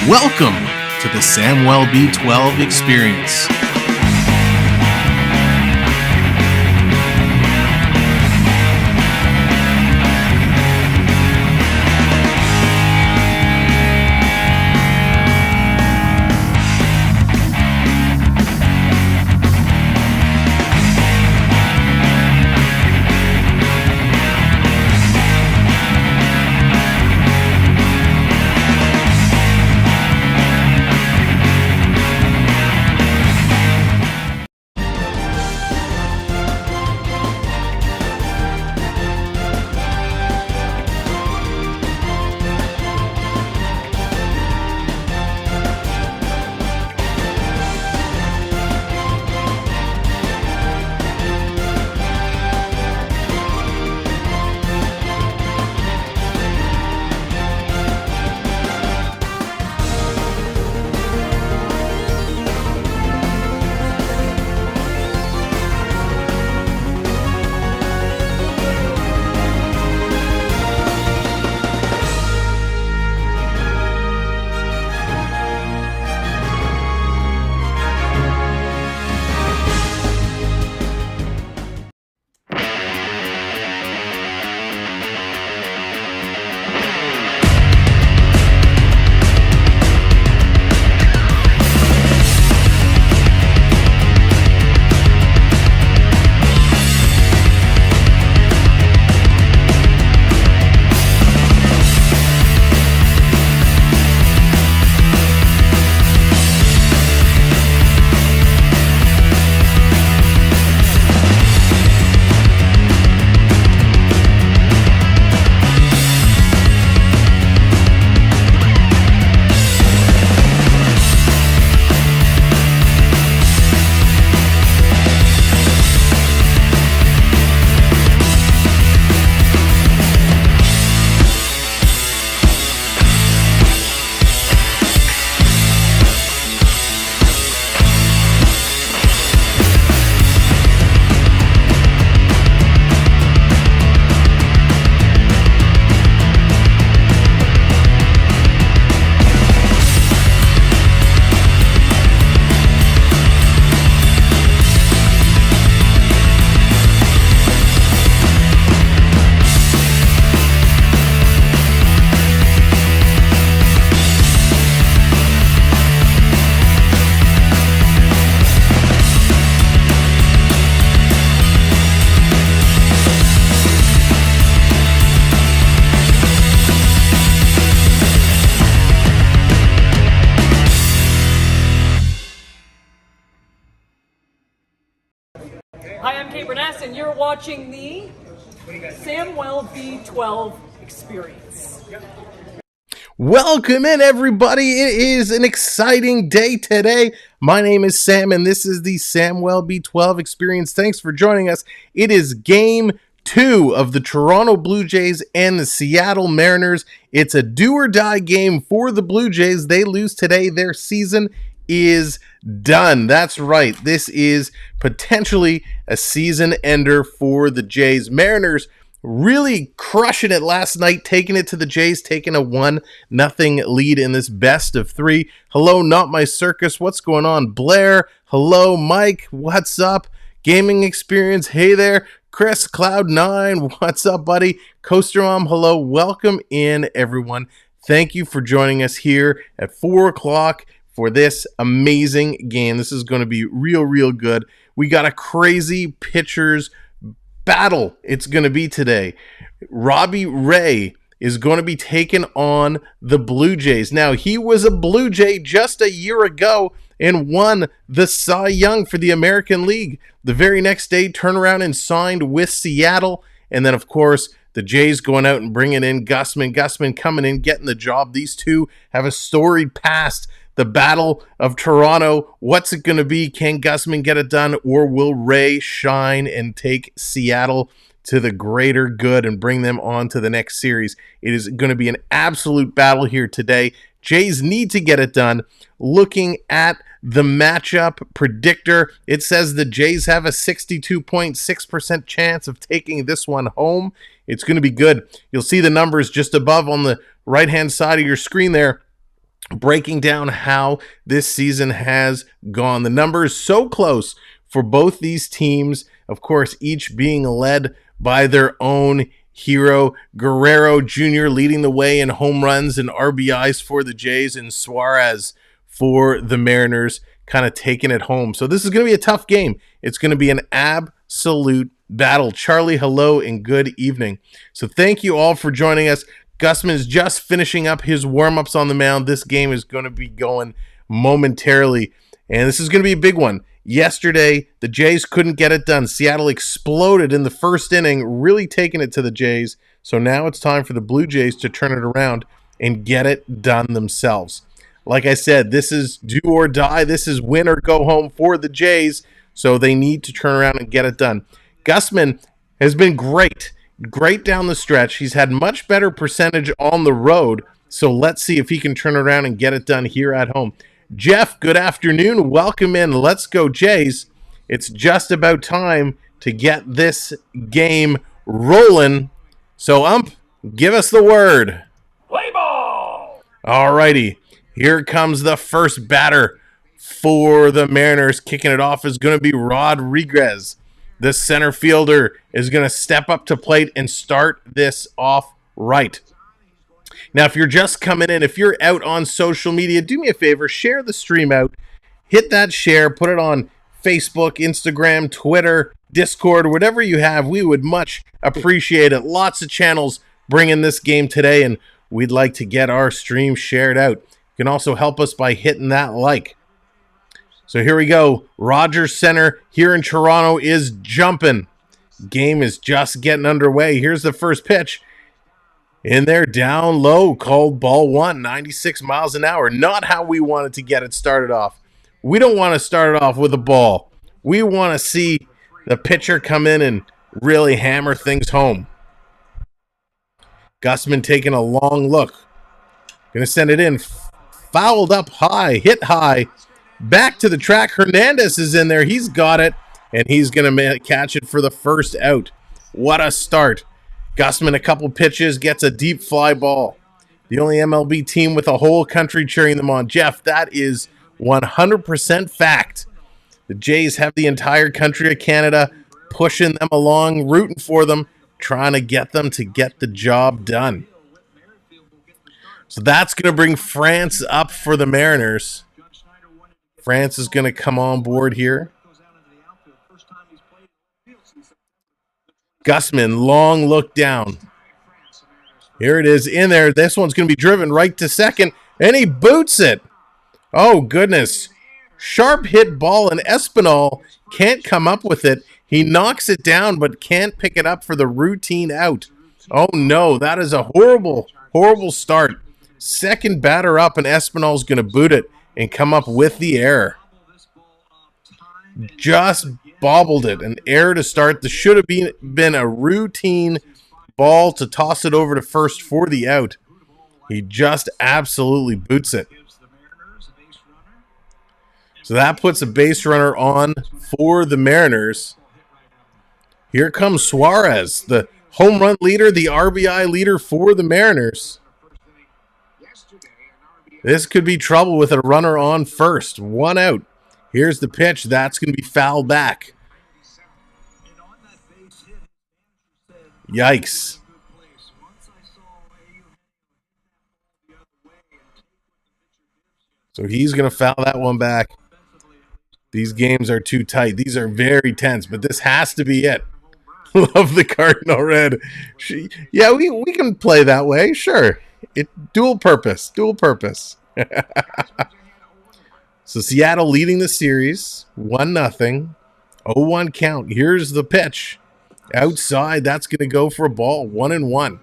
Welcome to the Samuel B12 Experience. And you're watching the Samuel B12 Experience. Welcome in, everybody. It is an exciting day today. My name is Sam, and this is the Samuel B12 Experience. Thanks for joining us. It is Game 2 of the Toronto Blue Jays and the Seattle Mariners. It's a do-or-die game for the Blue Jays. They lose today. Their season is done. That's right. This is potentially a season ender for the Jays. Mariners really crushing it last night, taking it to the Jays, taking a 1-0 lead in this best of 3. Hello, Not My Circus. What's going on? Blair. Hello, Mike. What's up? Gaming Experience. Hey there. Chris, Cloud9. What's up, buddy? Coaster Mom. Hello. Welcome in, everyone. Thank you for joining us here at 4 o'clock for this amazing game. This is going to be real good. We got a crazy pitchers battle it's going to be today. Robbie Ray is going to be taking on the Blue Jays. Now, he was a Blue Jay just a year ago and won the Cy Young for the American League. The very next day, turned around and signed with Seattle. And then, of course, the Jays going out and bringing in Gausman. Gausman coming in, getting the job. These two have a storied past. The Battle of Toronto. What's it going to be? Can Gausman get it done, or will Ray shine and take Seattle to the greater good and bring them on to the next series? It is going to be an absolute battle here today. Jays need to get it done. Looking at the matchup predictor, it says the Jays have a 62.6% chance of taking this one home. It's going to be good. You'll see the numbers just above on the right-hand side of your screen there. breaking down how this season has gone. The numbers so close for both these teams, of course, each being led by their own hero. Guerrero Jr. leading the way in home runs and RBIs for the Jays, and Suarez for the Mariners kind of taking it home. So this is going to be a tough game. It's going to be an absolute battle. Charlie, hello and good evening. So thank you all for joining us. Gausman is just finishing up his warm-ups on the mound. This game is going to be going momentarily, and this is going to be a big one. Yesterday, the Jays couldn't get it done. Seattle exploded in the first inning, really taking it to the Jays. So now it's time for the Blue Jays to turn it around and get it done themselves. Like I said, this is do or die. This is win or go home for the Jays, so they need to turn around and get it done. Gausman has been great down the stretch. He's had much better percentage on the road, so let's see if he can turn around and get it done here at home. Jeff, good afternoon. Welcome in. Let's go, Jays. It's just about time to get this game rolling. So, Ump, give us the word. Play ball! All righty. Here comes the first batter for the Mariners. Kicking it off is going to be Rodriguez. The center fielder is going to step up to plate and start this off right. Now, if you're just coming in, if you're out on social media, do me a favor, share the stream out. Hit that share, put it on Facebook, Instagram, Twitter, Discord, whatever you have. We would much appreciate it. Lots of channels bringing this game today, and we'd like to get our stream shared out. You can also help us by hitting that like. So here we go. Rogers Center here in Toronto is jumping. Game is just getting underway. Here's the first pitch. In there, down low, called ball one, 96 miles an hour. Not how we wanted to get it started off. We don't want to start it off with a ball. We want to see the pitcher come in and really hammer things home. Gausman taking a long look. Going to send it in. Fouled up high, hit high. Back to the track. Hernandez is in there. He's got it, and he's going to catch it for the first out. What a start. Gausman, a couple pitches, gets a deep fly ball. The only MLB team with a whole country cheering them on. Jeff, that is 100% fact. The Jays have the entire country of Canada pushing them along, rooting for them, trying to get them to get the job done. So that's going to bring France up for the Mariners. France is going to come on board here. Gausman, long look down. Here it is in there. This one's going to be driven right to second, and he boots it. Oh, goodness. Sharp hit ball, and Espinal can't come up with it. He knocks it down, but can't pick it up for the routine out. Oh, no, that is a horrible, horrible start. Second batter up, and Espinal's going to boot it and come up with the error. Just bobbled it. An error to start. This should have been a routine ball to toss it over to first for the out. He just absolutely boots it. So that puts a base runner on for the Mariners. Here comes Suarez, the home run leader, the RBI leader for the Mariners. This could be trouble with a runner on first. One out. Here's the pitch. That's going to be fouled back. Yikes. So he's going to foul that one back. These games are too tight. These are very tense, but this has to be it. Love the Cardinal Red. Yeah, we can play that way. Sure. Dual purpose. So Seattle leading the series, 1-0, 0-1 count. Here's the pitch. Outside, that's going to go for a ball, 1-1.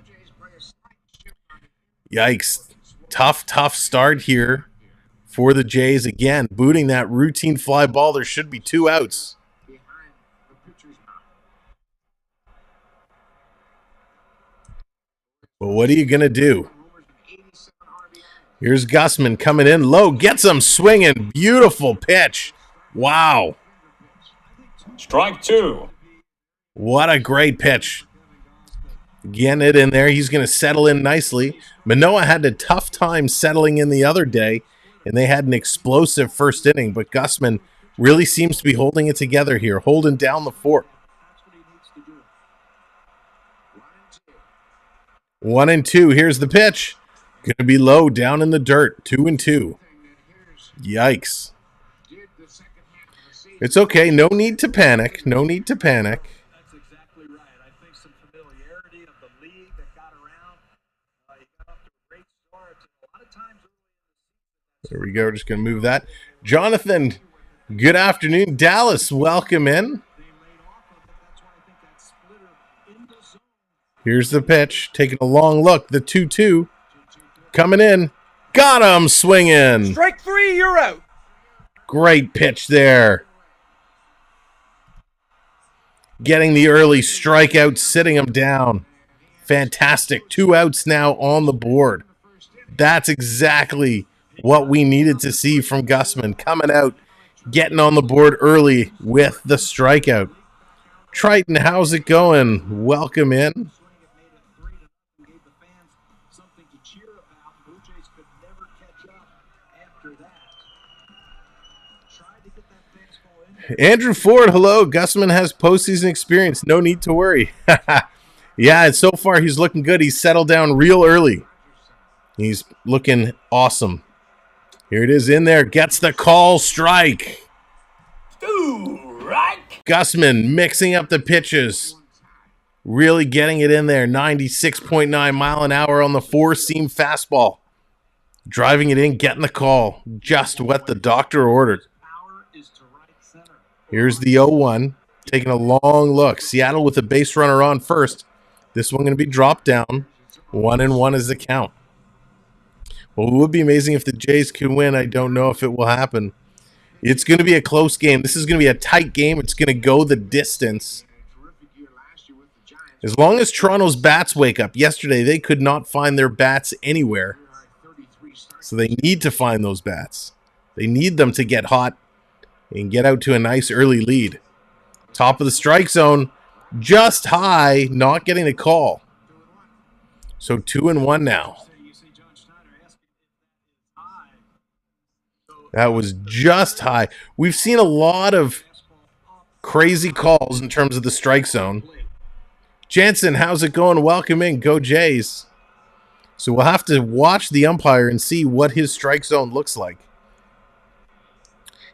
Yikes. Tough start here for the Jays. Again, booting that routine fly ball. There should be 2 outs. But what are you going to do? Here's Gausman coming in low. Gets him swinging. Beautiful pitch. Wow. Strike 2. What a great pitch. Getting it in there. He's going to settle in nicely. Manoah had a tough time settling in the other day, and they had an explosive first inning, but Gausman really seems to be holding it together here, holding down the fort. 1-2. Here's the pitch. Going to be low, down in the dirt. 2-2. Yikes. It's okay. No need to panic. No need to panic. That's exactly right. I think some familiarity of the league that got around. He got off to a great start. A lot of times. There we go. We're just going to move that. Jonathan, good afternoon. Dallas, welcome in. Here's the pitch. Taking a long look. The 2-2. Coming in. Got him swinging. Strike 3, you're out. Great pitch there. Getting the early strikeout, sitting him down. Fantastic. 2 outs now on the board. That's exactly what we needed to see from Gausman. Coming out, getting on the board early with the strikeout. Triton, how's it going? Welcome in. Andrew Ford, hello. Gausman has postseason experience. No need to worry. Yeah, and so far he's looking good. He's settled down real early. He's looking awesome. Here it is in there. Gets the call, strike. Strike. Gausman mixing up the pitches. Really getting it in there. 96.9 mile an hour on the four-seam fastball. Driving it in, getting the call. Just what the doctor ordered. Here's the 0-1. Taking a long look. Seattle with a base runner on first. This one going to be dropped down. 1-1 is the count. Well, it would be amazing if the Jays could win. I don't know if it will happen. It's going to be a close game. This is going to be a tight game. It's going to go the distance. As long as Toronto's bats wake up. Yesterday, they could not find their bats anywhere. So they need to find those bats. They need them to get hot and get out to a nice early lead. Top of the strike zone, just high, not getting the call. So 2-1 now. That was just high. We've seen a lot of crazy calls in terms of the strike zone. Jansen, how's it going? Welcome in. Go Jays. So we'll have to watch the umpire and see what his strike zone looks like.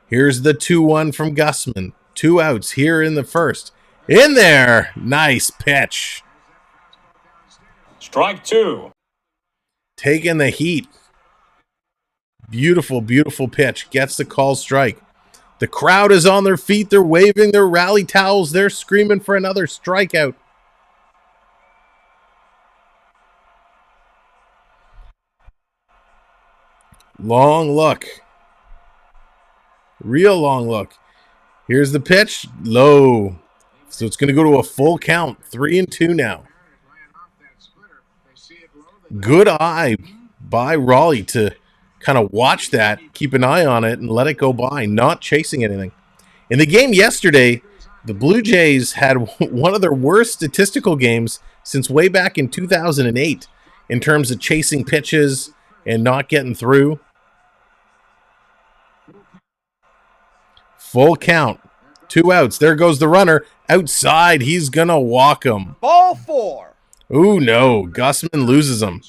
Here's the 2-1 from Gausman. 2 outs here in the first. In there. Nice pitch. Strike 2. Taking the heat. Beautiful, beautiful pitch. Gets the call strike. The crowd is on their feet. They're waving their rally towels. They're screaming for another strikeout. Long look. Real long look. Here's the pitch. Low. So it's going to go to a full count. 3-2 now. Good eye by Raleigh to kind of watch that, keep an eye on it, and let it go by, not chasing anything. In the game yesterday, the Blue Jays had one of their worst statistical games since way back in 2008 in terms of chasing pitches and not getting through. Full count. 2 outs. There goes the runner. Outside. He's going to walk him. Ball 4. Ooh, no. Gausman loses him.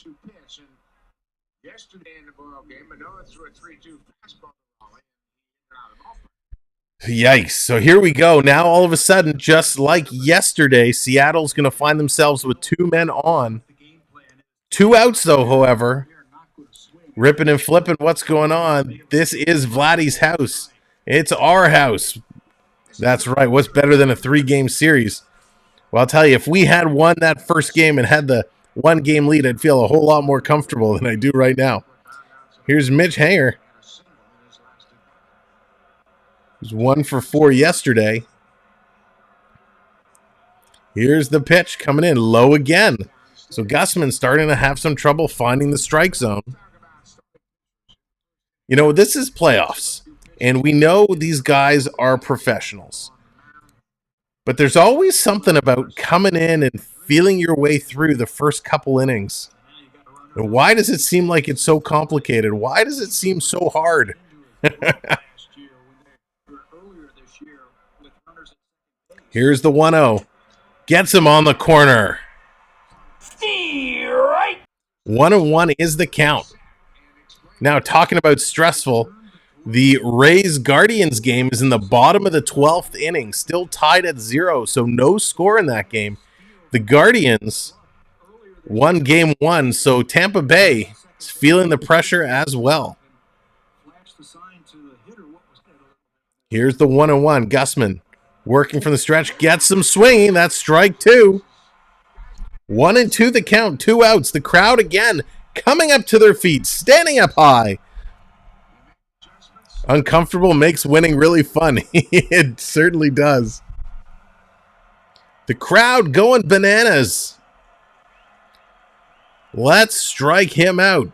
Yikes. So here we go. Now, all of a sudden, just like yesterday, Seattle's going to find themselves with 2 men on. 2 outs, though, however. Ripping and flipping. What's going on? This is Vladdy's house. It's our house. That's right. What's better than a 3-game series? Well, I'll tell you, if we had won that first game and had the 1-game lead, I'd feel a whole lot more comfortable than I do right now. Here's Mitch Haniger. He was 1 for 4 yesterday. Here's the pitch coming in low again. So Gausman's starting to have some trouble finding the strike zone. You know, this is playoffs. And we know these guys are professionals. But there's always something about coming in and feeling your way through the first couple innings. And why does it seem like it's so complicated? Why does it seem so hard? Here's the 1-0. Gets him on the corner. 1-1 is the count. Now, talking about stressful, the Rays-Guardians game is in the bottom of the 12th inning, still tied at 0, so no score in that game. The Guardians won game 1, so Tampa Bay is feeling the pressure as well. Here's the 1-1. Gausman working from the stretch, gets some swinging. That's strike 2. 1-2 the count, 2 outs. The crowd again coming up to their feet, standing up high. Uncomfortable makes winning really fun. It certainly does. The crowd going bananas. Let's strike him out.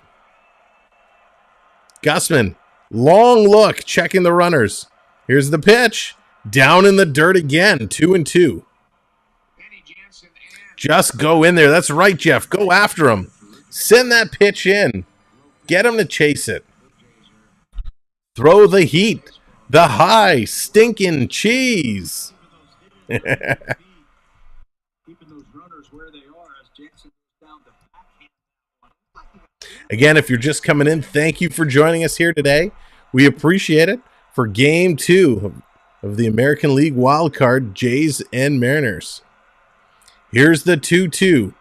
Gausman, long look, checking the runners. Here's the pitch. Down in the dirt again, 2-2. Just go in there. That's right, Jeff. Go after him. Send that pitch in. Get him to chase it. Throw the heat. The high stinking cheese. Again, if you're just coming in, thank you for joining us here today. We appreciate it for Game 2 of the American League Wild Card, Jays and Mariners. Here's the 2-2.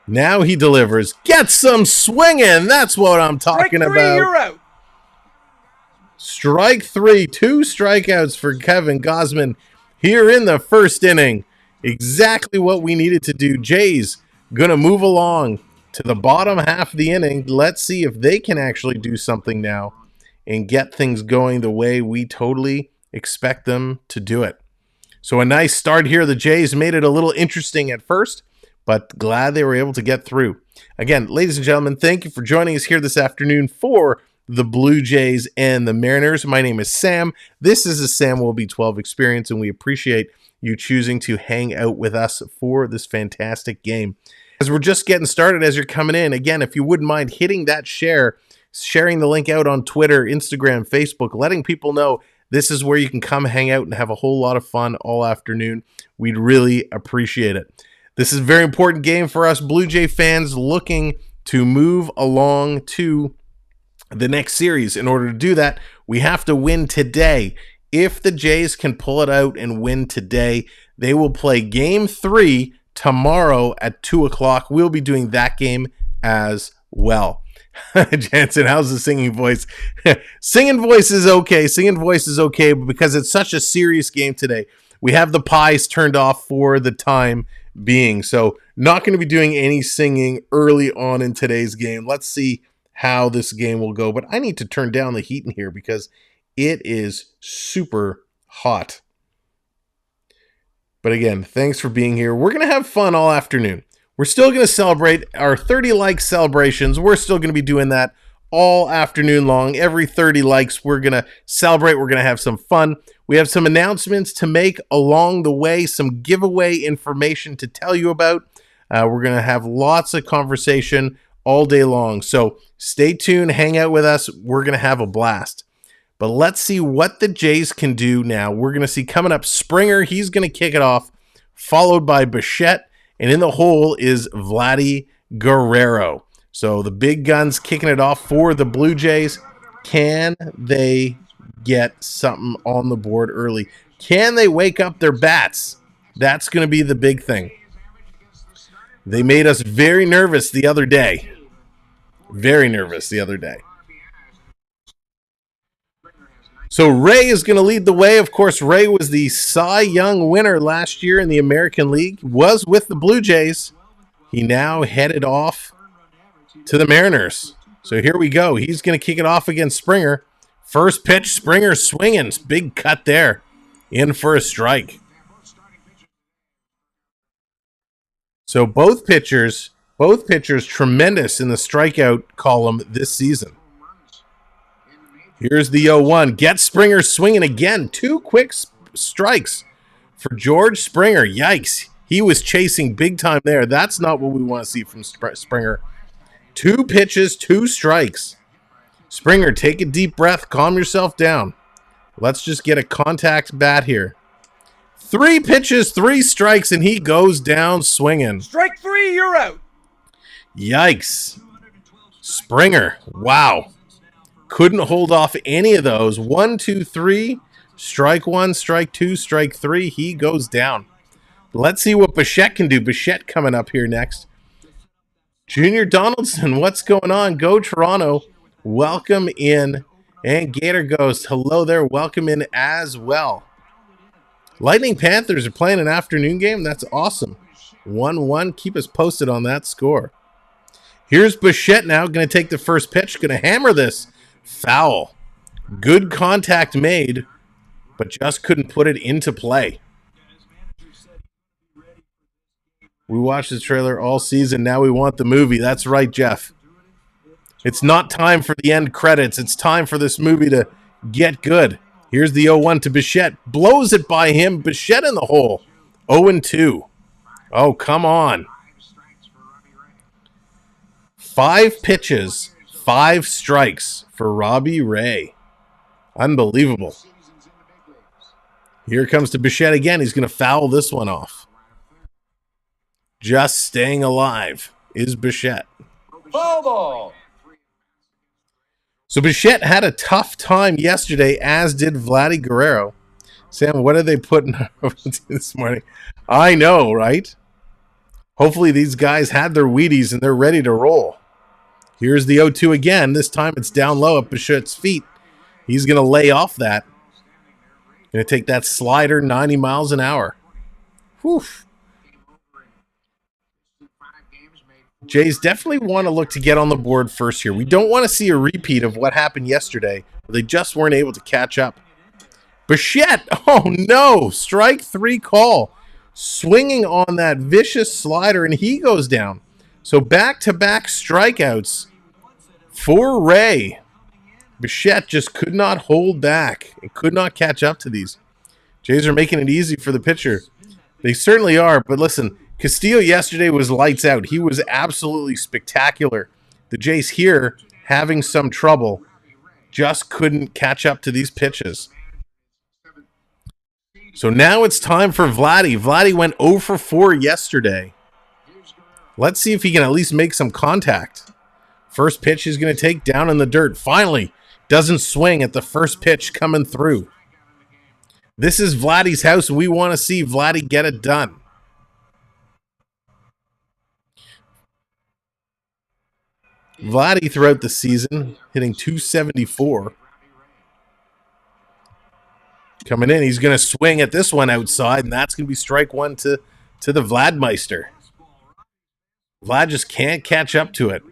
Now he delivers. Get some swinging. That's what I'm talking about. Strike 3, you're out. Strike 3. 2 strikeouts for Kevin Gausman here in the first inning. Exactly what we needed to do. Jays going to move along to the bottom half of the inning. Let's see if they can actually do something now and get things going the way we totally expect them to do it. So a nice start here. The Jays made it a little interesting at first, but glad they were able to get through. Again, ladies and gentlemen, thank you for joining us here this afternoon for the Blue Jays and the Mariners. My name is Sam. This is the Sam Will Be 12 experience, and we appreciate you choosing to hang out with us for this fantastic game. As we're just getting started, as you're coming in, again, if you wouldn't mind hitting that share, sharing the link out on Twitter, Instagram, Facebook, letting people know this is where you can come hang out and have a whole lot of fun all afternoon. We'd really appreciate it. This is a very important game for us Blue Jay fans looking to move along to the next series. In order to do that, we have to win today. If the Jays can pull it out and win today, they will play Game 3 tomorrow at 2 o'clock. We'll be doing that game as well. Jansen, how's the singing voice? Singing voice is okay. Singing voice is okay, but because it's such a serious game today, we have the pies turned off for the time being. So not going to be doing any singing early on in today's game. Let's see how this game will go. But I need to turn down the heat in here because it is super hot. But again, thanks for being here. We're going to have fun all afternoon. We're still going to celebrate our 30 like celebrations. We're still going to be doing that all afternoon long. Every 30 likes, we're going to celebrate. We're going to have some fun. We have some announcements to make along the way, some giveaway information to tell you about. We're going to have lots of conversation all day long. So stay tuned. Hang out with us. We're going to have a blast. But let's see what the Jays can do now. We're going to see coming up Springer. He's going to kick it off, followed by Bichette. And in the hole is Vladimir Guerrero. So the big guns kicking it off for the Blue Jays. Can they get something on the board early? Can they wake up their bats? That's going to be the big thing. They made us very nervous the other day. Very nervous the other day. So Ray is going to lead the way. Of course, Ray was the Cy Young winner last year in the American League, was with the Blue Jays. He now headed off to the Mariners. So here we go. He's going to kick it off against Springer. First pitch, Springer swinging. Big cut there. In for a strike. So both pitchers tremendous in the strikeout column this season. Here's the 0-1. Get Springer swinging again. 2 quick strikes for George Springer. Yikes. He was chasing big time there. That's not what we want to see from Springer. 2 pitches, 2 strikes. Springer, take a deep breath. Calm yourself down. Let's just get a contact bat here. 3 pitches, 3 strikes, and he goes down swinging. Strike 3, you're out. Yikes. Springer, wow. Couldn't hold off any of those. 1, 2, 3. Strike 1, strike 2, strike 3. He goes down. Let's see what Bichette can do. Bichette coming up here next. Junior Donaldson, what's going on? Go Toronto. Welcome in. And Gator Ghost, hello there. Welcome in as well. Lightning Panthers are playing an afternoon game. That's awesome. 1-1. Keep us posted on that score. Here's Bichette now. Going to take the first pitch. Going to hammer this. Foul. Good contact made, but just couldn't put it into play. We watched the trailer all season. Now we want the movie. That's right, Jeff. It's not time for the end credits. It's time for this movie to get good. Here's the 0-1 to Bichette. Blows it by him. Bichette in the hole. 0-2. Oh, come on. 5 pitches, 5 strikes for Robbie Ray. Unbelievable. Here comes to Bichette again. He's going to foul this one off. Just staying alive is Bichette. Foul ball. So Bichette had a tough time yesterday, as did Vladimir Guerrero. Sam, what are they putting this morning? I know, right? Hopefully these guys had their Wheaties and they're ready to roll. Here's the 0-2 again. This time it's down low at Bichette's feet. He's going to lay off that. Going to take that slider 90 miles an hour. Whew. Jays definitely want to look to get on the board first here. We don't want to see a repeat of what happened yesterday. They just weren't able to catch up. Bichette, oh no, strike 3 call. Swinging on that vicious slider, and he goes down. So back-to-back strikeouts for Ray. Bichette just could not hold back and could not catch up to these. Jays are making it easy for the pitcher. They certainly are, but listen, Castillo yesterday was lights out. He was absolutely spectacular. The Jays here having some trouble. Just couldn't catch up to these pitches. So now it's time for Vladdy. Vladdy went 0 for 4 yesterday. Let's see if he can at least make some contact. First pitch he's going to take down in the dirt. Finally, doesn't swing at the first pitch coming through. This is Vladdy's house, and we want to see Vladdy get it done. Vladdy throughout the season hitting .274. Coming in, he's going to swing at this one outside, and that's going to be strike 1 to the Vladmeister. Vlad just can't catch up to it.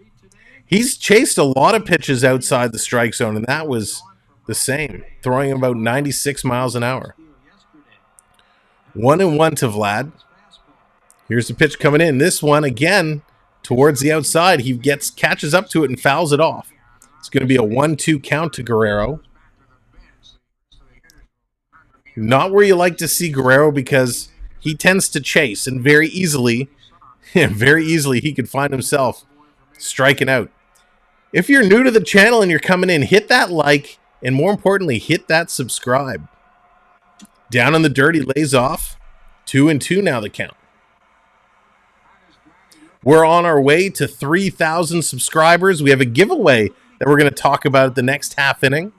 He's chased a lot of pitches outside the strike zone, and that was the same, throwing about 96 miles an hour. 1-1 to Vlad. Here's the pitch coming in. This one, again, towards the outside. He catches up to it and fouls it off. It's going to be a 1-2 count to Guerrero. Not where you like to see Guerrero because he tends to chase, and very easily he could find himself striking out. If you're new to the channel and you're coming in, hit that like, and more importantly, hit that subscribe. Down in the dirt, he lays off. 2-2 now the count. We're on our way to 3,000 subscribers. We have a giveaway that we're going to talk about at the next half inning.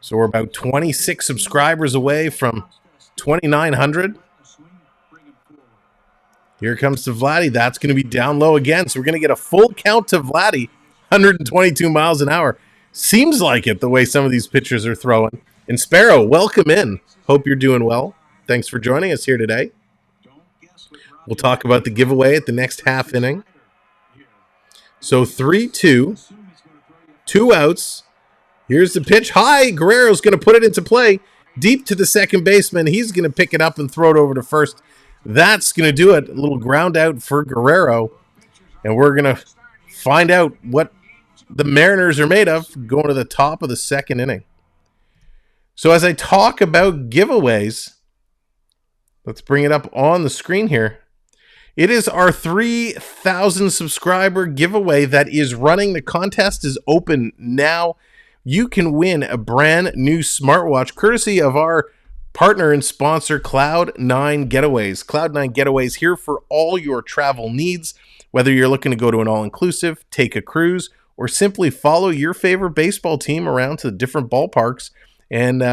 So we're about 26 subscribers away from 2,900. Here comes to Vladdy. That's going to be down low again. So we're going to get a full count to Vladdy. 122 miles an hour. Seems like it the way some of these pitchers are throwing. And Sparrow, welcome in. Hope you're doing well. Thanks for joining us here today. We'll talk about the giveaway at the next half inning. So 3-2. 2 outs. Here's the pitch. High. Guerrero's going to put it into play. Deep to the second baseman. He's going to pick it up and throw it over to first. That's going to do it. A little ground out for Guerrero. And we're going to find out what the Mariners are made of going to the top of the second inning. So as I talk about giveaways, Let's bring it up on the screen here. It is our 3,000 subscriber giveaway that is running. The contest is open now. You can win a brand new smartwatch courtesy of our partner and sponsor, Cloud9 Getaways. Cloud9 Getaways here for all your travel needs, whether you're looking to go to an all-inclusive, take a cruise, or simply follow your favorite baseball team around to the different ballparks and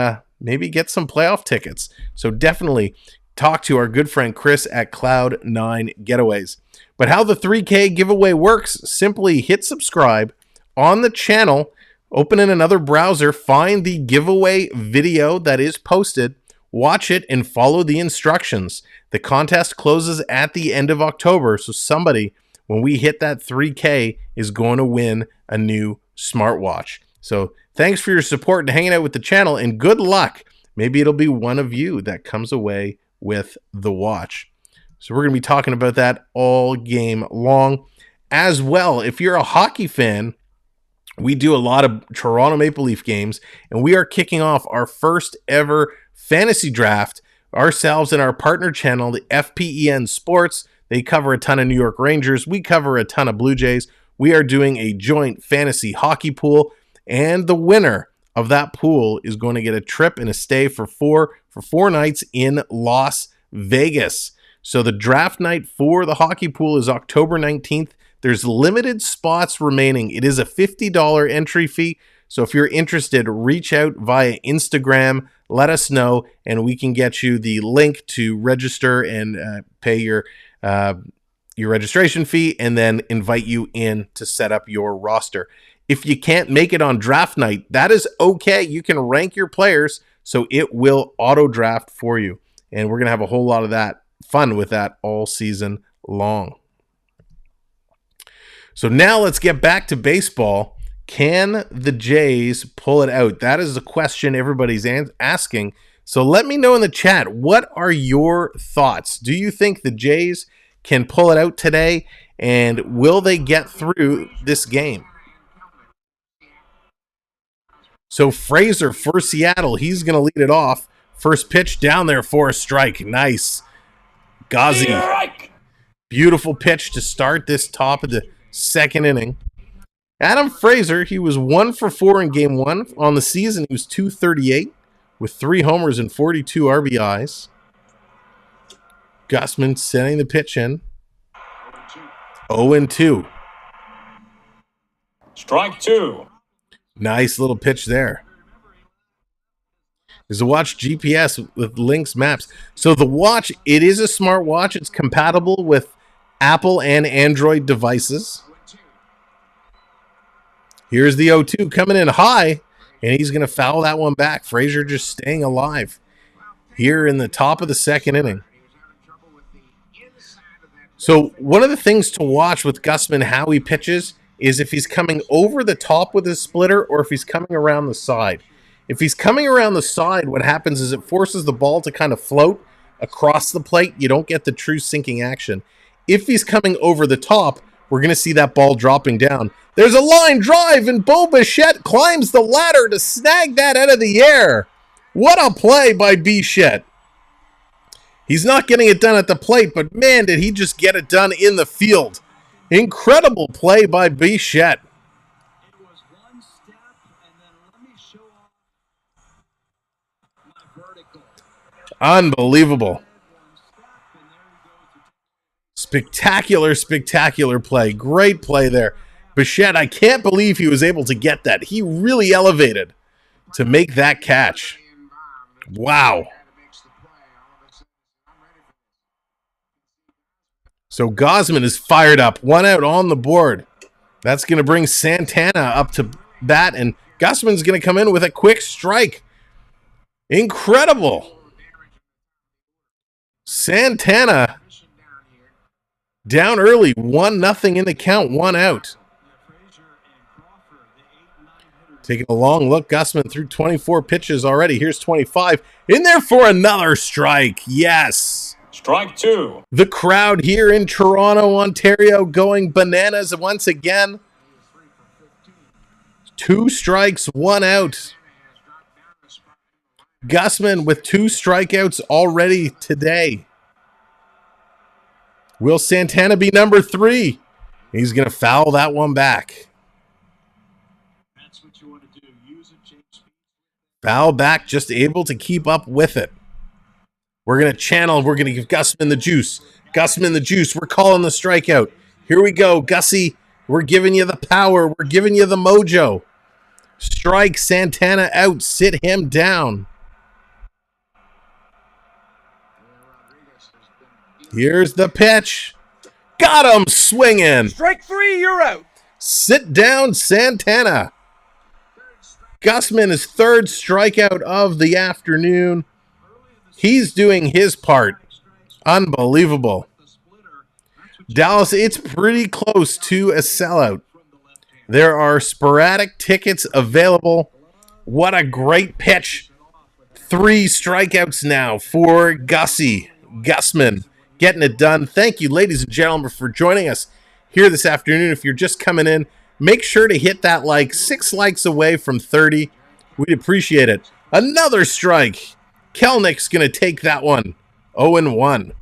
maybe get some playoff tickets. So definitely talk to our good friend Chris at Cloud9 Getaways. But how the 3K giveaway works, simply hit subscribe on the channel, open in another browser, find the giveaway video that is posted, watch it, and follow the instructions. The contest closes at the end of October, so somebody, when we hit that 3K, is going to win a new smartwatch. So thanks for your support and hanging out with the channel, and good luck. Maybe it'll be one of you that comes away with the watch. So we're going to be talking about that all game long. As well, if you're a hockey fan, we do a lot of Toronto Maple Leaf games, and we are kicking off our first ever fantasy draft ourselves and our partner channel, the FPEN Sports. They cover a ton of New York Rangers. We cover a ton of Blue Jays. We are doing a joint fantasy hockey pool, and the winner of that pool is going to get a trip and a stay for four nights in Las Vegas. So the draft night for the hockey pool is October 19th. There's limited spots remaining. It is a $50 entry fee. So if you're interested, reach out via Instagram, let us know, and we can get you the link to register and pay your registration fee, and then invite you in to set up your roster. If you can't make it on draft night, that is okay. You can rank your players, so it will auto draft for you. And we're going to have a whole lot of that fun with that all season long. So now let's get back to baseball. Can the Jays pull it out? That is the question everybody's asking. So let me know in the chat, what are your thoughts? Do you think the Jays can pull it out today? And will they get through this game? So Frazier for Seattle, he's going to lead it off. First pitch down there for a strike. Nice. Gausman. Beautiful pitch to start this top of the second inning. Adam Frazier, he was 1 for 4 in game 1. On the season, he was .238 with 3 homers and 42 RBIs. Gausman sending the pitch in. 0-2. Strike 2. Nice little pitch there. Is the watch GPS with Lynx maps. So the watch, it is a smart watch. It's compatible with Apple and Android devices. Here's the 0-2 coming in high, and he's going to foul that one back. Frazier just staying alive here in the top of the second inning. So one of the things to watch with Gausman, how he pitches, is if he's coming over the top with his splitter or if he's coming around the side. If he's coming around the side, what happens is it forces the ball to kind of float across the plate. You don't get the true sinking action. If he's coming over the top, we're going to see that ball dropping down. There's a line drive, and Bichette climbs the ladder to snag that out of the air. What a play by Bichette. He's not getting it done at the plate, but man, did he just get it done in the field. Incredible play by Bichette. It was one step, and then let me show off my vertical. Unbelievable. Spectacular, spectacular play. Great play there. Bichette, I can't believe he was able to get that. He really elevated to make that catch. Wow. So Gausman is fired up. 1 out on the board. That's going to bring Santana up to bat, and Gausman's going to come in with a quick strike. Incredible. Santana down early. 1-0 in the count. 1 out. Taking a long look. Gausman threw 24 pitches already. Here's 25. In there for another strike. Yes. Strike 2. The crowd here in Toronto, Ontario, going bananas once again. 2 strikes, 1 out. Gausman with 2 strikeouts already today. Will Santana be number 3? He's going to foul that one back. That's what you want to do. Use it, change speed. Foul back, just able to keep up with it. We're going to channel. We're going to give Gausman the juice. Gausman the juice. We're calling the strikeout. Here we go, Gussie. We're giving you the power. We're giving you the mojo. Strike Santana out. Sit him down. Here's the pitch. Got him swinging. Strike 3, you're out. Sit down, Santana. Gausman is 3rd strikeout of the afternoon. He's doing his part. Unbelievable. Dallas, it's pretty close to a sellout. There are sporadic tickets available. What a great pitch. 3 strikeouts now for Gussie. Gausman getting it done. Thank you, ladies and gentlemen, for joining us here this afternoon. If you're just coming in, make sure to hit that like. 6 likes away from 30. We'd appreciate it. Another strike. Kelenic's going to take that one. 0-1.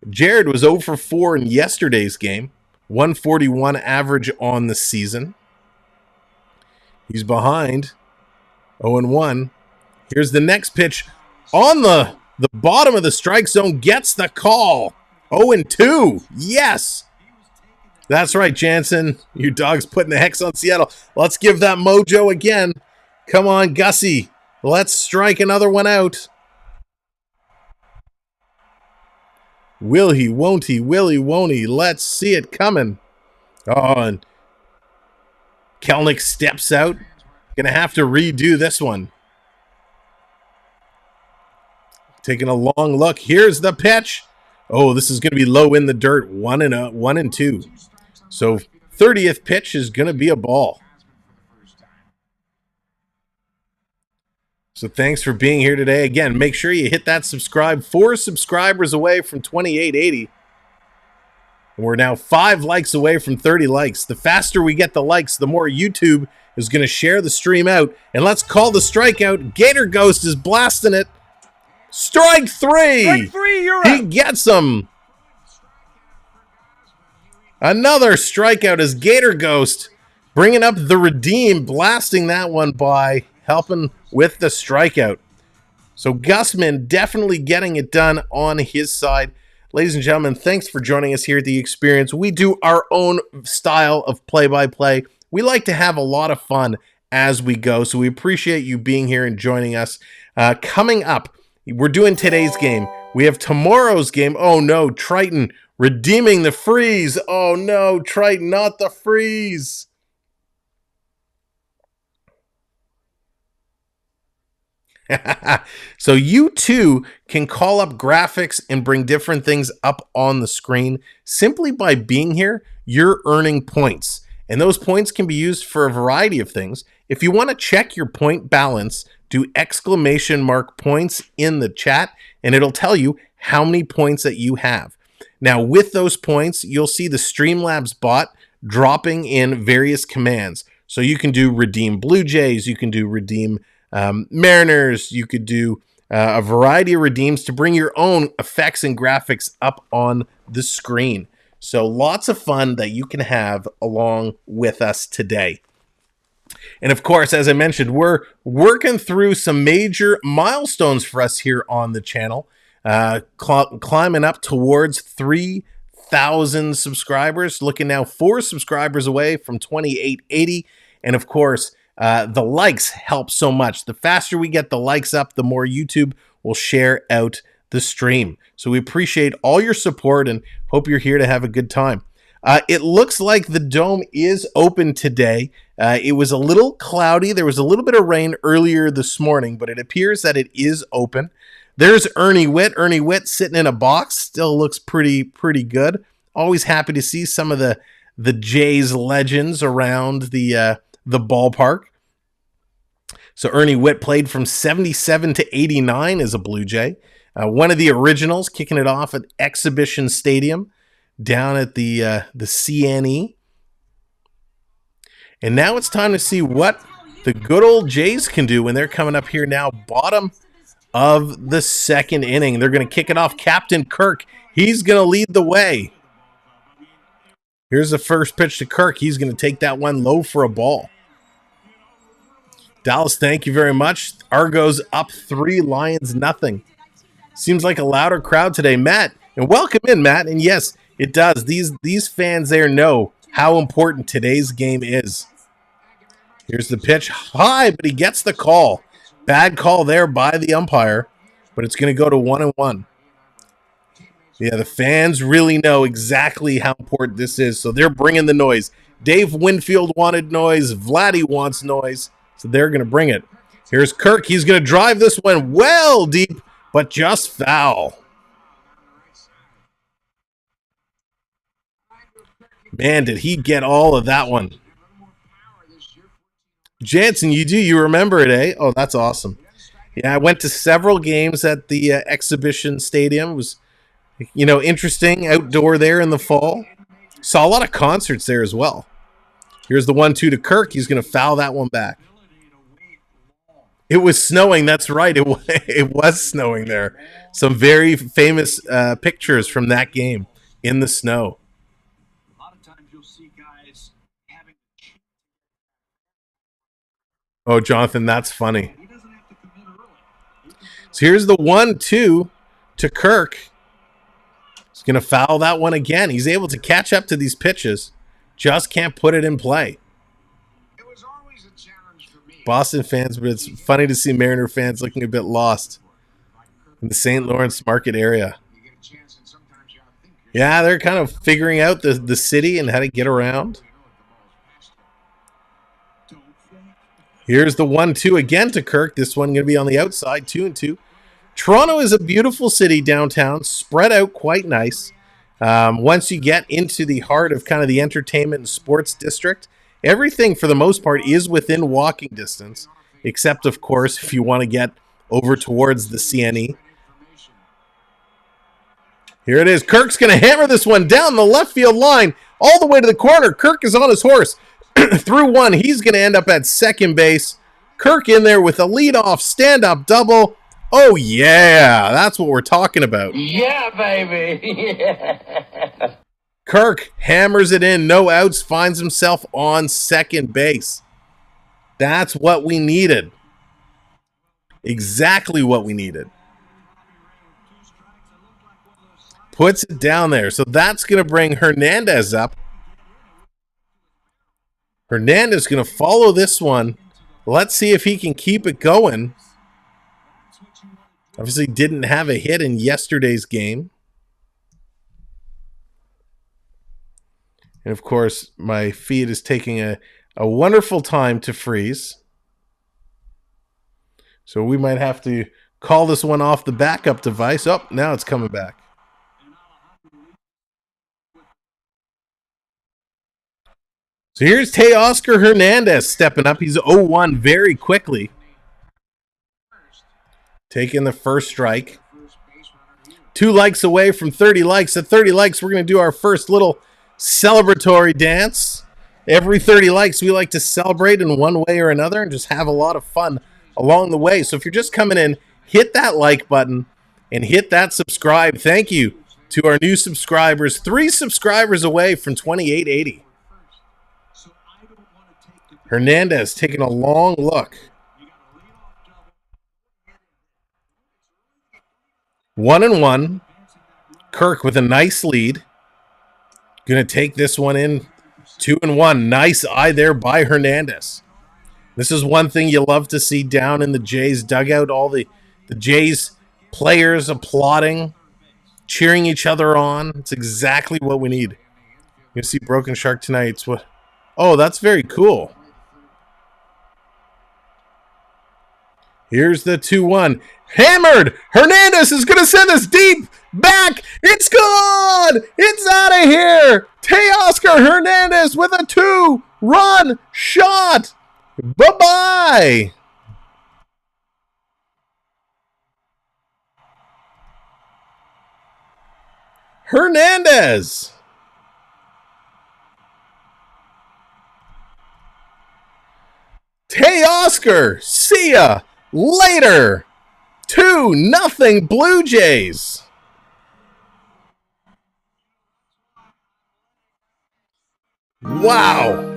Jared was 0 for 4 in yesterday's game. 141 average on the season. He's behind. 0-1. Here's the next pitch on the bottom of the strike zone. Gets the call. 0-2. Yes. That's right, Jansen. Your dog's putting the hex on Seattle. Let's give that mojo again. Come on, Gussie. Let's strike another one out. Will he, won't he, will he, won't he? Let's see it coming. Oh, and Kelenic steps out. Gonna have to redo this one. Taking a long look. Here's the pitch. Oh, this is gonna be low in the dirt. 1-2. So 30th pitch is gonna be a ball. So thanks for being here today. Again, make sure you hit that subscribe. 4 subscribers away from 2880. And we're now 5 likes away from 30 likes. The faster we get the likes, the more YouTube is going to share the stream out. And let's call the strikeout. Gator Ghost is blasting it. Strike 3. Strike 3, you're He out. gets him. Another strikeout is Gator Ghost bringing up the redeem, blasting that one by, helping with the strikeout. So Gausman definitely getting it done on his side. Ladies and gentlemen, thanks for joining us here at The Experience. We do our own style of play-by-play. We like to have a lot of fun as we go, so we appreciate you being here and joining us. Coming up, we're doing today's game. We have tomorrow's game. Oh no, Triton redeeming the freeze. Oh no, Triton, not the freeze. So you too can call up graphics and bring different things up on the screen. Simply by being here, you're earning points. And those points can be used for a variety of things. If you want to check your point balance, do !points in the chat, and it'll tell you how many points that you have. Now, with those points, you'll see the Streamlabs bot dropping in various commands. So you can do redeem Blue Jays, you can do redeem Mariners, you could do a variety of redeems to bring your own effects and graphics up on the screen. So lots of fun that you can have along with us today. And of course, as I mentioned, we're working through some major milestones for us here on the channel, climbing up towards 3,000 subscribers, looking now 4 subscribers away from 2880. And of course, the likes help so much. The faster we get the likes up, the more YouTube will share out the stream. So we appreciate all your support and hope you're here to have a good time. It looks like the dome is open today. It was a little cloudy. There was a little bit of rain earlier this morning, but it appears that it is open. There's Ernie Witt. Ernie Witt sitting in a box. Still looks pretty good. Always happy to see some of the Jays legends around the ballpark. So Ernie Witt played from 77 to 89 as a Blue Jay. One of the originals, kicking it off at Exhibition Stadium down at the CNE. And now it's time to see what the good old Jays can do when they're coming up here now. Bottom of the second inning. They're going to kick it off. Captain Kirk, he's going to lead the way. Here's the first pitch to Kirk. He's going to take that one low for a ball. Dallas, thank you very much. Argos up 3, Lions nothing. Seems like a louder crowd today, Matt. And welcome in, Matt. And yes, it does. These fans there know how important today's game is. Here's the pitch. High, but he gets the call. Bad call there by the umpire, but it's going to go to 1-1. Yeah, the fans really know exactly how important this is, so they're bringing the noise. Dave Winfield wanted noise. Vladdy wants noise, so they're going to bring it. Here's Kirk. He's going to drive this one well deep, but just foul. Man, did he get all of that one. Jansen, you remember it, eh? Oh, that's awesome. Yeah, I went to several games at the exhibition stadium. It was, interesting outdoor there in the fall. Saw a lot of concerts there as well. Here's the 1-2 to Kirk. He's going to foul that one back. It was snowing. That's right. It was snowing there. Some very famous pictures from that game in the snow. A lot of times you'll see guys having. Oh, Jonathan, that's funny. He doesn't have to commit early. So here's the 1-2 to Kirk. He's going to foul that one again. He's able to catch up to these pitches. Just can't put it in play. It was always a challenge for me. Boston fans, but it's funny to see Mariner fans looking a bit lost in the St. Lawrence market area. You get a chance, and sometimes you think Yeah, they're kind of figuring out the city and how to get around. Here's the 1-2 again to Kirk. This one going to be on the outside, 2-2. Toronto is a beautiful city downtown, spread out quite nice. Once you get into the heart of kind of the entertainment and sports district, everything for the most part is within walking distance, except, of course, if you want to get over towards the CNE. Here it is. Kirk's going to hammer this one down the left field line all the way to the corner. Kirk is on his horse. Through one, he's going to end up at second base. Kirk in there with a leadoff stand-up double. Oh, yeah, that's what we're talking about. Yeah, baby. Yeah. Kirk hammers it in, no outs, finds himself on second base. That's what we needed. Exactly what we needed. Puts it down there. So that's going to bring Hernandez up. Hernandez going to follow this one. Let's see if he can keep it going. Obviously didn't have a hit in yesterday's game. And of course, my feed is taking a wonderful time to freeze. So we might have to call this one off the backup device. Oh, now it's coming back. So here's Teoscar Hernandez stepping up. He's 0-1 very quickly. Taking the first strike. 2 likes away from 30 likes. At 30 likes, we're going to do our first little celebratory dance. Every 30 likes, we like to celebrate in one way or another and just have a lot of fun along the way. So if you're just coming in, hit that like button and hit that subscribe. Thank you to our new subscribers. 3 subscribers away from 2880. Hernandez taking a long look. 1-1. Kirk with a nice lead. Going to take this one in. 2-1. Nice eye there by Hernandez. This is one thing you love to see down in the Jays dugout. All the Jays players applauding, cheering each other on. It's exactly what we need. You see Broken Shark tonight. It's what? Oh, that's very cool. Here's the 2-1. Hammered! Hernandez is going to send us deep! Back! It's gone! It's out of here! Teoscar Hernandez with a 2-run shot! Bye-bye! Hernandez! Teoscar, see ya later. 2-0 Blue Jays. Wow.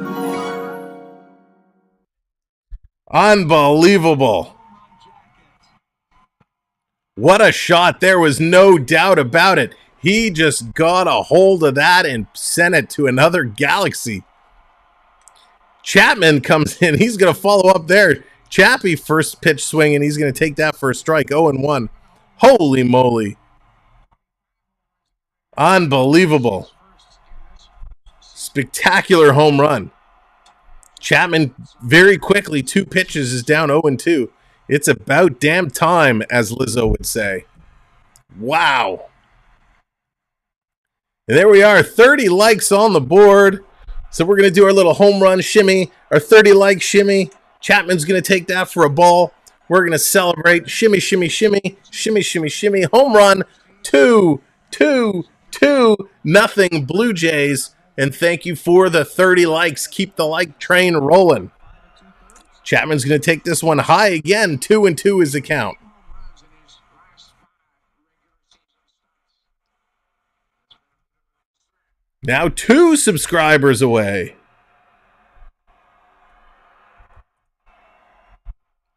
Unbelievable. What a shot. There was no doubt about it. He just got a hold of that and sent it to another galaxy. Chapman comes in. He's going to follow up there. Chappie first pitch swing, and he's going to take that for a strike. 0-1. Holy moly. Unbelievable. Spectacular home run. Chapman very quickly, 2 pitches, is down 0-2. It's about damn time, as Lizzo would say. Wow. And there we are, 30 likes on the board. So we're going to do our little home run shimmy, our 30-like shimmy. Chapman's going to take that for a ball. We're going to celebrate. Shimmy, shimmy, shimmy, shimmy, shimmy, shimmy. Home run, 2-2-2-0 Blue Jays. And thank you for the 30 likes. Keep the like train rolling. Chapman's going to take this one high again. 2-2 is the count. Now 2 subscribers away.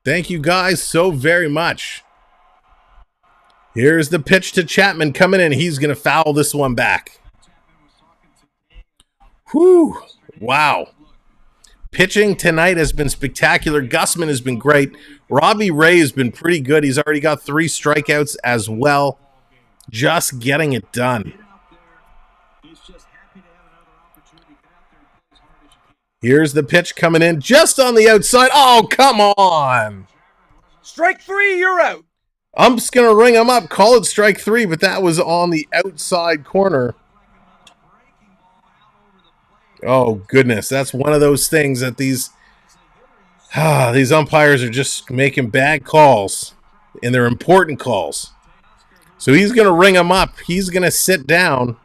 Thank you guys so very much. Here's the pitch to Chapman coming in. He's going to foul this one back. Whew. Wow. Pitching tonight has been spectacular. Gausman has been great. Robbie Ray has been pretty good. He's already got 3 strikeouts as well. Just getting it done. Here's the pitch coming in just on the outside. Oh, come on. Strike 3, you're out. I'm just going to ring him up. Call it strike 3, but that was on the outside corner. Oh, goodness. That's one of those things that these umpires are just making bad calls, and they're important calls. So he's going to ring him up. He's going to sit down,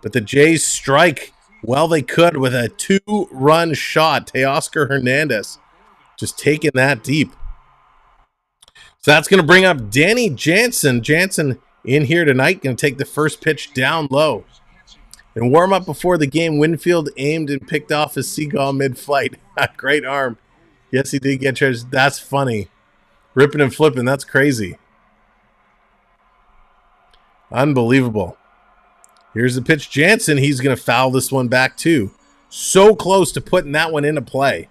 but the Jays strike well they could with a 2-run shot. Teoscar Hernandez just taking that deep. So that's going to bring up Danny Jansen. Jansen in here tonight, going to take the first pitch down low. And warm up before the game, Winfield aimed and picked off a seagull mid-flight. Great arm. Yes, he did get charged. That's funny. Ripping and flipping, that's crazy. Unbelievable. Here's the pitch. Jansen, he's going to foul this one back too. So close to putting that one into play.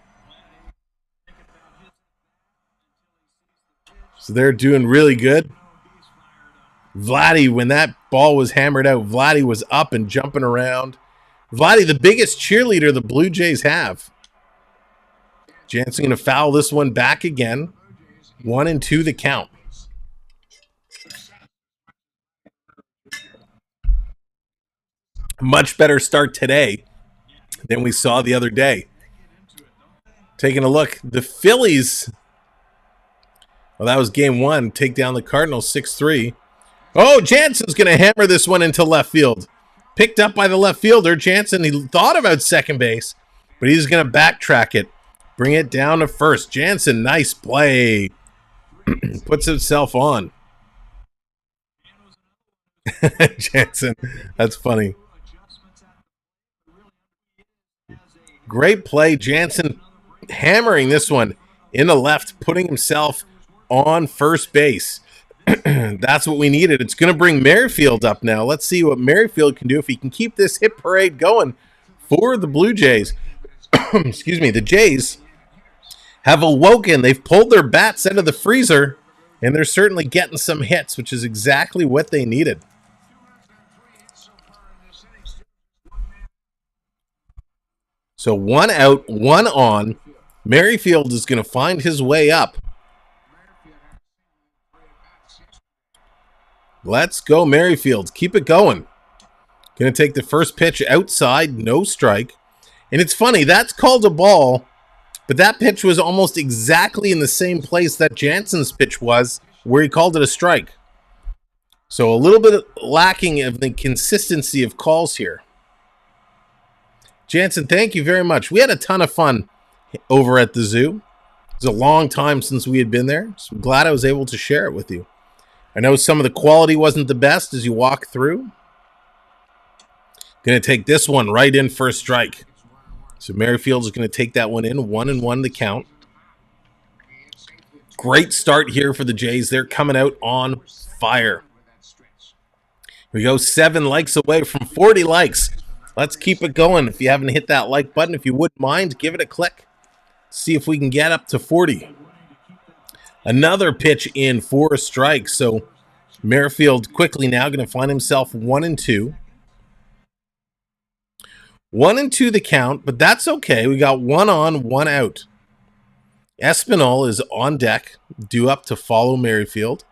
So they're doing really good. Vladdy, when that ball was hammered out, Vladdy was up and jumping around. Vladdy, the biggest cheerleader the Blue Jays have. Jansen going to foul this one back again. 1-2 the count. Much better start today than we saw the other day. Taking a look, the Phillies, well, that was game 1, take down the Cardinals 6-3. Oh, Jansen's going to hammer this one into left field. Picked up by the left fielder. Jansen, he thought about second base, but he's going to backtrack it. Bring it down to first. Jansen, nice play. Puts himself on. Jansen, that's funny. Great play. Jansen hammering this one in the left, putting himself on first base. That's what we needed. It's going to bring Merrifield up now. Let's see what Merrifield can do if he can keep this hit parade going for the Blue Jays. Excuse me. The Jays have awoken. They've pulled their bats out of the freezer, and they're certainly getting some hits, which is exactly what they needed. So 1 out, 1 on. Merrifield is going to find his way up. Let's go, Merrifield. Keep it going. Going to take the first pitch outside, no strike. And it's funny, that's called a ball, but that pitch was almost exactly in the same place that Jansen's pitch was, where he called it a strike. So a little bit lacking of the consistency of calls here. Jansen, thank you very much. We had a ton of fun over at the zoo. It's a long time since we had been there, so I'm glad I was able to share it with you. I know some of the quality wasn't the best as you walk through. Going to take this one right in for a strike. So Merrifield is going to take that one in. 1-1 the count. Great start here for the Jays. They're coming out on fire. Here we go, 7 likes away from 40 likes. Let's keep it going. If you haven't hit that like button, if you wouldn't mind, give it a click. See if we can get up to 40. Another pitch in for a strike. So Merrifield quickly now going to find himself 1-2. 1-2 the count, but that's okay. We got 1 on, 1 out. Espinal is on deck, due up to follow Merrifield.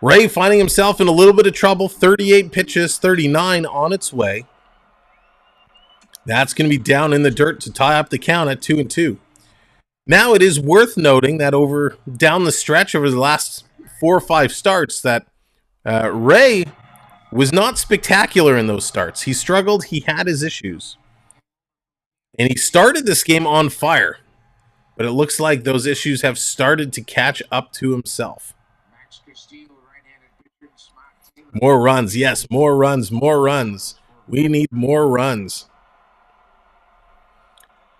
Ray finding himself in a little bit of trouble. 38 pitches, 39 on its way. That's going to be down in the dirt to tie up the count at 2-2. Now it is worth noting that down the stretch over the last 4 or 5 starts that Ray was not spectacular in those starts. He struggled. He had his issues. And he started this game on fire. But it looks like those issues have started to catch up to himself. More runs. Yes, more runs, more runs. We need more runs.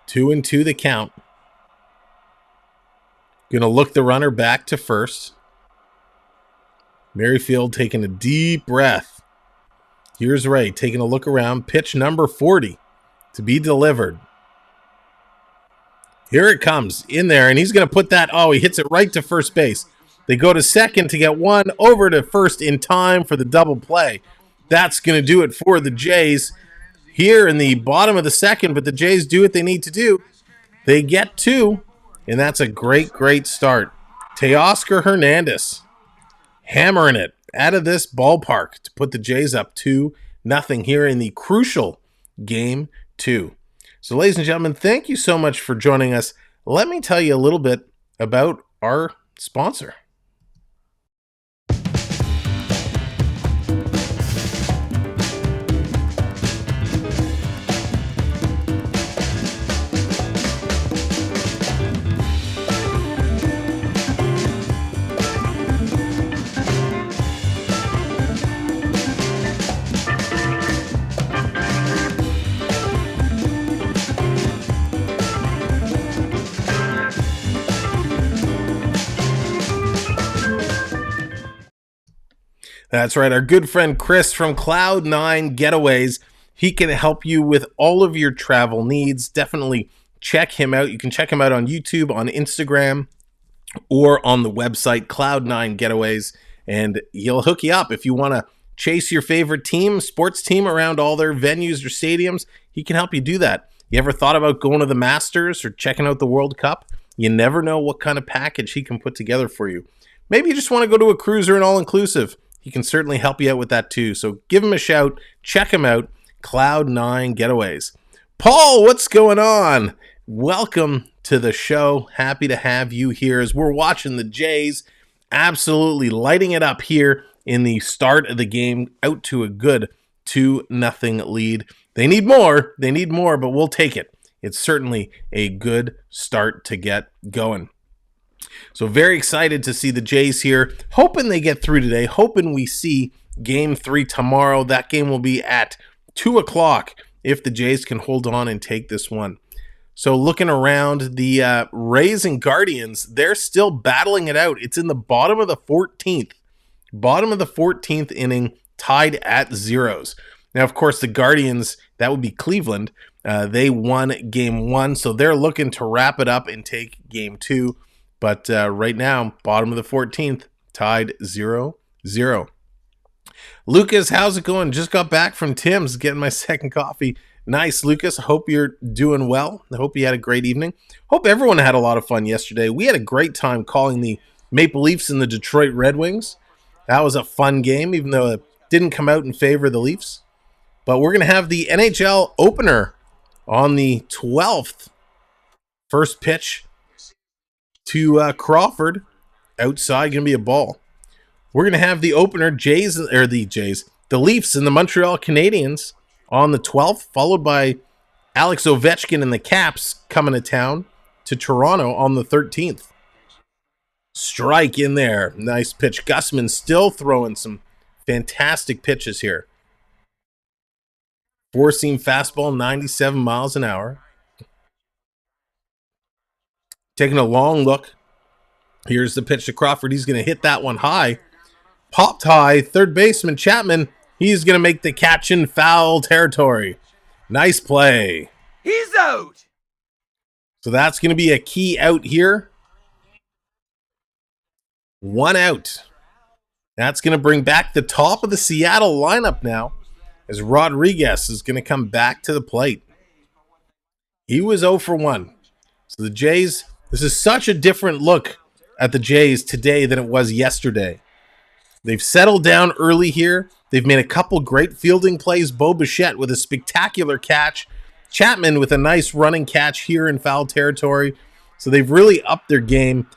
2-2 the count. Going to look the runner back to first. Merrifield taking a deep breath. Here's Ray taking a look around. Pitch number 40 to be delivered. Here it comes in there, and he's going to put that. Oh, he hits it right to first base. They go to second to get one over to first in time for the double play. That's going to do it for the Jays here in the bottom of the second, but the Jays do what they need to do. They get 2, and that's a great, great start. Teoscar Hernandez hammering it out of this ballpark to put the Jays up 2-0 here in the crucial Game 2. So, ladies and gentlemen, thank you so much for joining us. Let me tell you a little bit about our sponsor. That's right. Our good friend Chris from Cloud9 Getaways. He can help you with all of your travel needs. Definitely check him out. You can check him out on YouTube, on Instagram, or on the website Cloud9 Getaways, and he'll hook you up. If you want to chase your favorite team, sports team, around all their venues or stadiums, he can help you do that. You ever thought about going to the Masters or checking out the World Cup? You never know what kind of package he can put together for you. Maybe you just want to go to a cruise or an all-inclusive. He can certainly help you out with that too. So give him a shout. Check him out. Cloud9 Getaways. Paul, what's going on? Welcome to the show. Happy to have you here as we're watching the Jays absolutely lighting it up here in the start of the game, out to a good 2-0 lead. They need more, but we'll take it. It's certainly a good start to get going. So very excited to see the Jays here. Hoping they get through today. Hoping we see Game 3 tomorrow. That game will be at 2 o'clock if the Jays can hold on and take this one. So looking around, the Rays and Guardians, they're still battling it out. It's in the bottom of the 14th. Bottom of the 14th inning, tied at 0s. Now, of course, the Guardians, that would be Cleveland. They won Game 1, so they're looking to wrap it up and take Game 2. But right now, bottom of the 14th, tied 0-0. Lucas, how's it going? Just got back from Tim's, getting my second coffee. Nice, Lucas. Hope you're doing well. I hope you had a great evening. Hope everyone had a lot of fun yesterday. We had a great time calling the Maple Leafs and the Detroit Red Wings. That was a fun game, even though it didn't come out in favor of the Leafs. But we're going to have the NHL opener on the 12th. First pitch to Crawford. Outside, going to be a ball. We're going to have the opener, the Leafs and the Montreal Canadiens on the 12th, followed by Alex Ovechkin and the Caps coming to town to Toronto on the 13th. Strike in there. Nice pitch. Gausman still throwing some fantastic pitches here. Four-seam fastball, 97 miles an hour. Taking a long look. Here's the pitch to Crawford. He's going to hit that one high. Popped high. Third baseman Chapman. He's going to make the catch in foul territory. Nice play. He's out. So that's going to be a key out here. One out. That's going to bring back the top of the Seattle lineup now, as Rodriguez is going to come back to the plate. He was 0 for 1. So the Jays, this is such a different look at the Jays today than it was yesterday. They've settled down early here. They've made a couple great fielding plays. Bichette with a spectacular catch. Chapman with a nice running catch here in foul territory. So they've really upped their game.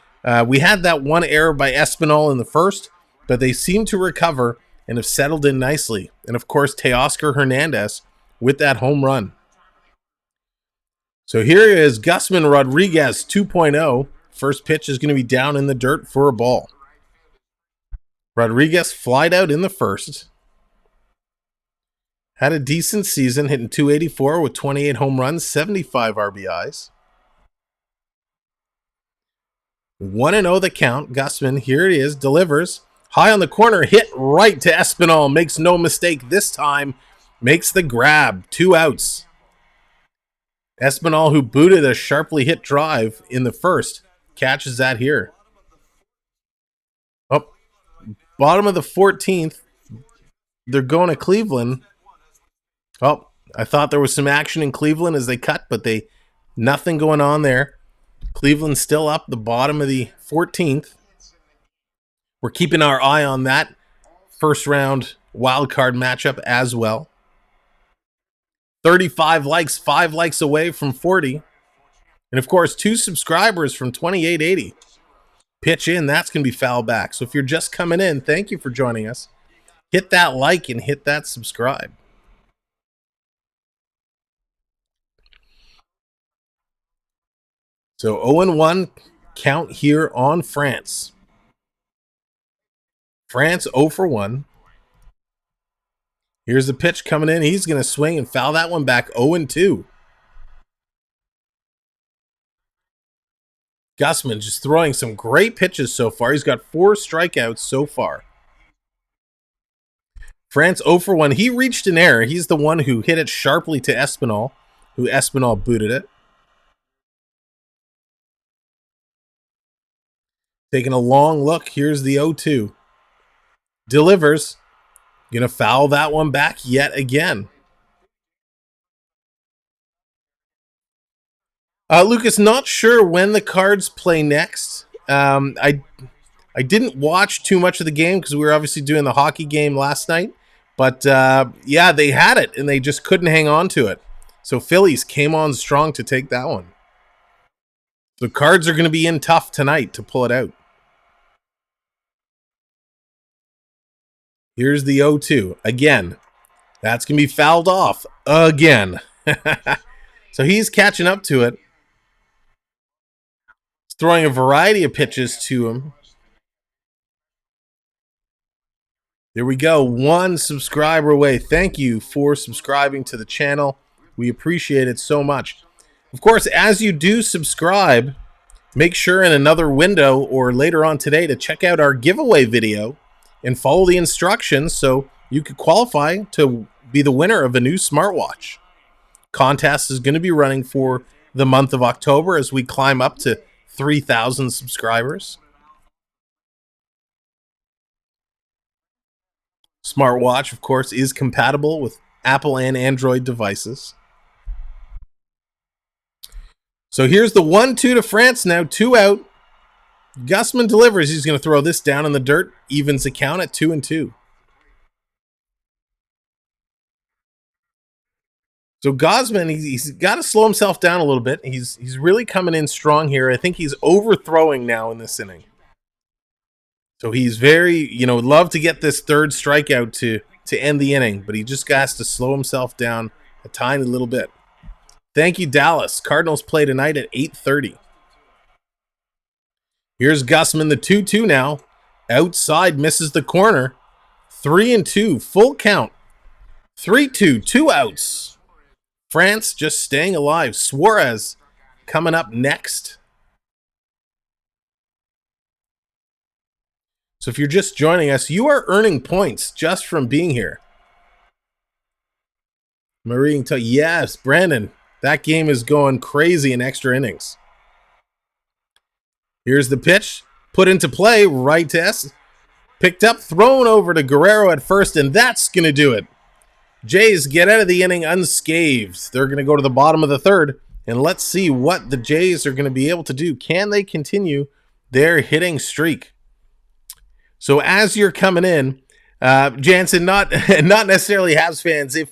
We had that one error by Espinal in the first, but they seem to recover and have settled in nicely. And of course, Teoscar Hernandez with that home run. So here is Gausman Rodriguez 2.0. First pitch is going to be down in the dirt for a ball. Rodriguez flied out in the first. Had a decent season, hitting .284 with 28 home runs, 75 RBIs. 1-0 the count. Gausman, here it is, delivers. High on the corner, hit right to Espinal. Makes no mistake this time. Makes the grab. 2 outs. Espinal, who booted a sharply hit drive in the first, catches that here. Oh, bottom of the 14th. They're going to Cleveland. Oh, I thought there was some action in Cleveland as they cut, but nothing going on there. Cleveland still up the bottom of the 14th. We're keeping our eye on that first round wild card matchup as well. 35 likes, 5 likes away from 40. And of course, 2 subscribers from 2880. Pitch in, that's going to be foul back. So if you're just coming in, thank you for joining us. Hit that like and hit that subscribe. So 0-1 count here on France. France 0 for 1. Here's the pitch coming in. He's going to swing and foul that one back 0-2. Gausman just throwing some great pitches so far. He's got 4 strikeouts so far. France 0 for 1. He reached an error. He's the one who hit it sharply to Espinal, who Espinal booted it. Taking a long look. Here's the 0-2. Delivers. Going to foul that one back yet again. Lucas, not sure when the Cards play next. I didn't watch too much of the game because we were obviously doing the hockey game last night. But, yeah, they had it, and they just couldn't hang on to it. So Phillies came on strong to take that one. The Cards are going to be in tough tonight to pull it out. Here's the 0-2. Again. That's going to be fouled off. Again. So he's catching up to it. He's throwing a variety of pitches to him. There we go. 1 subscriber away. Thank you for subscribing to the channel. We appreciate it so much. Of course, as you do subscribe, make sure in another window or later on today to check out our giveaway video and follow the instructions so you could qualify to be the winner of a new smartwatch. Contest is going to be running for the month of October as we climb up to 3,000 subscribers. Smartwatch, of course, is compatible with Apple and Android devices. So here's the 1-2 to France now, 2 out. Gausman delivers. He's going to throw this down in the dirt. Evens the count at 2-2. So Gausman, he's got to slow himself down a little bit. He's really coming in strong here. I think he's overthrowing now in this inning. So he's very, would love to get this third strikeout to end the inning, but he just has to slow himself down a tiny little bit. Thank you, Dallas. Cardinals play tonight at 8:30. Here's Gausman, the 2-2 now. Outside, misses the corner. 3-2, full count. 3-2, 2 outs. France just staying alive. Suarez coming up next. So if you're just joining us, you are earning points just from being here. Marine, yes, Brandon, that game is going crazy in extra innings. Here's the pitch, put into play, right to S. Picked up, thrown over to Guerrero at first, and that's going to do it. Jays get out of the inning unscathed. They're going to go to the bottom of the third, and let's see what the Jays are going to be able to do. Can they continue their hitting streak? So as you're coming in, Jansen, not necessarily Habs fans, if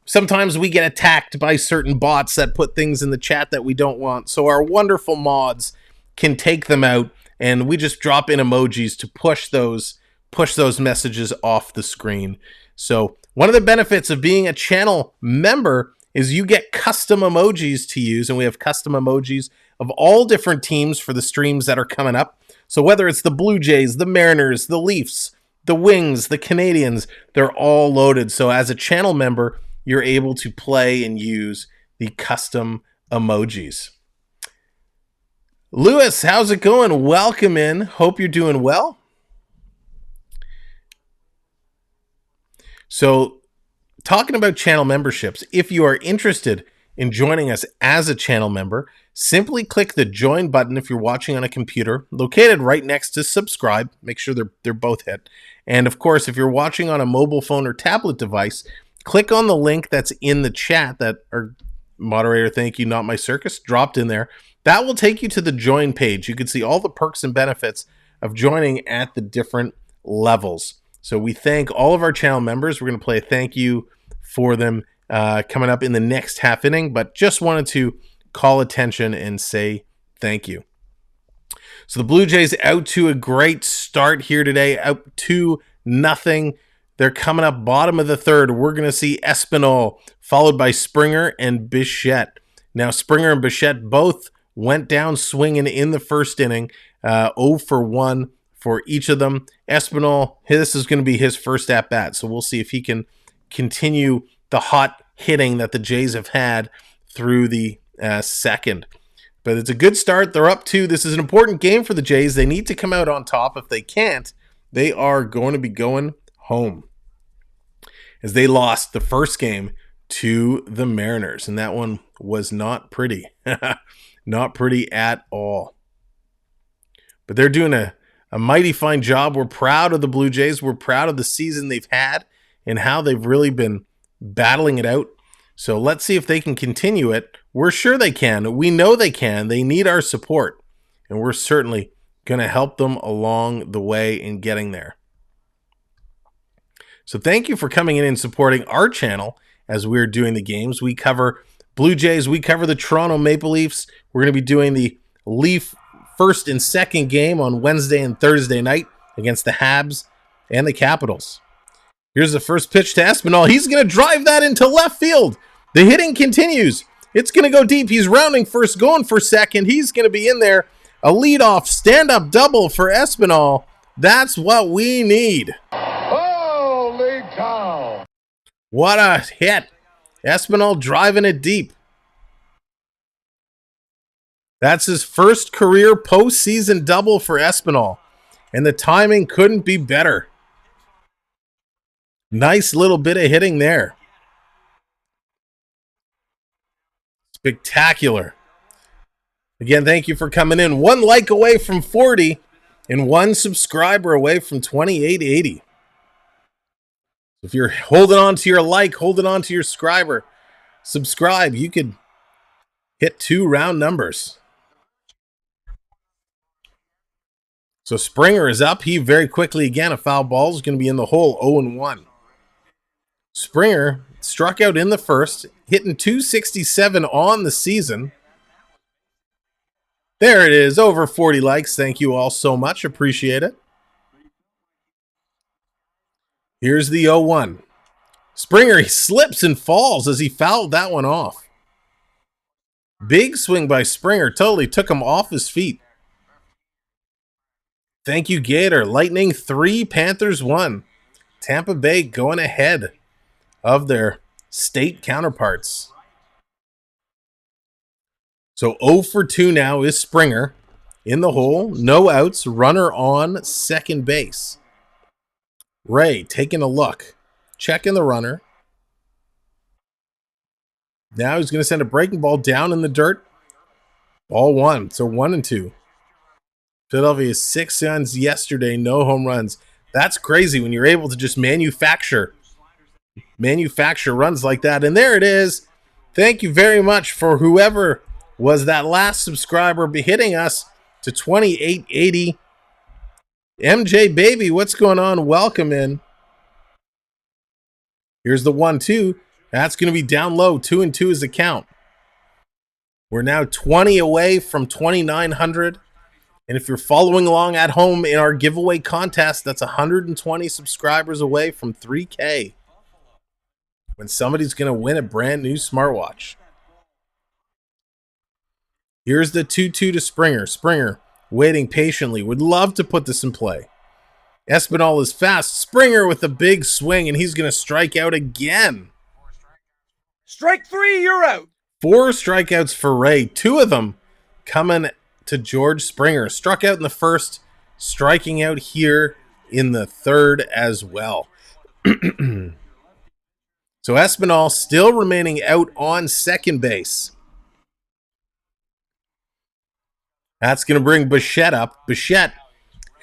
sometimes we get attacked by certain bots that put things in the chat that we don't want. So our wonderful mods can take them out, and we just drop in emojis to push those messages off the screen. So one of the benefits of being a channel member is you get custom emojis to use, and we have custom emojis of all different teams for the streams that are coming up. So whether it's the Blue Jays, the Mariners, the Leafs, the Wings, the Canadians, they're all loaded. So as a channel member, you're able to play and use the custom emojis. Lewis, how's it going? Welcome in. Hope you're doing well. So, talking about channel memberships, if you are interested in joining us as a channel member, simply click the join button if you're watching on a computer, located right next to subscribe. Make sure they're both hit. And of course, if you're watching on a mobile phone or tablet device, click on the link that's in the chat that our moderator, thank you, Not My Circus, dropped in there. That will take you to the join page. You can see all the perks and benefits of joining at the different levels. So we thank all of our channel members. We're going to play a thank you for them coming up in the next half inning, but just wanted to call attention and say thank you. So the Blue Jays out to a great start here today, out 2-0. They're coming up bottom of the third. We're going to see Espinal followed by Springer and Bichette. Now Springer and Bichette both went down swinging in the first inning, 0 for 1 for each of them. Espinal, this is going to be his first at-bat, so we'll see if he can continue the hot hitting that the Jays have had through the second. But it's a good start. They're up 2. This is an important game for the Jays. They need to come out on top. If they can't, they are going to be going home, as they lost the first game to the Mariners, and that one was not pretty. Not pretty at all. But they're doing a mighty fine job. We're proud of the Blue Jays. We're proud of the season they've had and how they've really been battling it out. So let's see if they can continue it. We're sure they can. We know they can. They need our support, and we're certainly going to help them along the way in getting there. So thank you for coming in and supporting our channel as we're doing the games. We cover Blue Jays. We cover the Toronto Maple Leafs. We're going to be doing the Leaf first and second game on Wednesday and Thursday night against the Habs and the Capitals. Here's the first pitch to Espinal. He's going to drive that into left field. The hitting continues. It's going to go deep. He's rounding first, going for second. He's going to be in there. A leadoff stand-up double for Espinal. That's what we need. Holy cow! What a hit. Espinal driving it deep. That's his first career postseason double for Espinal, and the timing couldn't be better. Nice little bit of hitting there. Spectacular. Again, thank you for coming in. 1 like away from 40 and 1 subscriber away from 2880. If you're holding on to your like, holding on to your subscribe, you could hit 2 round numbers. So Springer is up. He very quickly, again, a foul ball is going to be in the hole, 0-1. Springer struck out in the first, hitting .267 on the season. There it is, over 40 likes. Thank you all so much. Appreciate it. Here's the 0-1. Springer, he slips and falls as he fouled that one off. Big swing by Springer. Totally took him off his feet. Thank you, Gator. Lightning 3, Panthers 1. Tampa Bay going ahead of their state counterparts. So 0 for 2 now is Springer in the hole. No outs. Runner on second base. Ray taking a look. Checking the runner. Now he's going to send a breaking ball down in the dirt. Ball 1. So 1-2. Philadelphia 6 runs yesterday. No home runs. That's crazy when you're able to just manufacture runs like that. And there it is. Thank you very much for whoever was that last subscriber hitting us to 2880. MJ Baby, what's going on? Welcome in. Here's the 1-2. That's going to be down low. 2-2 is the count. We're now 20 away from 2,900. And if you're following along at home in our giveaway contest, that's 120 subscribers away from 3K. When somebody's going to win a brand new smartwatch. Here's the 2-2 to Springer. Springer waiting patiently. Would love to put this in play. Espinal is fast. Springer with a big swing, and he's going to strike out again. Strike 3, you're out. 4 strikeouts for Ray. 2 of them coming to George Springer. Struck out in the first, striking out here in the third as well. So Espinal still remaining out on second base. That's going to bring Bichette up. Bichette,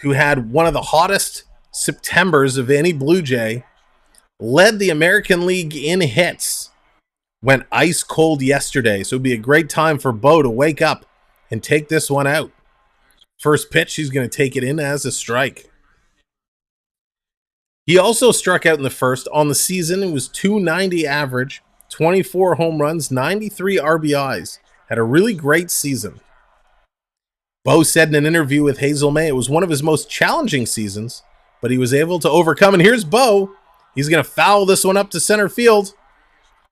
who had one of the hottest Septembers of any Blue Jay, led the American League in hits, went ice cold yesterday. So it'd be a great time for Bo to wake up and take this one out. First pitch, he's going to take it in as a strike. He also struck out in the first. On the season, it was .290 average, 24 home runs, 93 RBIs. Had a really great season. Bo said in an interview with Hazel May it was one of his most challenging seasons, but he was able to overcome. And here's Bo. He's going to foul this one up to center field.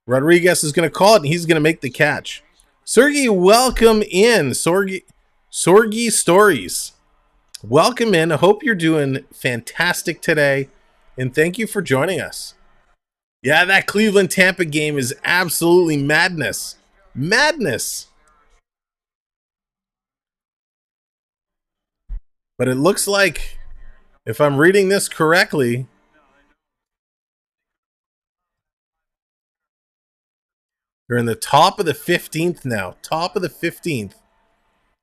Rodriguez is going to call it, and he's going to make the catch. Sergey, welcome in. Sorgi Stories. Welcome in. I hope you're doing fantastic today, and thank you for joining us. Yeah, that Cleveland-Tampa game is absolutely madness. Madness. But it looks like, if I'm reading this correctly, they're in the top of the 15th now. Top of the 15th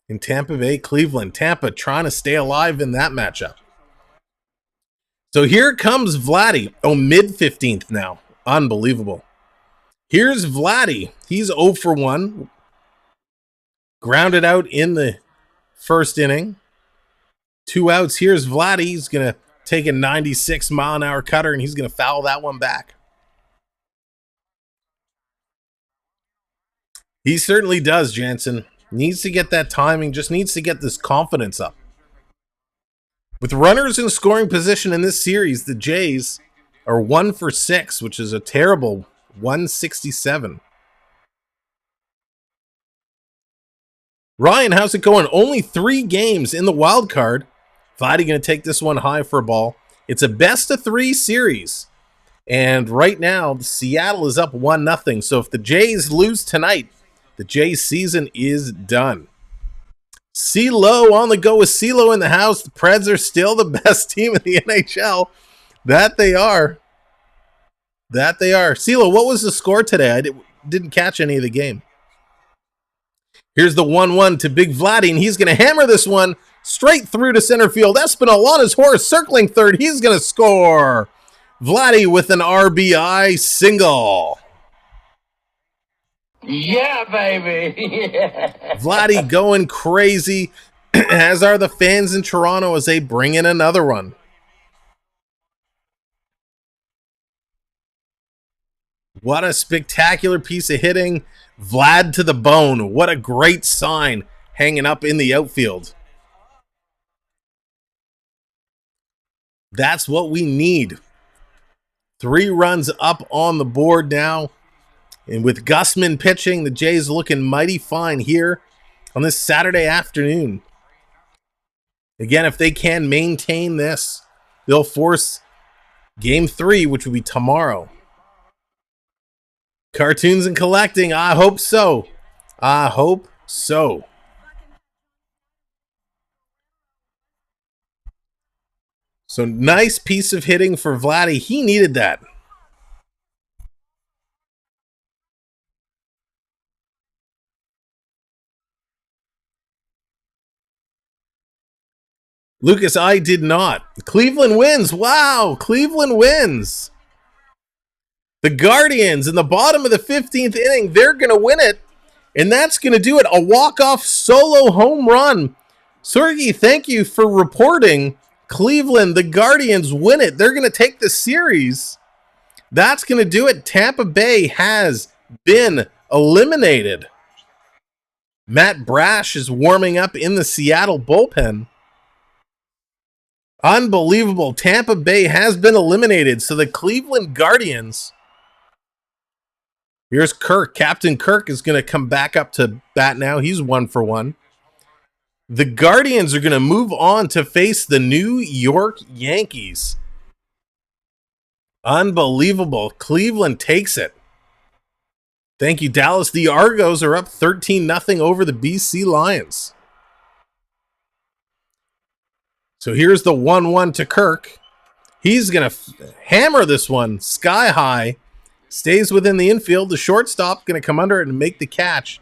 in Tampa Bay, Cleveland. Tampa trying to stay alive in that matchup. So here comes Vladdy. Oh, mid-15th now. Unbelievable. Here's Vladdy. He's 0 for 1. Grounded out in the first inning. 2 outs. Here's Vladdy. He's going to take a 96-mile-an-hour cutter, and he's going to foul that one back. He certainly does, Jansen. Needs to get that timing, just needs to get this confidence up. With runners in scoring position in this series, the Jays are 1 for 6, which is a terrible 167. Ryan, how's it going? Only 3 games in the wild card. Vladdy going to take this one high for a ball. It's a best-of-3 series. And right now, Seattle is up 1-0. So if the Jays lose tonight, the Jays season is done. CeeLo on the go with CeeLo in the house. The Preds are still the best team in the NHL. That they are. That they are. CeeLo, what was the score today? I didn't catch any of the game. Here's the 1-1 to Big Vladdy, and he's going to hammer this one straight through to center field. Espinal on his horse, circling third. He's going to score. Vladdy with an RBI single. Yeah, baby. Yeah. Vladdy going crazy, as are the fans in Toronto as they bring in another one. What a spectacular piece of hitting. Vlad to the bone. What a great sign hanging up in the outfield. That's what we need. 3 runs up on the board now. And with Gausman pitching, the Jays looking mighty fine here on this Saturday afternoon. Again, if they can maintain this, they'll force Game 3, which will be tomorrow. Cartoons and collecting. I hope so. I hope so. So nice piece of hitting for Vladdy. He needed that. Lucas, I did not. Cleveland wins. Wow, Cleveland wins. The Guardians in the bottom of the 15th inning, they're going to win it. And that's going to do it. A walk-off solo home run. Sorgi, thank you for reporting. Cleveland, the Guardians win it. They're going to take the series. That's going to do it. Tampa Bay has been eliminated. Matt Brash is warming up in the Seattle bullpen. Unbelievable. Tampa Bay has been eliminated. So the Cleveland Guardians. Here's Kirk. Captain Kirk is going to come back up to bat now. He's 1 for 1. The Guardians are going to move on to face the New York Yankees. Unbelievable. Cleveland takes it. Thank you, Dallas. The Argos are up 13-0 over the BC Lions. So here's the 1-1 to Kirk. He's going to hammer this one sky high. Stays within the infield. The shortstop going to come under it and make the catch.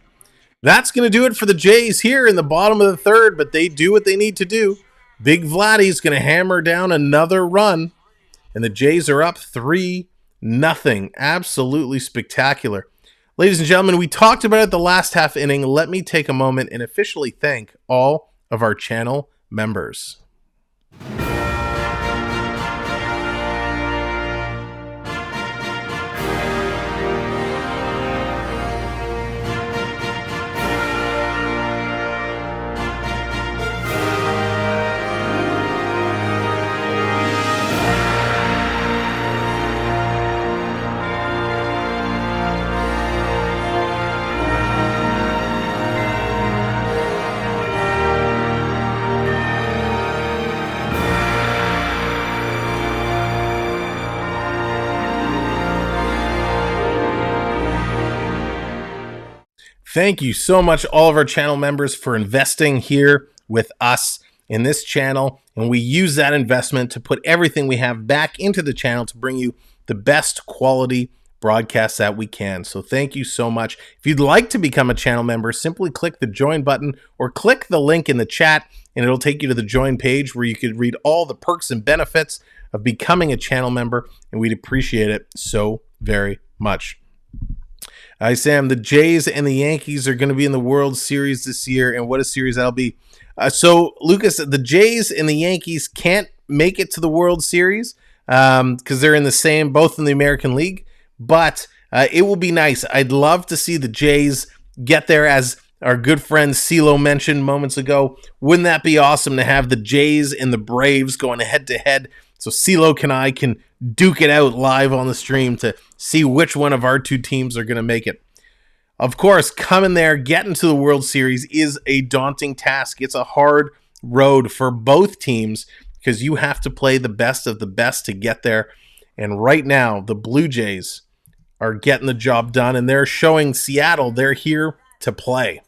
That's going to do it for the Jays here in the bottom of the third, but they do what they need to do. Big Vladdy's going to hammer down another run, and the Jays are up 3-0. Absolutely spectacular. Ladies and gentlemen, we talked about it the last half inning. Let me take a moment and officially thank all of our channel members. Thank you so much, all of our channel members, for investing here with us in this channel. And we use that investment to put everything we have back into the channel to bring you the best quality broadcasts that we can. So thank you so much. If you'd like to become a channel member, simply click the join button or click the link in the chat, and it'll take you to the join page where you could read all the perks and benefits of becoming a channel member. And we'd appreciate it so very much. Hi, Sam. The Jays and the Yankees are going to be in the World Series this year, and what a series that'll be. So, Lucas, the Jays and the Yankees can't make it to the World Series because they're in the same, both in the American League, but it will be nice. I'd love to see the Jays get there, as our good friend CeeLo mentioned moments ago. Wouldn't that be awesome to have the Jays and the Braves going head-to-head? So CeeLo and I can duke it out live on the stream to see which one of our two teams are going to make it. Of course, coming there, getting to the World Series is a daunting task. It's a hard road for both teams because you have to play the best of the best to get there. And right now, the Blue Jays are getting the job done, and they're showing Seattle they're here to play.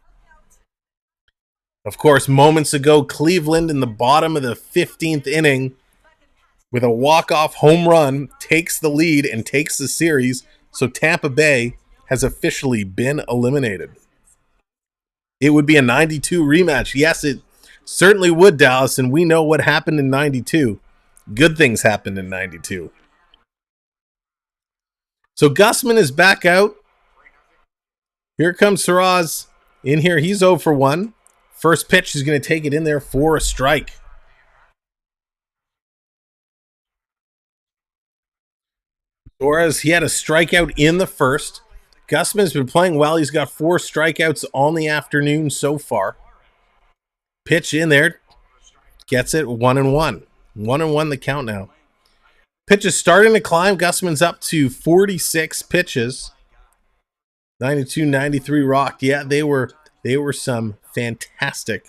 Of course, moments ago, Cleveland in the bottom of the 15th inning with a walk-off home run takes the lead and takes the series, so Tampa Bay has officially been eliminated. It would be a 92 rematch. Yes, it certainly would, Dallas, and we know what happened in 92. Good things happened in 92. So Gausman is back out. Here comes Suarez in here. He's 0 for 1. First pitch, he's going to take it in there for a strike. Suarez, he had a strikeout in the first. Gausman's been playing well. He's got 4 strikeouts on the afternoon so far. Pitch in there. Gets it 1-1. 1-1 the count now. Pitch is starting to climb. Gausman's up to 46 pitches. 92, 93 rocked. Yeah, they were some fantastic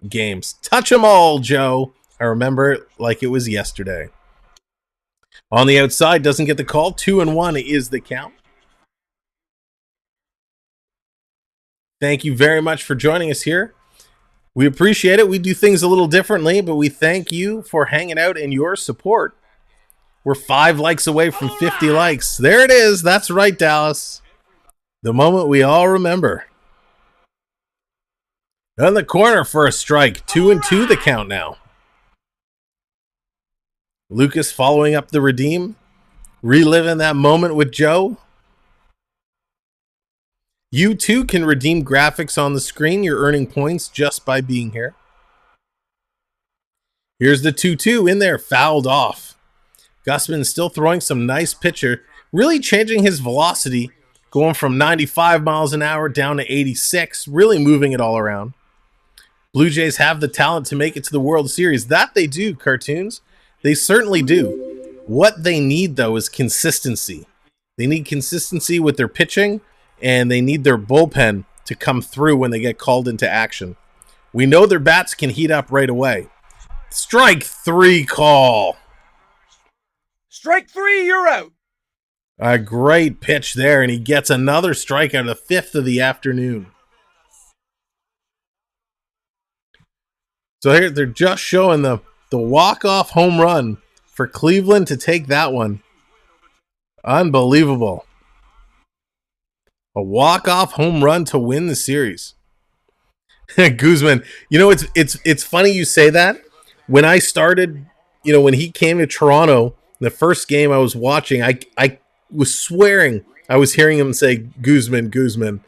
games. Touch them all, Joe. I remember it like it was yesterday. On the outside, doesn't get the call. 2-1 is the count. Thank you very much for joining us here. We appreciate it. We do things a little differently, but we thank you for hanging out and your support. We're 5 likes away from 50 likes. There it is. That's right, Dallas. The moment we all remember. In the corner for a strike. 2-2 the count now. Lucas following up the redeem. Reliving that moment with Joe. You too can redeem graphics on the screen. You're earning points just by being here. Here's the 2-2 in there, fouled off. Gausman still throwing some nice pitcher, really changing his velocity, going from 95 miles an hour down to 86, really moving it all around. Blue Jays have the talent to make it to the World Series. That they do, cartoons. They certainly do. What they need, though, is consistency. They need consistency with their pitching, and they need their bullpen to come through when they get called into action. We know their bats can heat up right away. Strike 3 call. Strike 3, you're out. A great pitch there, and he gets another strikeout, the 5th of the afternoon. So here they're just showing the walk-off home run for Cleveland to take that one. Unbelievable. A walk-off home run to win the series. Gausman, you know, it's funny you say that. When I started, you know, when he came to Toronto, the first game I was watching, I was swearing I was hearing him say Gausman.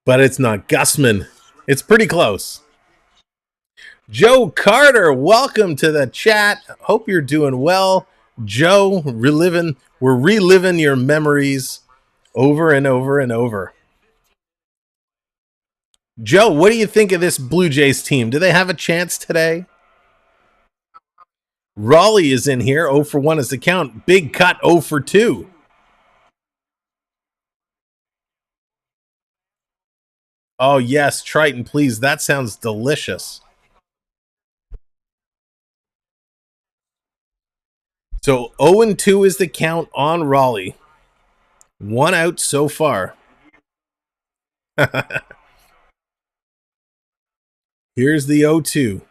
But it's not Gausman. It's pretty close. Joe Carter, welcome to the chat. Hope you're doing well. Joe, we're reliving your memories over and over and over. Joe, what do you think of this Blue Jays team? Do they have a chance today? Raleigh is in here. 0 for 1 is the count. Big cut, 0 for 2. Oh, yes, Triton, please. That sounds delicious. So 0-2 is the count on Raleigh. 1 out so far. Here's the 0-2.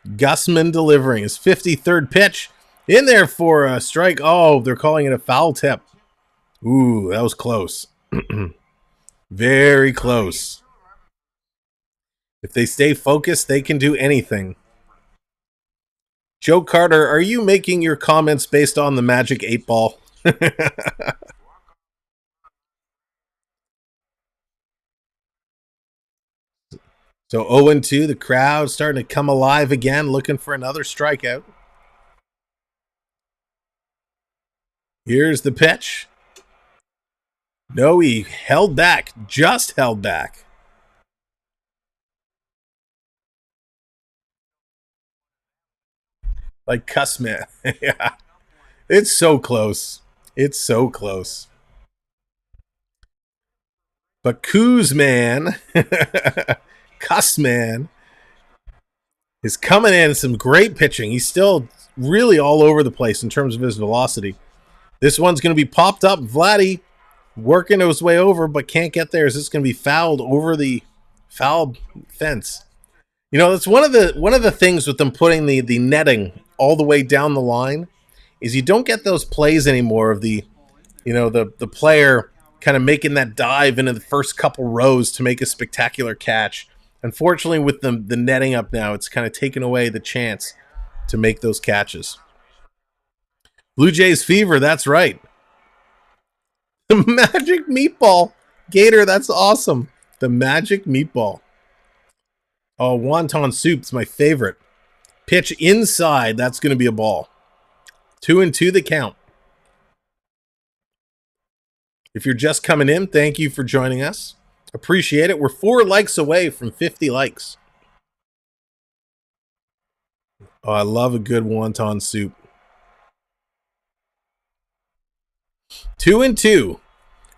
Gausman delivering his 53rd pitch. In there for a strike. Oh, they're calling it a foul tip. Ooh, that was close. Very close. If they stay focused, they can do anything. Joe Carter, are you making your comments based on the Magic 8 Ball? So 0-2, the crowd starting to come alive again, looking for another strikeout. Here's the pitch. No, he held back, just held back. Like Gausman. Yeah. It's so close. It's so close. But Gausman is coming in some great pitching. He's still really all over the place in terms of his velocity. This one's going to be popped up. Vladdy working his way over, but can't get there. Is this going to be fouled over the foul fence? You know, that's one of the things with them putting the netting all the way down the line is you don't get those plays anymore of the player kind of making that dive into the first couple rows to make a spectacular catch. Unfortunately, with the netting up now, it's kind of taken away the chance to make those catches. Blue Jays fever, that's right. The magic meatball. Gator, that's awesome. The magic meatball. Oh, wonton soup's my favorite. Pitch inside, that's going to be a ball. 2-2 the count. If you're just coming in, thank you for joining us. Appreciate it. We're 4 likes away from 50 likes. Oh, I love a good wonton soup. 2-2.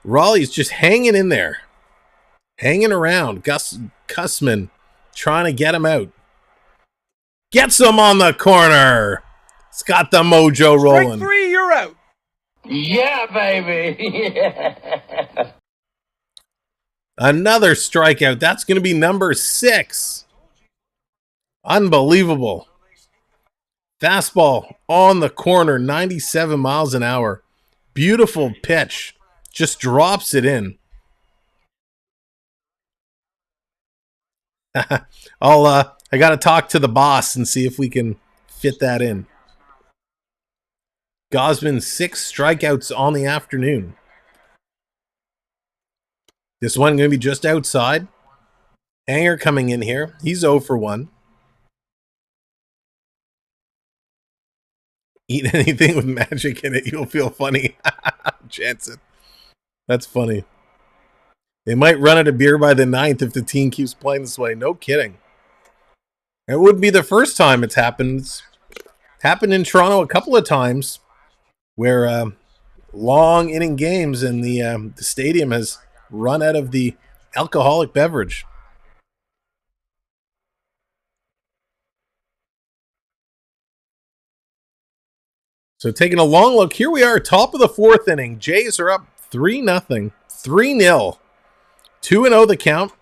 Raleigh's just hanging in there. Hanging around. Gausman trying to get him out. Gets him on the corner. It's got the mojo rolling. Strike three, you're out. Yeah, baby. Another strikeout. That's going to be number 6. Unbelievable. Fastball on the corner, 97 miles an hour. Beautiful pitch. Just drops it in. I got to talk to the boss and see if we can fit that in. Gausman 6 strikeouts on the afternoon. This one going to be just outside. Haniger coming in here. He's 0 for 1. Eat anything with magic in it, you'll feel funny. Jansen. That's funny. They might run out of beer by the 9th if the team keeps playing this way. No kidding. It wouldn't be the first time it's happened. It's happened in Toronto a couple of times where long inning games and the stadium has run out of the alcoholic beverage. So taking a long look, here we are, top of the 4th inning. Jays are up 3-0, 3-0. 2-0 the count.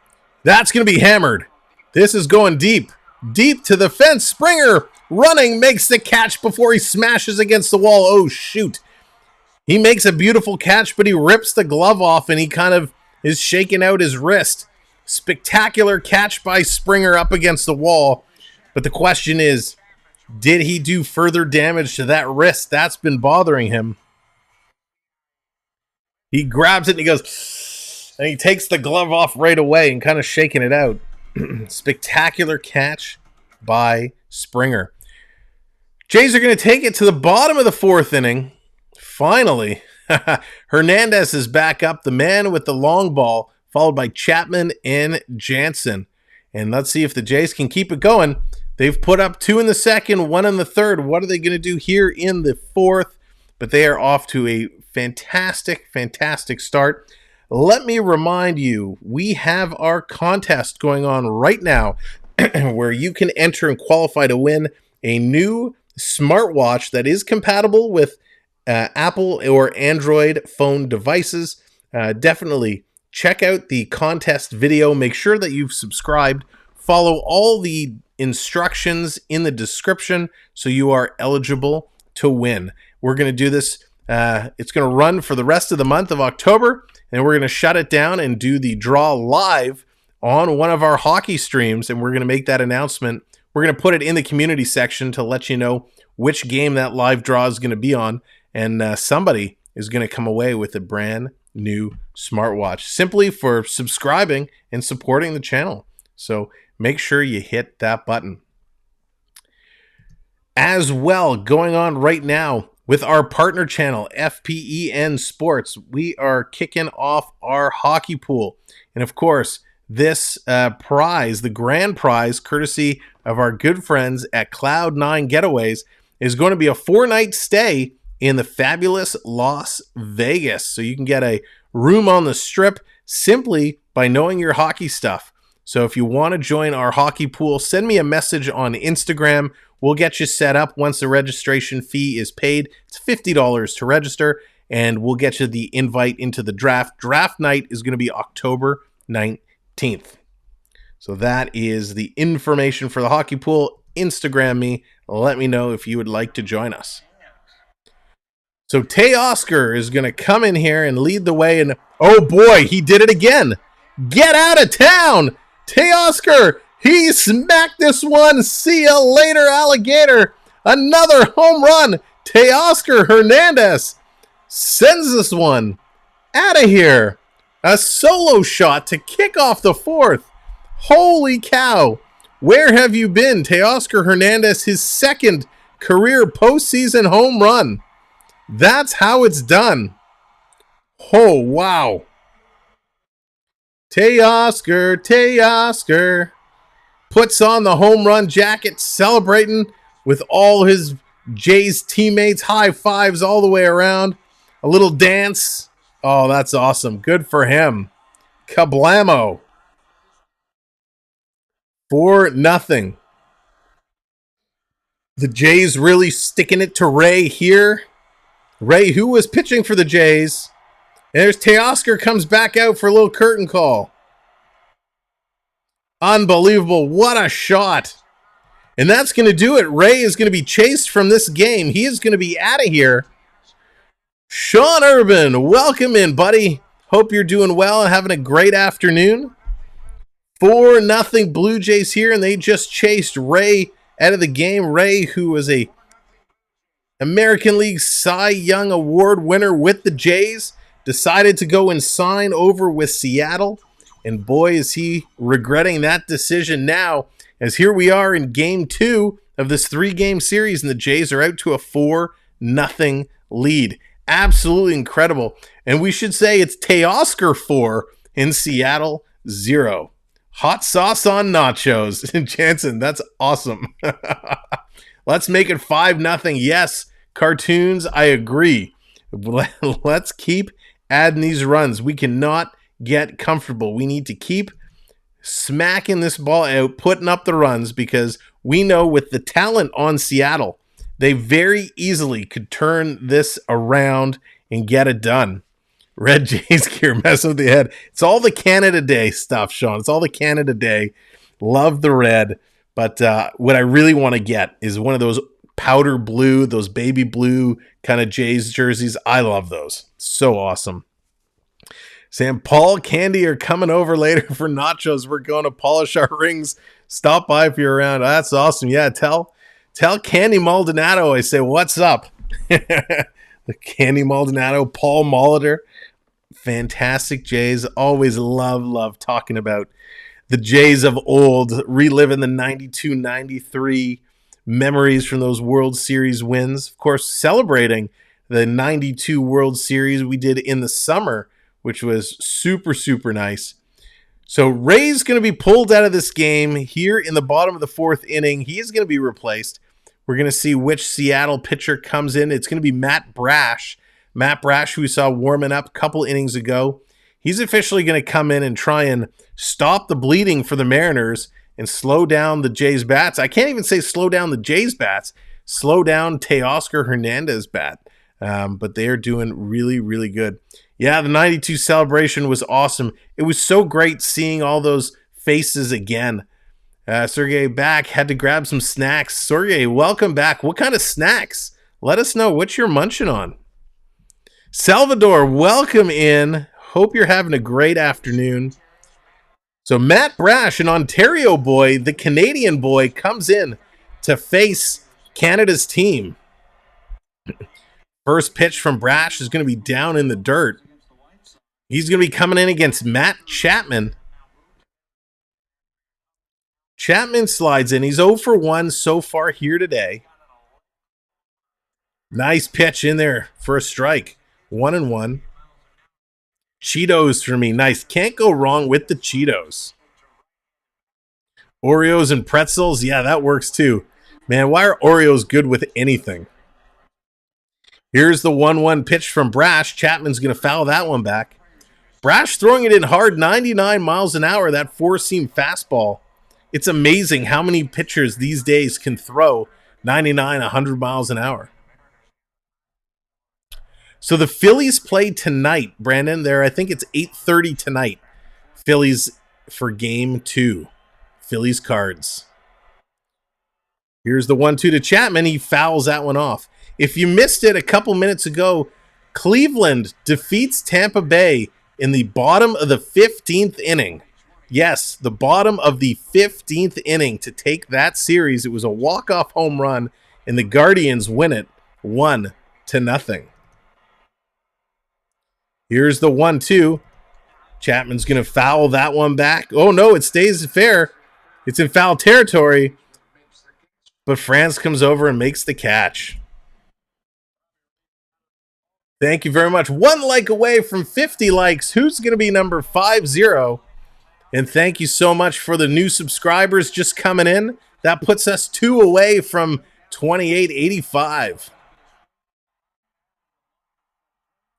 That's going to be hammered. This is going deep. Deep to the fence. Springer running, makes the catch before he smashes against the wall. Oh, shoot. He makes a beautiful catch, but he rips the glove off and he kind of is shaking out his wrist. Spectacular catch by Springer up against the wall. But the question is, did he do further damage to that wrist? That's been bothering him. He grabs it and he goes, and he takes the glove off right away and kind of shaking it out. Spectacular catch by Springer. Jays are going to take it to the bottom of the 4th inning. Finally, Hernandez is back up, the man with the long ball, followed by Chapman and Jansen. And let's see if the Jays can keep it going. They've put up 2 in the 2nd, 1 in the 3rd. What are they going to do here in the 4th? But they are off to a fantastic, fantastic start. Let me remind you, we have our contest going on right now where you can enter and qualify to win a new smartwatch that is compatible with Apple or Android phone devices. Definitely check out the contest video. Make sure that you've subscribed. Follow all the instructions in the description so you are eligible to win. We're going to do this. It's going to run for the rest of the month of October, and we're going to shut it down and do the draw live on one of our hockey streams, and we're going to make that announcement. We're going to put it in the community section to let you know which game that live draw is going to be on, and somebody is going to come away with a brand new smartwatch simply for subscribing and supporting the channel. So make sure you hit that button. As well, going on right now with our partner channel, FPEN Sports, we are kicking off our hockey pool. And of course, this prize, the grand prize, courtesy of our good friends at Cloud9 Getaways, is going to be a 4-night stay in the fabulous Las Vegas. So you can get a room on the Strip simply by knowing your hockey stuff. So if you want to join our hockey pool, send me a message on Instagram. We'll get you set up once the registration fee is paid. It's $50 to register, and we'll get you the invite into the draft. Draft night is going to be October 19th. So that is the information for the hockey pool. Instagram me. Let me know if you would like to join us. So Teoscar is going to come in here and lead the way, and oh boy, he did it again. Get out of town! Teoscar, he smacked this one. See ya later, alligator. Another home run. Teoscar Hernandez sends this one out of here. A solo shot to kick off the 4th. Holy cow. Where have you been? Teoscar Hernandez, his 2nd career postseason home run. That's how it's done. Oh, wow. Teoscar puts on the home run jacket, celebrating with all his Jays teammates, high fives all the way around. A little dance. Oh, that's awesome. Good for him. Kablamo. 4-0. The Jays really sticking it to Ray here. Ray, who was pitching for the Jays. And there's Teoscar comes back out for a little curtain call. Unbelievable. What a shot. And that's going to do it. Ray is going to be chased from this game. He is going to be out of here. Sean Urban, welcome in, buddy. Hope you're doing well and having a great afternoon. 4-0 Blue Jays here, and they just chased Ray out of the game. Ray, who was a American League Cy Young Award winner with the Jays, decided to go and sign over with Seattle. And boy, is he regretting that decision now, as here we are in game 2 of this 3-game series, and the Jays are out to a 4-0 lead. Absolutely incredible. And we should say it's Teoscar 4 in Seattle 0. Hot sauce on nachos. Jansen, that's awesome. Let's make it 5-0. Yes, cartoons, I agree. Let's keep adding these runs. We cannot get comfortable. We need to keep smacking this ball out, putting up the runs, because we know with the talent on Seattle, they very easily could turn this around and get it done. Red Jays gear, mess with the head. It's all the Canada Day stuff, Sean. It's all the Canada Day. Love the red. But what I really want to get is one of those powder blue, those baby blue kind of Jays jerseys. I love those. So awesome. Sam, Paul, Candy are coming over later for nachos. We're going to polish our rings. Stop by if you're around. That's awesome. Yeah, tell Candy Maldonado I say, what's up? The Candy Maldonado, Paul Molitor. Fantastic Jays. Always love talking about the Jays of old, reliving the 92-93 memories from those World Series wins. Of course, celebrating the 92 World Series we did in the summer, which was super nice. So Ray's going to be pulled out of this game here in the bottom of the 4th inning. He is going to be replaced. We're going to see which Seattle pitcher comes in. It's going to be Matt Brash. Matt Brash, who we saw warming up a couple innings ago. He's officially going to come in and try and stop the bleeding for the Mariners and slow down the Jays bats. I can't even say slow down the Jays bats. Slow down Teoscar Hernandez bat. But they are doing really good. Yeah, the 92 celebration was awesome. It was so great seeing all those faces again. Sergey back, had to grab some snacks. Sergey, welcome back. What kind of snacks? Let us know what you're munching on. Salvador, welcome in. Hope you're having a great afternoon. So Matt Brash, an Ontario boy, the Canadian boy, comes in to face Canada's team. First pitch from Brash is going to be down in the dirt. He's going to be coming in against Matt Chapman. Chapman slides in. He's 0 for 1 so far here today. Nice pitch in there for a strike. 1-1. Cheetos for me. Nice. Can't go wrong with the Cheetos. Oreos and pretzels. Yeah, that works too. Man, why are Oreos good with anything? Here's the 1-1 pitch from Brash. Chapman's going to foul that one back. Brash throwing it in hard, 99 miles an hour, that four-seam fastball. It's amazing how many pitchers these days can throw 99, 100 miles an hour. So the Phillies play tonight, Brandon. I think it's 8:30 tonight. Phillies for game 2. Phillies Cards. Here's the 1-2 to Chapman. He fouls that one off. If you missed it a couple minutes ago, Cleveland defeats Tampa Bay in the bottom of the 15th inning. Yes, the bottom of the 15th inning to take that series. It was a walk-off home run, and the Guardians win it 1-0. Here's the 1-2. Chapman's going to foul that one back. Oh, no, it stays fair. It's in foul territory. But France comes over and makes the catch. Thank you very much. 1 like away from 50 likes. Who's going to be number 50? And thank you so much for the new subscribers just coming in. That puts us 2 away from 2885.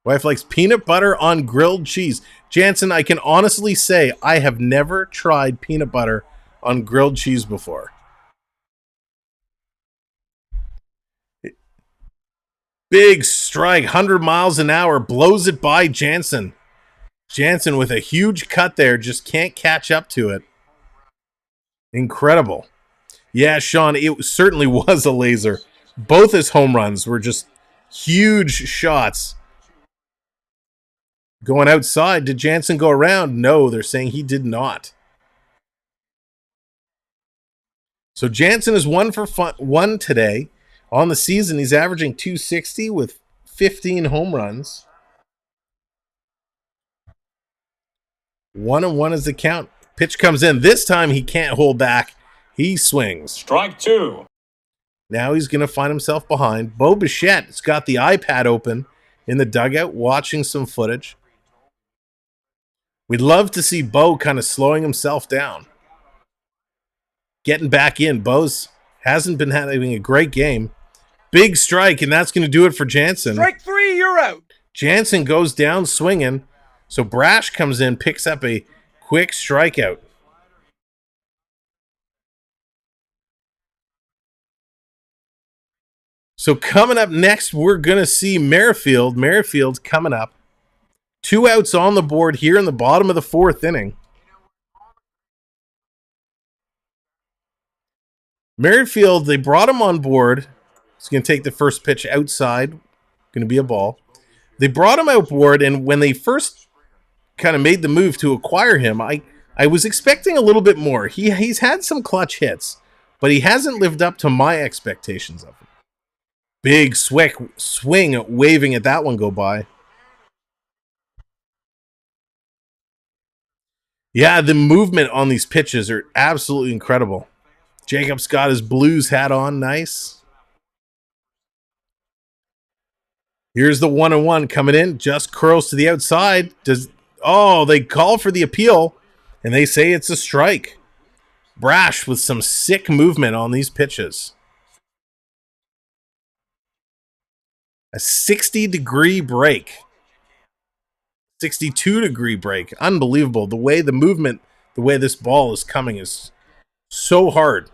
Wife likes peanut butter on grilled cheese. Jansen, I can honestly say I have never tried peanut butter on grilled cheese before. Big strike, 100 miles an hour, blows it by Jansen. Jansen with a huge cut there, just can't catch up to it. Incredible. Yeah, Sean, it certainly was a laser. Both his home runs were just huge shots. Going outside, did Jansen go around? No, they're saying he did not. So Jansen is 1 for 1 today. On the season, he's averaging 260 with 15 home runs. 1-1 is the count. Pitch comes in. This time he can't hold back. He swings. Strike 2. Now he's going to find himself behind. Bo Bichette's got the iPad open in the dugout, watching some footage. We'd love to see Bo kind of slowing himself down. Getting back in. Bo's hasn't been having a great game. Big strike, and that's going to do it for Jansen. Strike 3, you're out. Jansen goes down swinging. So Brash comes in, picks up a quick strikeout. So coming up next, we're going to see Merrifield. Merrifield's coming up. 2 outs on the board here in the bottom of the 4th inning. Merrifield, they brought him on board. He's going to take the first pitch outside. Going to be a ball. They brought him out board, and when they first kind of made the move to acquire him, I was expecting a little bit more. He's had some clutch hits, but he hasn't lived up to my expectations of him. Big swing, waving at that one go by. Yeah, the movement on these pitches are absolutely incredible. Jacob's got his Blues hat on, nice. Here's the 1-1 coming in, just curls to the outside. They call for the appeal, and they say it's a strike. Brash with some sick movement on these pitches. A 60-degree break. 62-degree break. Unbelievable. The way the movement, the way this ball is coming is so hard.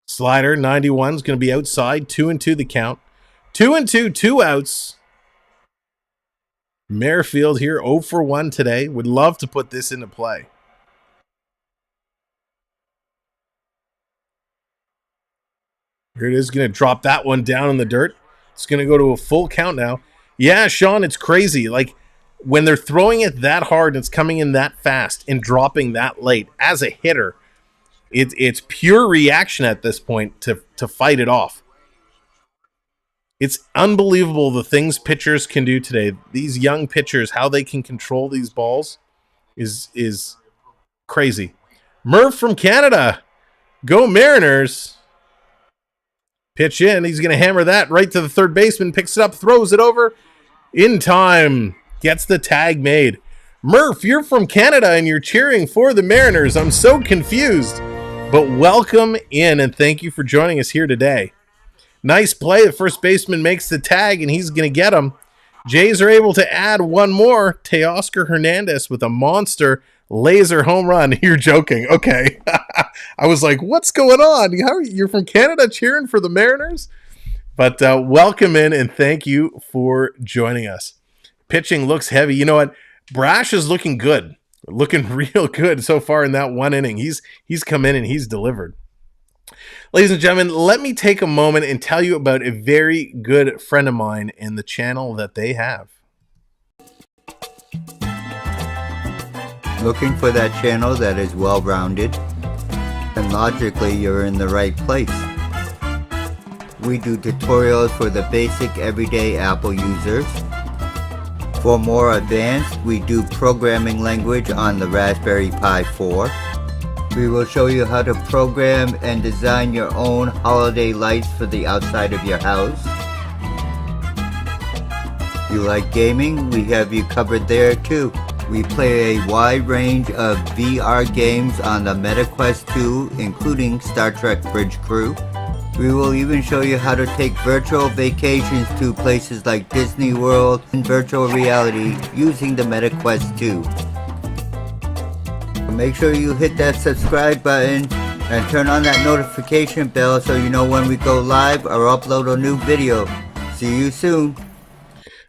Slider, 91 is going to be outside. 2-2 the count. 2-2, 2 outs. Merrifield here 0 for 1 today. Would love to put this into play. Here it is, going to drop that one down in the dirt. It's going to go to a full count now. Yeah, Sean, it's crazy. Like, when they're throwing it that hard and it's coming in that fast and dropping that late, as a hitter, it's pure reaction at this point to fight it off. It's unbelievable the things pitchers can do today. These young pitchers, how they can control these balls is crazy. Murph from Canada. Go Mariners. Pitch in. He's going to hammer that right to the third baseman. Picks it up, throws it over. In time. Gets the tag made. Murph, you're from Canada and you're cheering for the Mariners. I'm so confused. But welcome in and thank you for joining us here today. Nice play. The first baseman makes the tag and he's going to get him. Jays are able to add one more. Teoscar Hernandez with a monster laser home run. You're joking. Okay. I was like, what's going on? You're from Canada cheering for the Mariners? But welcome in and thank you for joining us. Pitching looks heavy. You know what? Brash is looking good. Looking real good so far in that 1 inning. He's come in and he's delivered. Ladies and gentlemen, let me take a moment and tell you about a very good friend of mine and the channel that they have. Looking for that channel that is well-rounded? And logically, you're in the right place. We do tutorials for the basic everyday Apple users. For more advanced, we do programming language on the Raspberry Pi 4. We will show you how to program and design your own holiday lights for the outside of your house. You like gaming? We have you covered there too. We play a wide range of VR games on the MetaQuest 2, including Star Trek Bridge Crew. We will even show you how to take virtual vacations to places like Disney World in virtual reality using the MetaQuest 2. Make sure you hit that subscribe button And turn on that notification bell so you know when we go live or upload a new video. See you soon.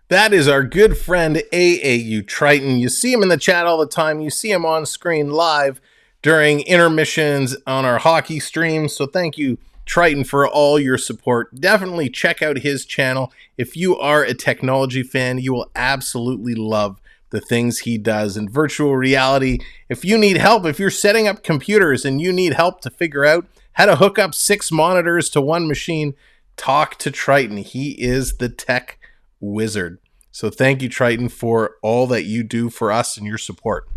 That is our good friend AAU Triton. You see him in the chat all the time. You see him on screen live during intermissions on our hockey streams. So thank you, Triton, for all your support. Definitely check out his channel. If you are a technology fan, you will absolutely love the things he does in virtual reality. If you need help, if you're setting up computers and you need help to figure out how to hook up 6 monitors to one machine, talk to Triton. He is the tech wizard. So thank you, Triton, for all that you do for us and your support.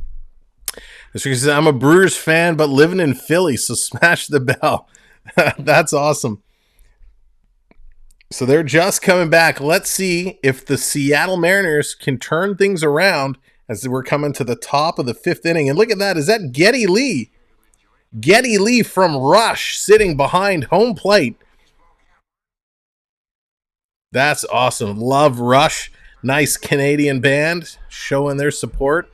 Mr. says, I'm a Brewers fan, but living in Philly, so smash the bell. That's awesome. So they're just coming back. Let's see if the Seattle Mariners can turn things around as we're coming to the top of the 5th inning. And look at that. Is that Geddy Lee? Geddy Lee from Rush sitting behind home plate. That's awesome. Love Rush. Nice Canadian band showing their support.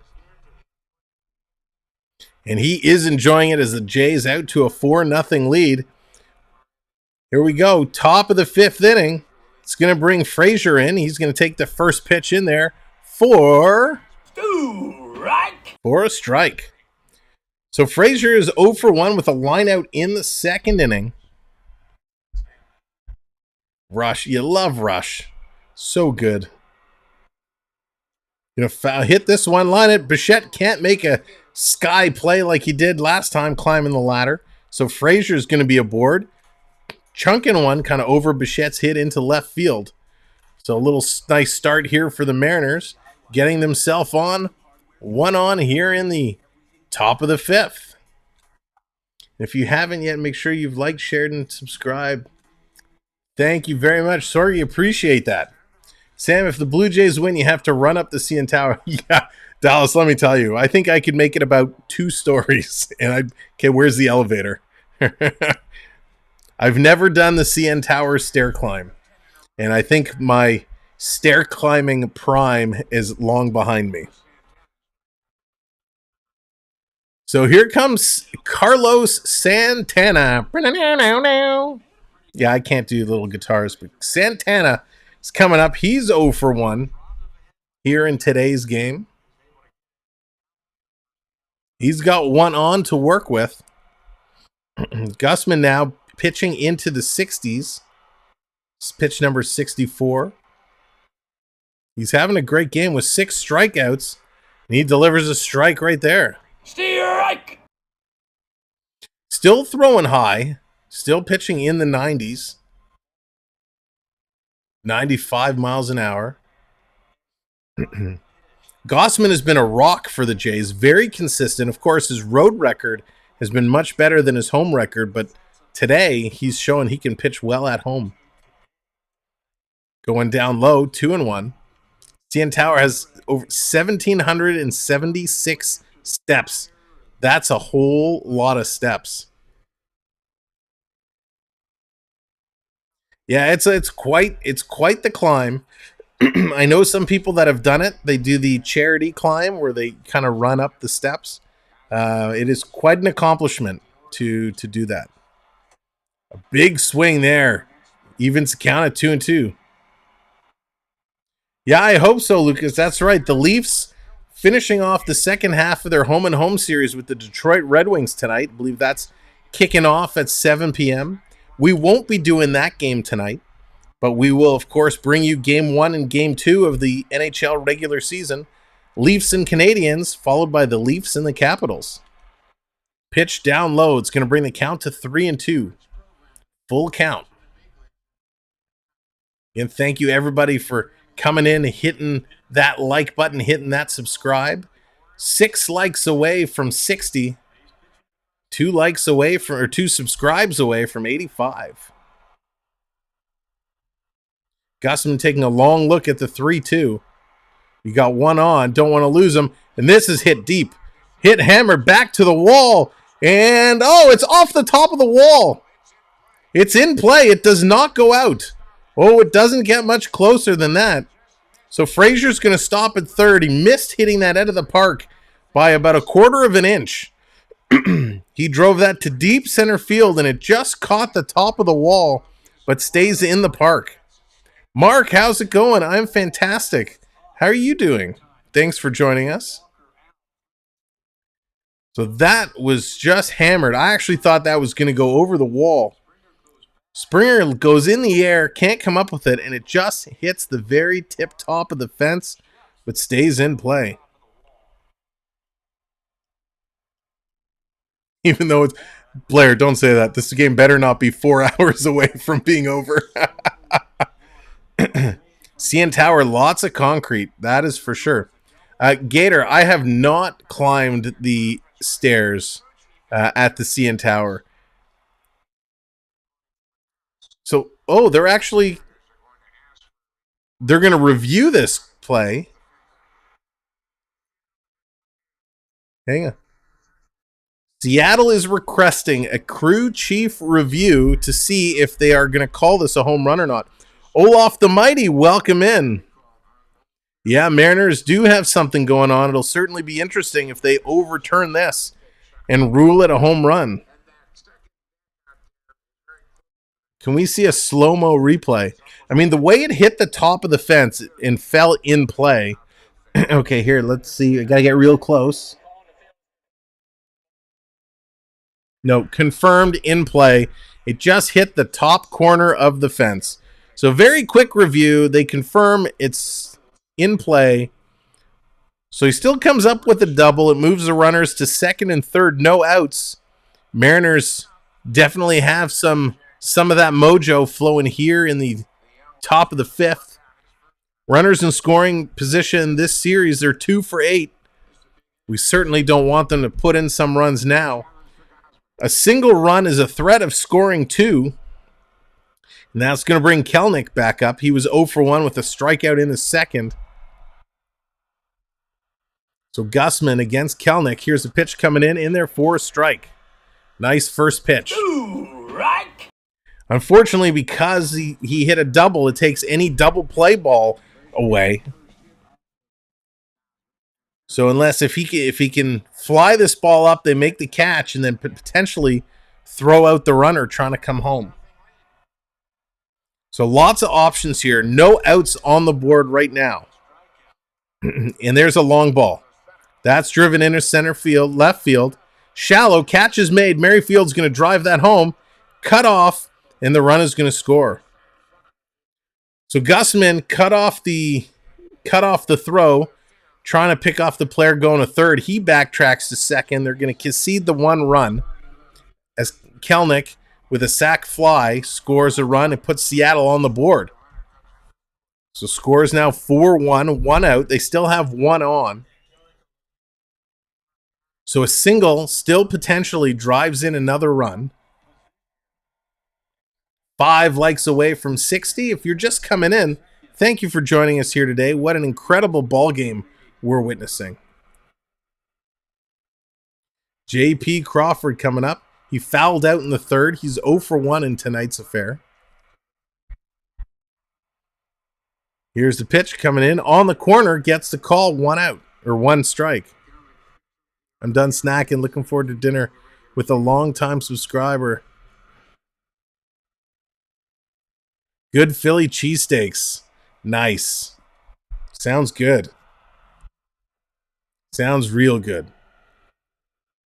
And he is enjoying it as the Jays out to a 4-0 lead. Here we go. Top of the 5th inning. It's going to bring Frazier in. He's going to take the first pitch in there for a strike. So Frazier is 0 for 1 with a line out in the 2nd inning. Rush. You love Rush. So good. You know, hit this one, line it. Bichette can't make a sky play like he did last time climbing the ladder. So Frazier is going to be aboard. Chunking one kind of over Bichette's hit into left field. So a little nice start here for the Mariners. Getting themselves on. 1 on here in the top of the 5th. If you haven't yet, make sure you've liked, shared, and subscribed. Thank you very much. Sorry, appreciate that. Sam, if the Blue Jays win, you have to run up the CN Tower. Yeah, Dallas, let me tell you. I think I could make it about 2 stories. And okay, where's the elevator? I've never done the CN Tower stair climb. And I think my stair climbing prime is long behind me. So here comes Carlos Santana. Yeah, I can't do little guitars, but Santana is coming up. He's 0 for 1 here in today's game. He's got 1 on to work with. Gausman now pitching into the 60s. It's pitch number 64. He's having a great game with 6 strikeouts. And he delivers a strike right there. Strike! Still throwing high. Still pitching in the 90s. 95 miles an hour. Gausman has been a rock for the Jays. Very consistent. Of course, his road record has been much better than his home record, but today he's showing he can pitch well at home. Going down low, 2-1. CN Tower has over 1,776 steps. That's a whole lot of steps. Yeah, it's quite the climb. I know some people that have done it. They do the charity climb where they kind of run up the steps. It is quite an accomplishment to do that. A big swing there. Evens the count at 2-2. Yeah, I hope so, Lucas. That's right. The Leafs finishing off the second half of their home-and-home series with the Detroit Red Wings tonight. I believe that's kicking off at 7 p.m. We won't be doing that game tonight, but we will, of course, bring you Game 1 and Game 2 of the NHL regular season. Leafs and Canadians, followed by the Leafs and the Capitals. Pitch down low. It's going to bring the count to 3-2. Full count. And thank you, everybody, for coming in and hitting that like button, hitting that subscribe. 6 likes away from 60. 2 likes away from, or 2 subscribes away from 85. Gausman taking a long look at the 3-2. You got 1 on, don't want to lose him. And this is hit deep. Hit hammer back to the wall. And, oh, it's off the top of the wall. It's in play. It does not go out. Oh, it doesn't get much closer than that. So Frazier's going to stop at third. He missed hitting that out of the park by about 1/4 of an inch. He drove that to deep center field, and it just caught the top of the wall, but stays in the park. Mark, how's it going? I'm fantastic. How are you doing? Thanks for joining us. So that was just hammered. I actually thought that was going to go over the wall. Springer goes in the air, can't come up with it, and it just hits the very tip top of the fence, but stays in play. Even though it's... Blair, don't say that. This game better not be 4 hours away from being over. CN Tower, lots of concrete. That is for sure. Gator, I have not climbed the stairs at the CN Tower. So, they're going to review this play. Hang on. Seattle is requesting a crew chief review to see if they are going to call this a home run or not. Olaf the Mighty, welcome in. Yeah, Mariners do have something going on. It'll certainly be interesting if they overturn this and rule it a home run. Can we see a slow-mo replay? I mean, the way it hit the top of the fence and fell in play. Okay, here, let's see. I got to get real close. No, confirmed in play. It just hit the top corner of the fence. So very quick review. They confirm it's in play. So he still comes up with a double. It moves the runners to second and third. No outs. Mariners definitely have some of that mojo flowing here in the top of the fifth. Runners in scoring position this series, they're 2 for 8. We certainly don't want them to put in some runs now. A single run is a threat of scoring 2. And that's going to bring Kelenic back up. He was 0 for 1 with a strikeout in the second. So Gausman against Kelenic. Here's a pitch coming in there for a strike. Nice first pitch. Ooh, right. Unfortunately, because he hit a double, it takes any double play ball away. So unless if he can fly this ball up, they make the catch and then potentially throw out the runner trying to come home. So lots of options here. No outs on the board right now. And there's a long ball. That's driven into center field, left field. Shallow, catch is made. Merrifield's going to drive that home. Cut off, and the run is going to score. So Gausman cut off the throw, trying to pick off the player going to third. He backtracks to second. They're going to concede the 1 run as Kelenic, with a sac fly, scores a run and puts Seattle on the board. So score is now 4-1, 1 out. They still have 1 on. So a single still potentially drives in another run. 5 likes away from 60. If you're just coming in, thank you for joining us here today. What an incredible ball game we're witnessing. J.P. Crawford coming up. He fouled out in the third. He's 0 for 1 in tonight's affair. Here's the pitch coming in. On the corner, gets the call, 1 out, or 1 strike. I'm done snacking. Looking forward to dinner with a longtime subscriber. Good Philly cheesesteaks. Nice. Sounds good. Sounds real good.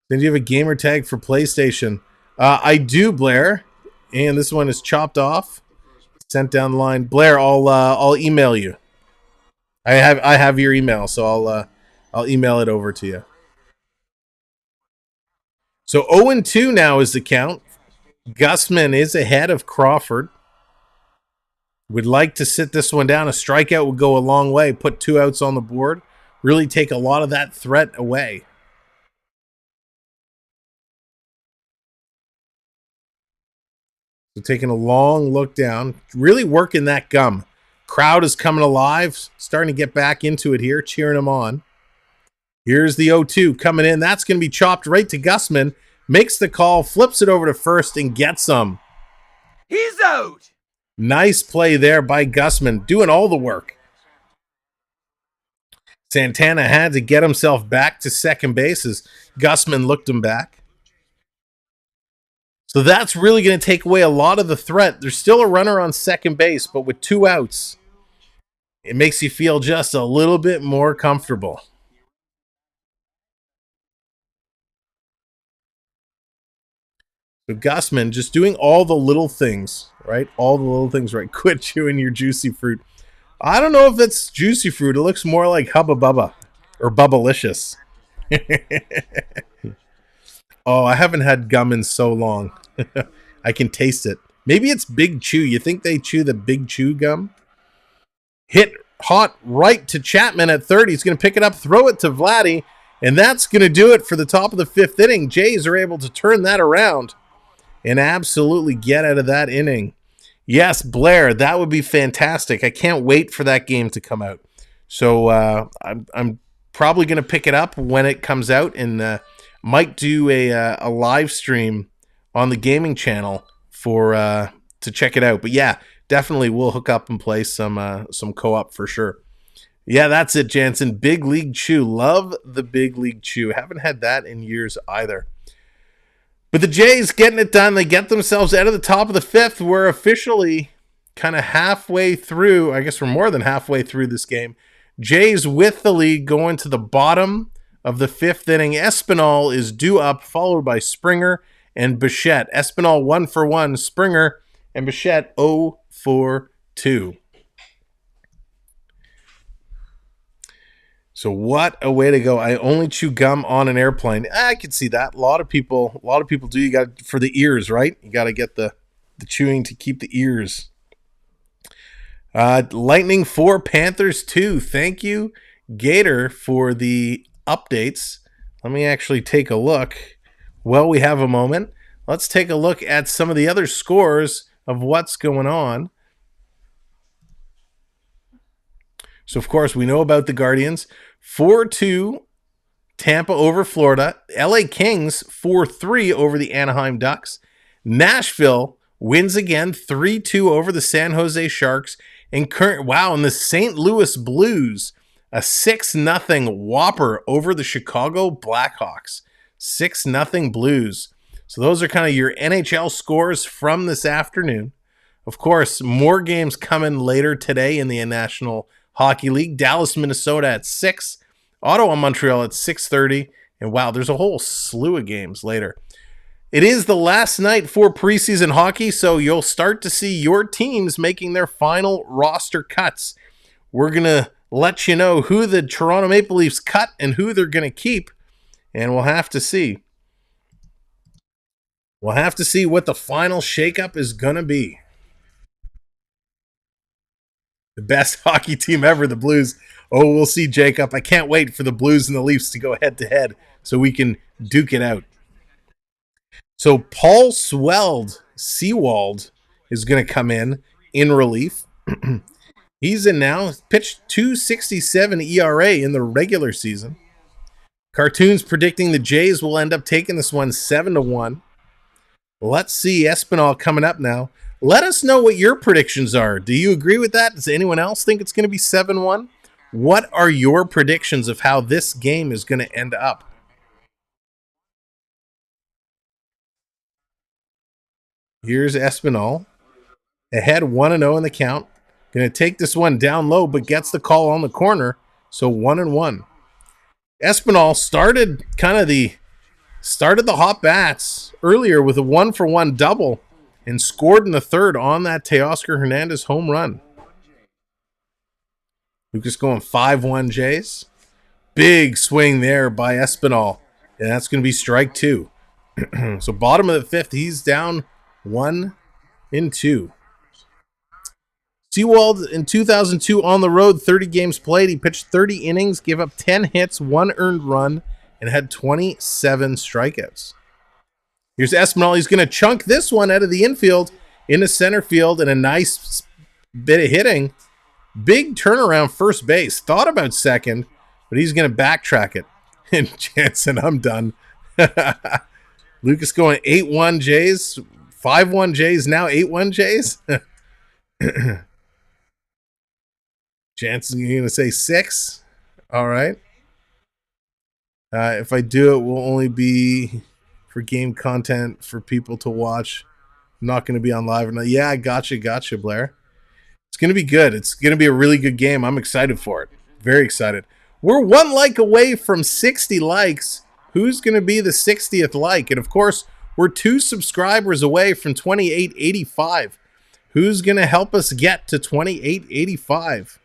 Then you have a gamer tag for PlayStation. I do, Blair. And this one is chopped off. Sent down the line. Blair, I'll email you. I have your email, so I'll email it over to you. So 0-2 now is the count. Gausman is ahead of Crawford. Would like to sit this one down. A strikeout would go a long way. Put 2 outs on the board. Really take a lot of that threat away. So taking a long look down. Really working that gum. Crowd is coming alive. Starting to get back into it here. Cheering him on. Here's the 0-2 coming in. That's going to be chopped right to Gausman. Makes the call. Flips it over to first and gets him. He's out. Nice play there by Gausman. Doing all the work. Santana had to get himself back to second base as Gausman looked him back. So that's really going to take away a lot of the threat. There's still a runner on second base, but with 2 outs, it makes you feel just a little bit more comfortable. So Gausman just doing all the little things, right? All the little things, right? Quit chewing your juicy fruit. I don't know if it's juicy fruit. It looks more like Hubba Bubba or Bubbalicious. Oh, I haven't had gum in so long. I can taste it. Maybe it's Big Chew. You think they chew the Big Chew gum? Hit hot right to Chapman at third. He's going to pick it up, throw it to Vladdy, and that's going to do it for the top of the 5th inning. Jays are able to turn that around and absolutely get out of that inning. Yes, Blair, that would be fantastic. I can't wait for that game to come out. So I'm probably going to pick it up when it comes out and might do a live stream on the gaming channel for to check it out. But yeah, definitely we'll hook up and play some co-op for sure. Yeah, that's it, Jansen. Big League Chew. Love the Big League Chew. Haven't had that in years either. But the Jays getting it done. They get themselves out of the top of the 5th. We're officially kind of halfway through. I guess we're more than halfway through this game. Jays with the lead going to the bottom of the 5th inning. Espinal is due up, followed by Springer and Bichette. Espinal 1 for 1. Springer and Bichette 0 for 2. So what a way to go. I only chew gum on an airplane. I can see that. A lot of people do. You got for the ears, right? You got to get the chewing to keep the ears. Lightning 4, Panthers 2. Thank you, Gator, for the updates. Let me actually take a look. Well, we have a moment. Let's take a look at some of the other scores of what's going on. So, of course, we know about the Guardians. 4-2, Tampa over Florida. LA Kings 4-3 over the Anaheim Ducks. Nashville wins again 3-2 over the San Jose Sharks. And the St. Louis Blues, a 6-0 whopper over the Chicago Blackhawks. 6-0 Blues. So those are kind of your NHL scores from this afternoon. Of course, more games coming later today in the National Hockey League. Dallas, Minnesota at 6. Ottawa, Montreal at 6:30. And wow, there's a whole slew of games later. It is the last night for preseason hockey, so you'll start to see your teams making their final roster cuts. We're going to let you know who the Toronto Maple Leafs cut and who they're going to keep, and we'll have to see. We'll have to see what the final shakeup is going to be. The best hockey team ever, the Blues. Oh, we'll see, Jacob. I can't wait for the Blues and the Leafs to go head-to-head so we can duke it out. So Paul Seawald is going to come in relief. He's in now. Pitched .267 ERA in the regular season. Cartoons predicting the Jays will end up taking this one 7-1. Let's see Espinal coming up now. Let us know what your predictions are. Do you agree with that? Does anyone else think it's going to be 7-1? What are your predictions of how this game is going to end up? Here's Espinal. Ahead 1-0 in the count. Going to take this one down low, but gets the call on the corner. So 1-1. Espinal started the hot bats earlier with a 1-for-1 double and scored in the third on that Teoscar Hernandez home run. Lucas going 5-1 Jays. Big swing there by Espinal. And that's going to be strike 2. So bottom of the 5th, he's down 1-2. Seawald in 2002 on the road, 30 games played. He pitched 30 innings, gave up 10 hits, 1 earned run, and had 27 strikeouts. Here's Espinal. He's going to chunk this one out of the infield into center field, and a nice bit of hitting. Big turnaround first base. Thought about second, but he's going to backtrack it. And Jansen, I'm done. Lucas going 8-1 Jays, 5-1 Jays, now 8-1 Jays. Jansen, you're going to say 6? All right. If I do it, will only be for game content for people to watch. I'm not going to be on live. Yeah, gotcha, Blair. It's going to be good. It's going to be a really good game. I'm excited for it. Very excited. We're 1 like away from 60 likes. Who's going to be the 60th like? And of course, we're 2 subscribers away from 2885. Who's going to help us get to 2885?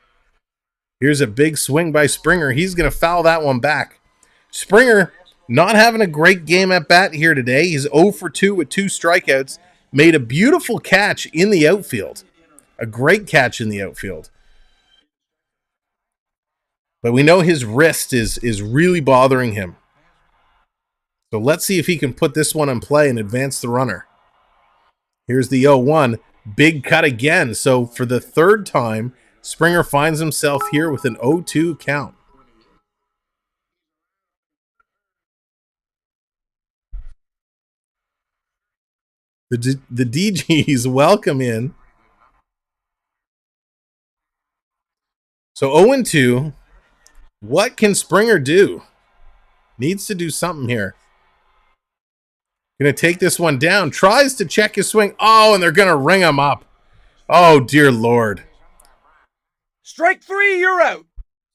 Here's a big swing by Springer. He's going to foul that one back. Springer not having a great game at bat here today. He's 0 for 2 with 2 strikeouts. Made a beautiful catch in the outfield. A great catch in the outfield. But we know his wrist is really bothering him. So let's see if he can put this one in play and advance the runner. Here's the 0-1. Big cut again. So for the 3rd time, Springer finds himself here with an 0-2 count. The DGs welcome in. So 0-2. What can Springer do? Needs to do something here. Going to take this one down. Tries to check his swing. Oh, and they're going to ring him up. Oh, dear Lord. Strike 3, you're out.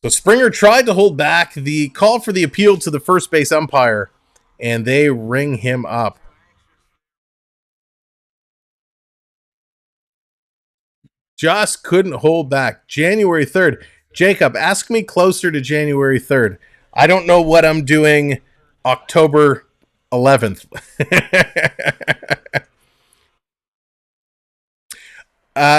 So Springer tried to hold back the call for the appeal to the first base umpire, and they ring him up. Just couldn't hold back. January 3rd. Jacob, ask me closer to January 3rd. I don't know what I'm doing October 11th.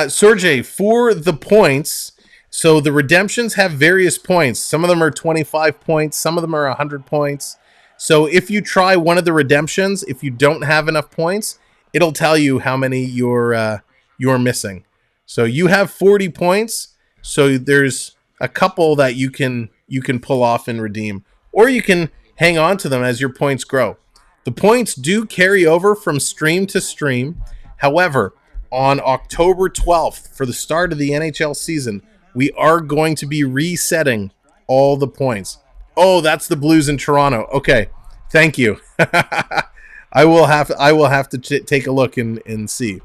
Sergey, for the points, so the redemptions have various points. Some of them are 25 points. Some of them are 100 points. So if you try one of the redemptions, if you don't have enough points, it'll tell you how many you're missing. So you have 40 points. So there's a couple that you can pull off and redeem, or you can hang on to them as your points grow. The points do carry over from stream to stream. However, on October 12th, for the start of the NHL season, we are going to be resetting all the points. Oh, that's the Blues in Toronto. Okay, thank you. I will have to take a look and see.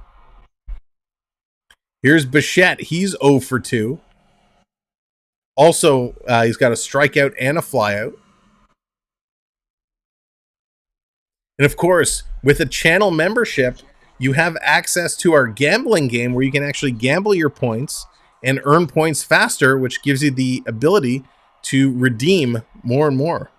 Here's Bichette. He's 0 for 2. Also, he's got a strikeout and a flyout. And of course, with a channel membership, you have access to our gambling game where you can actually gamble your points and earn points faster, which gives you the ability to redeem more and more.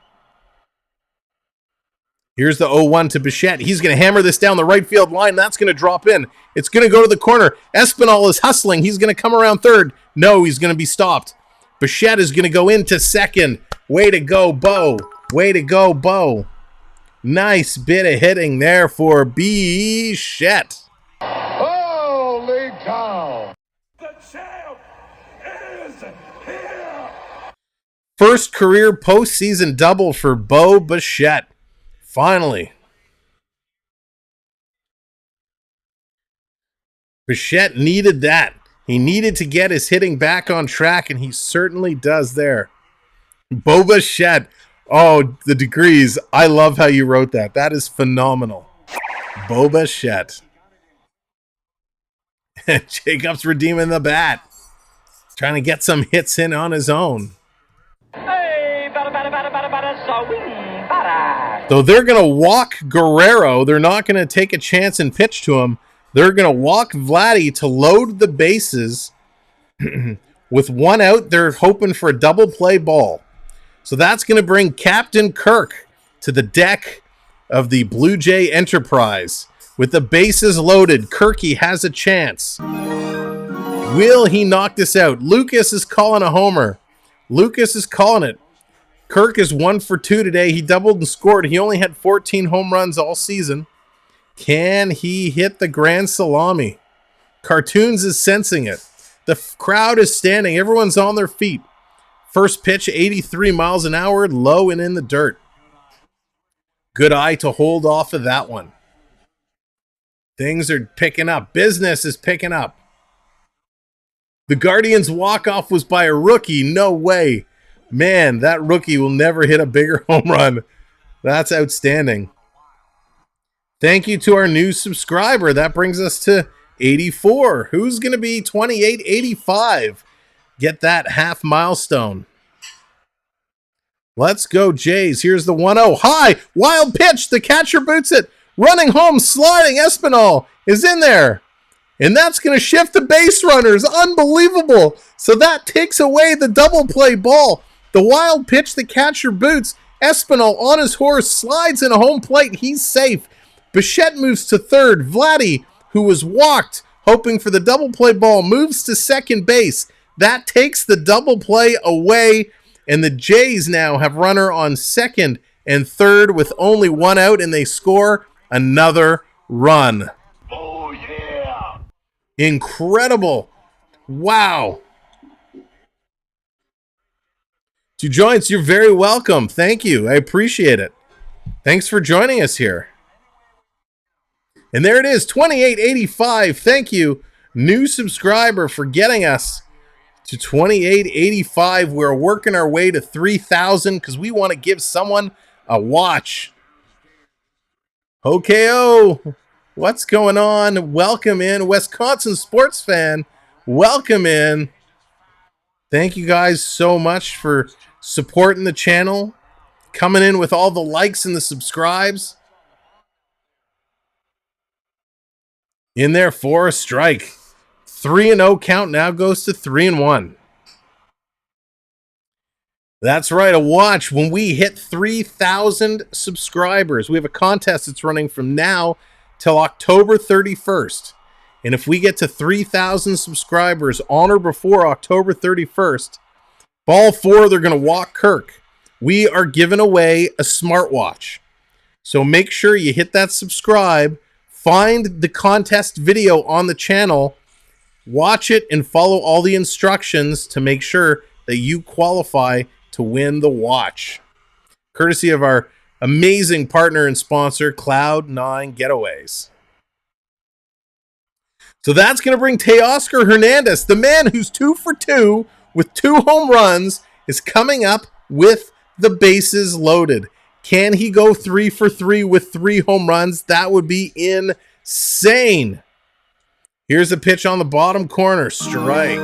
Here's the 0-1 to Bichette. He's going to hammer this down the right field line. That's going to drop in. It's going to go to the corner. Espinal is hustling. He's going to come around third. No, he's going to be stopped. Bichette is going to go into second. Way to go, Bo. Way to go, Bo. Nice bit of hitting there for Bichette. Holy cow! The champ is here! First career postseason double for Bo Bichette. Finally. Bichette needed that. He needed to get his hitting back on track, and he certainly does there. Bo Bichette. Oh, the degrees. I love how you wrote that. That is phenomenal. Bo Bichette. Jacob's redeeming the bat. Trying to get some hits in on his own. So they're going to walk Guerrero. They're not going to take a chance and pitch to him. They're going to walk Vladdy to load the bases. With one out, they're hoping for a double play ball. So that's going to bring Captain Kirk to the deck of the Blue Jay Enterprise. With the bases loaded, Kirky has a chance. Will he knock this out? Lucas is calling a homer. Lucas is calling it. Kirk is 1 for 2 today. He doubled and scored. He only had 14 home runs all season. Can he hit the grand salami? Cartoons is sensing it. The crowd is standing. Everyone's on their feet. First pitch, 83 miles an hour, low and in the dirt. Good eye to hold off of that one. Things are picking up. Business is picking up. The Guardians' walk-off was by a rookie. No way. Man, that rookie will never hit a bigger home run. That's outstanding. Thank you to our new subscriber. That brings us to 84. Who's going to be 2885? Get that half milestone. Let's go, Jays. Here's the 1-0. High, wild pitch. The catcher boots it. Running home, sliding. Espinal is in there. And that's going to shift the base runners. Unbelievable. So that takes away the double play ball. The wild pitch, the catcher boots. Espinal on his horse, slides in a home plate. He's safe. Bichette moves to third. Vladdy, who was walked, hoping for the double play ball, moves to second base. That takes the double play away, and the Jays now have runner on second and third with only one out, and they score another run. Oh, yeah! Incredible. Wow. To joins, you're very welcome. Thank you. I appreciate it. Thanks for joining us here. And there it is, 2885. Thank you, new subscriber, for getting us to 2885. We're working our way to 3,000 because we want to give someone a watch. OKO, what's going on? Welcome in, Wisconsin sports fan. Welcome in. Thank you guys so much for supporting the channel, coming in with all the likes and the subscribes. In there for a strike. 3-0 count now goes to 3-1. That's right, a watch when we hit 3,000 subscribers. We have a contest that's running from now till October 31st. And if we get to 3,000 subscribers on or before October 31st, ball 4, they're going to walk Kirk. We are giving away a smartwatch. So make sure you hit that subscribe. Find the contest video on the channel, watch it, and follow all the instructions to make sure that you qualify to win the watch. Courtesy of our amazing partner and sponsor, Cloud9 Getaways. So that's going to bring Teoscar Hernandez, the man who's 2 for 2 with 2 home runs, is coming up with the bases loaded. Can he go 3 for 3 with 3 home runs? That would be insane. Here's a pitch on the bottom corner. Strike.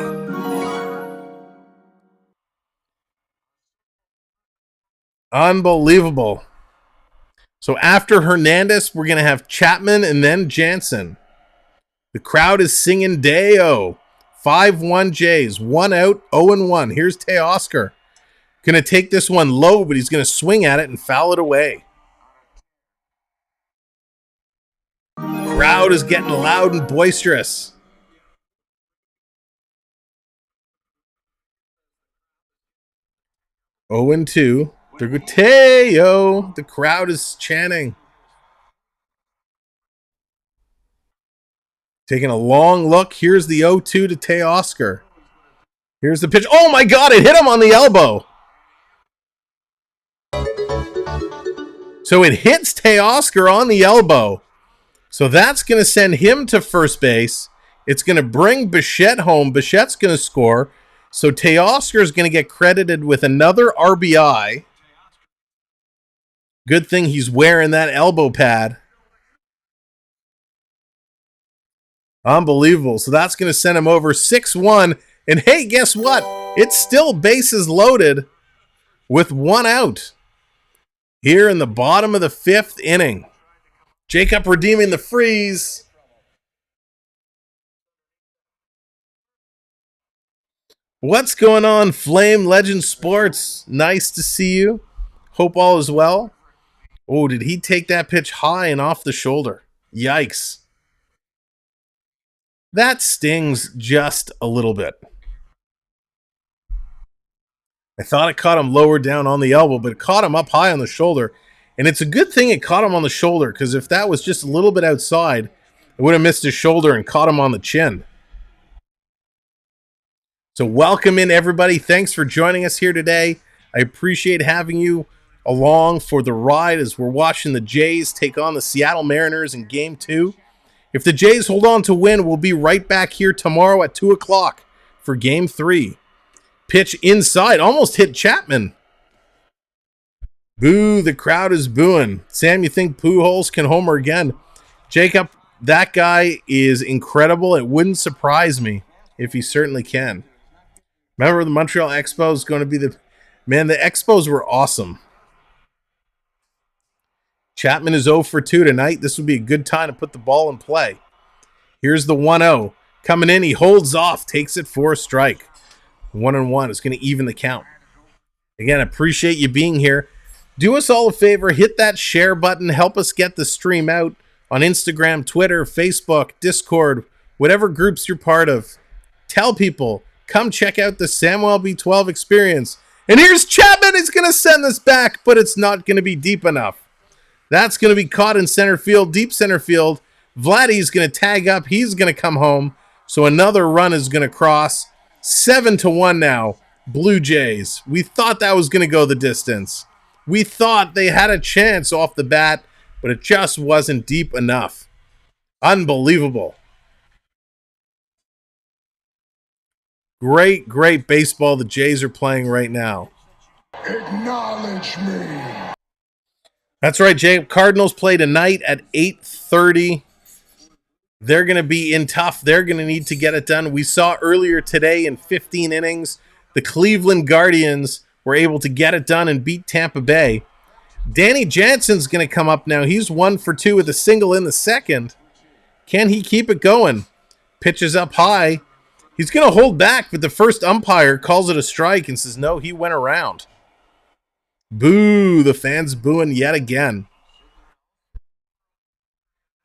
Unbelievable. So after Hernandez, we're going to have Chapman and then Jansen. The crowd is singing Deo. 5-1 Jays. 1 out, 0-1. Here's Teoscar. Going to take this one low, but he's going to swing at it and foul it away. Crowd is getting loud and boisterous. Oh and 2. Teo. The crowd is chanting. Taking a long look. Here's the 0-2 to Teoscar. Here's the pitch. Oh my God, it hit him on the elbow. So it hits Teoscar on the elbow. So that's going to send him to first base. It's going to bring Bichette home. Bichette's going to score. So Teoscar is going to get credited with another RBI. Good thing he's wearing that elbow pad. Unbelievable. So that's going to send him over 6-1. And hey, guess what? It's still bases loaded with 1 out. Here in the bottom of the 5th inning. Jacob redeeming the freeze. What's going on, Flame Legend Sports? Nice to see you. Hope all is well. Oh, did he take that pitch high and off the shoulder? Yikes. That stings just a little bit. I thought it caught him lower down on the elbow, but it caught him up high on the shoulder. And it's a good thing it caught him on the shoulder, because if that was just a little bit outside, it would have missed his shoulder and caught him on the chin. So welcome in, everybody. Thanks for joining us here today. I appreciate having you along for the ride as we're watching the Jays take on the Seattle Mariners in Game 2. If the Jays hold on to win, we'll be right back here tomorrow at 2 o'clock for Game 3. Pitch inside, almost hit Chapman. Boo, the crowd is booing. Sam, you think Pujols can homer again? Jacob, that guy is incredible. It wouldn't surprise me if he certainly can. Remember the Montreal Expos is going to be the Expos were awesome. Chapman is 0 for 2 tonight. This would be a good time to put the ball in play. Here's the 1-0. Coming in, he holds off, takes it for a strike. 1-1 is going to even the count. Again, appreciate you being here. Do us all a favor, hit that share button, help us get the stream out on Instagram, Twitter, Facebook, Discord, whatever groups you're part of. Tell people, come check out the MLB 12 experience. And here's Chapman. He's going to send this back, but it's not going to be deep enough. That's going to be caught in center field, deep center field. Vladdy's going to tag up. He's going to come home. So another run is going to cross. 7-1 now. Blue Jays. We thought that was going to go the distance. We thought they had a chance off the bat, but it just wasn't deep enough. Unbelievable. Great, great baseball the Jays are playing right now. Acknowledge me. That's right, Jay. Cardinals play tonight at 8:30. They're going to be in tough. They're going to need to get it done. We saw earlier today in 15 innings, the Cleveland Guardians were able to get it done and beat Tampa Bay. Danny Jansen's going to come up now. He's 1 for 2 with a single in the second. Can he keep it going? Pitches up high. He's going to hold back, but the first umpire calls it a strike and says, no, he went around. Boo, the fans booing yet again.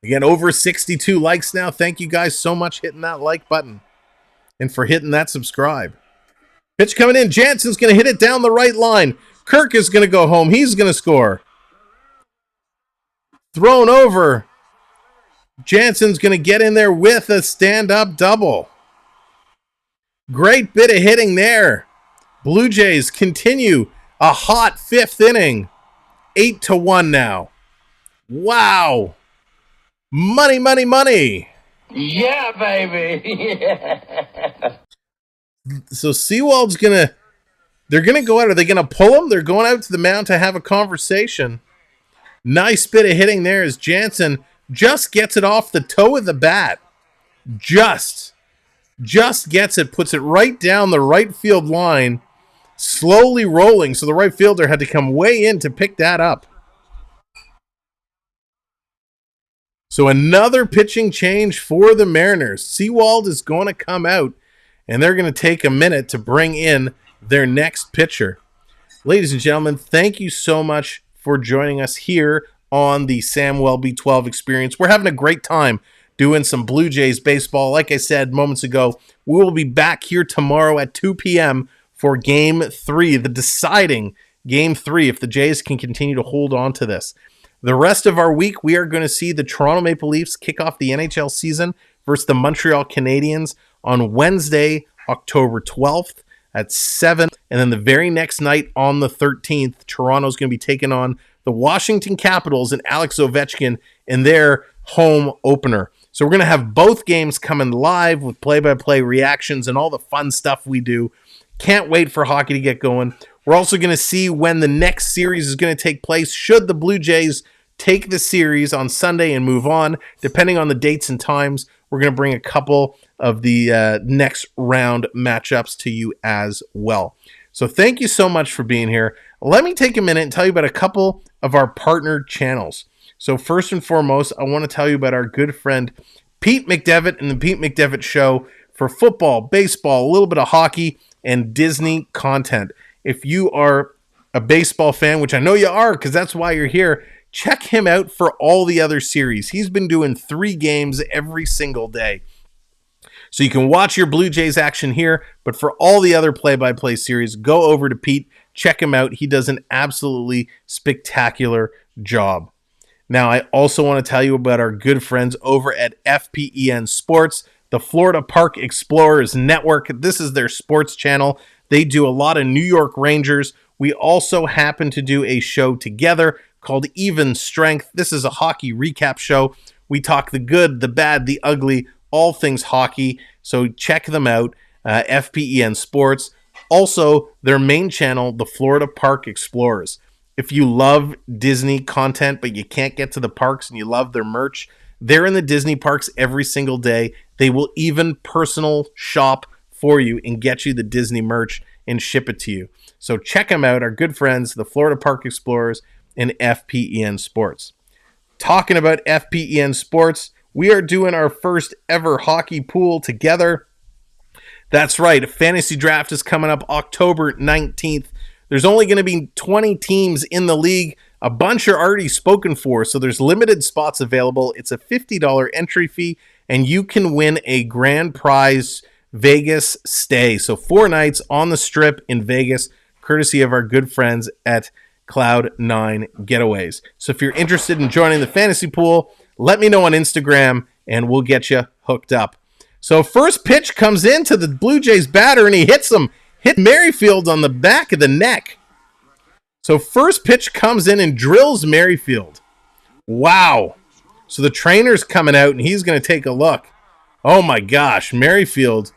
Again, over 62 likes now. Thank you guys so much hitting that like button and for hitting that subscribe. Pitch coming in. Jansen's going to hit it down the right line. Kirk is going to go home. He's going to score. Thrown over. Jansen's going to get in there with a stand-up double. Great bit of hitting there. Blue Jays continue a hot fifth inning. 8-1 now. Wow. Money, money, money. Yeah, baby. Yeah. So Sewald's they're going to go out. Are they going to pull him? They're going out to the mound to have a conversation. Nice bit of hitting there as Jansen just gets it off the toe of the bat. Just gets it, puts it right down the right field line, slowly rolling. So the right fielder had to come way in to pick that up. So another pitching change for the Mariners. Sewald is going to come out, and they're going to take a minute to bring in their next pitcher. Ladies and gentlemen, thank you so much for joining us here on the MLB 12 experience. We're having a great time doing some Blue Jays baseball. Like I said moments ago, we will be back here tomorrow at 2 p.m. for Game 3, the deciding Game 3, if the Jays can continue to hold on to this. The rest of our week, we are going to see the Toronto Maple Leafs kick off the NHL season versus the Montreal Canadiens on Wednesday, October 12th at 7. And then the very next night on the 13th, Toronto's going to be taking on the Washington Capitals and Alex Ovechkin in their home opener. So we're going to have both games coming live with play-by-play reactions and all the fun stuff we do. Can't wait for hockey to get going. We're also going to see when the next series is going to take place. Should the Blue Jays take the series on Sunday and move on, depending on the dates and times, we're going to bring a couple of the next round matchups to you as well. So thank you so much for being here. Let me take a minute and tell you about a couple of our partner channels. So first and foremost, I want to tell you about our good friend Pete McDevitt and the Pete McDevitt Show for football, baseball, a little bit of hockey, and Disney content. If you are a baseball fan, which I know you are because that's why you're here, check him out for all the other series. He's been doing 3 games every single day. So you can watch your Blue Jays action here, but for all the other play-by-play series, go over to Pete, check him out. He does an absolutely spectacular job. Now, I also want to tell you about our good friends over at FPEN Sports, the Florida Park Explorers Network. This is their sports channel. They do a lot of New York Rangers. We also happen to do a show together called Even Strength. This is a hockey recap show. We talk the good, the bad, the ugly, all things hockey. So check them out, FPEN Sports. Also, their main channel, the Florida Park Explorers. If you love Disney content, but you can't get to the parks and you love their merch, they're in the Disney parks every single day. They will even personal shop for you and get you the Disney merch and ship it to you. So check them out, our good friends, the Florida Park Explorers and FPEN Sports. Talking about FPEN Sports, we are doing our first ever hockey pool together. That's right, Fantasy Draft is coming up October 19th. There's only going to be 20 teams in the league. A bunch are already spoken for, so there's limited spots available. It's a $50 entry fee, and you can win a grand prize Vegas stay. So 4 nights on the Strip in Vegas, courtesy of our good friends at Cloud9 Getaways. So if you're interested in joining the fantasy pool, let me know on Instagram, and we'll get you hooked up. So first pitch comes into the Blue Jays batter, and he hits him. Hit Merrifield on the back of the neck. So first pitch comes in and drills Merrifield. Wow. So the trainer's coming out, and he's going to take a look. Oh, my gosh. Merrifield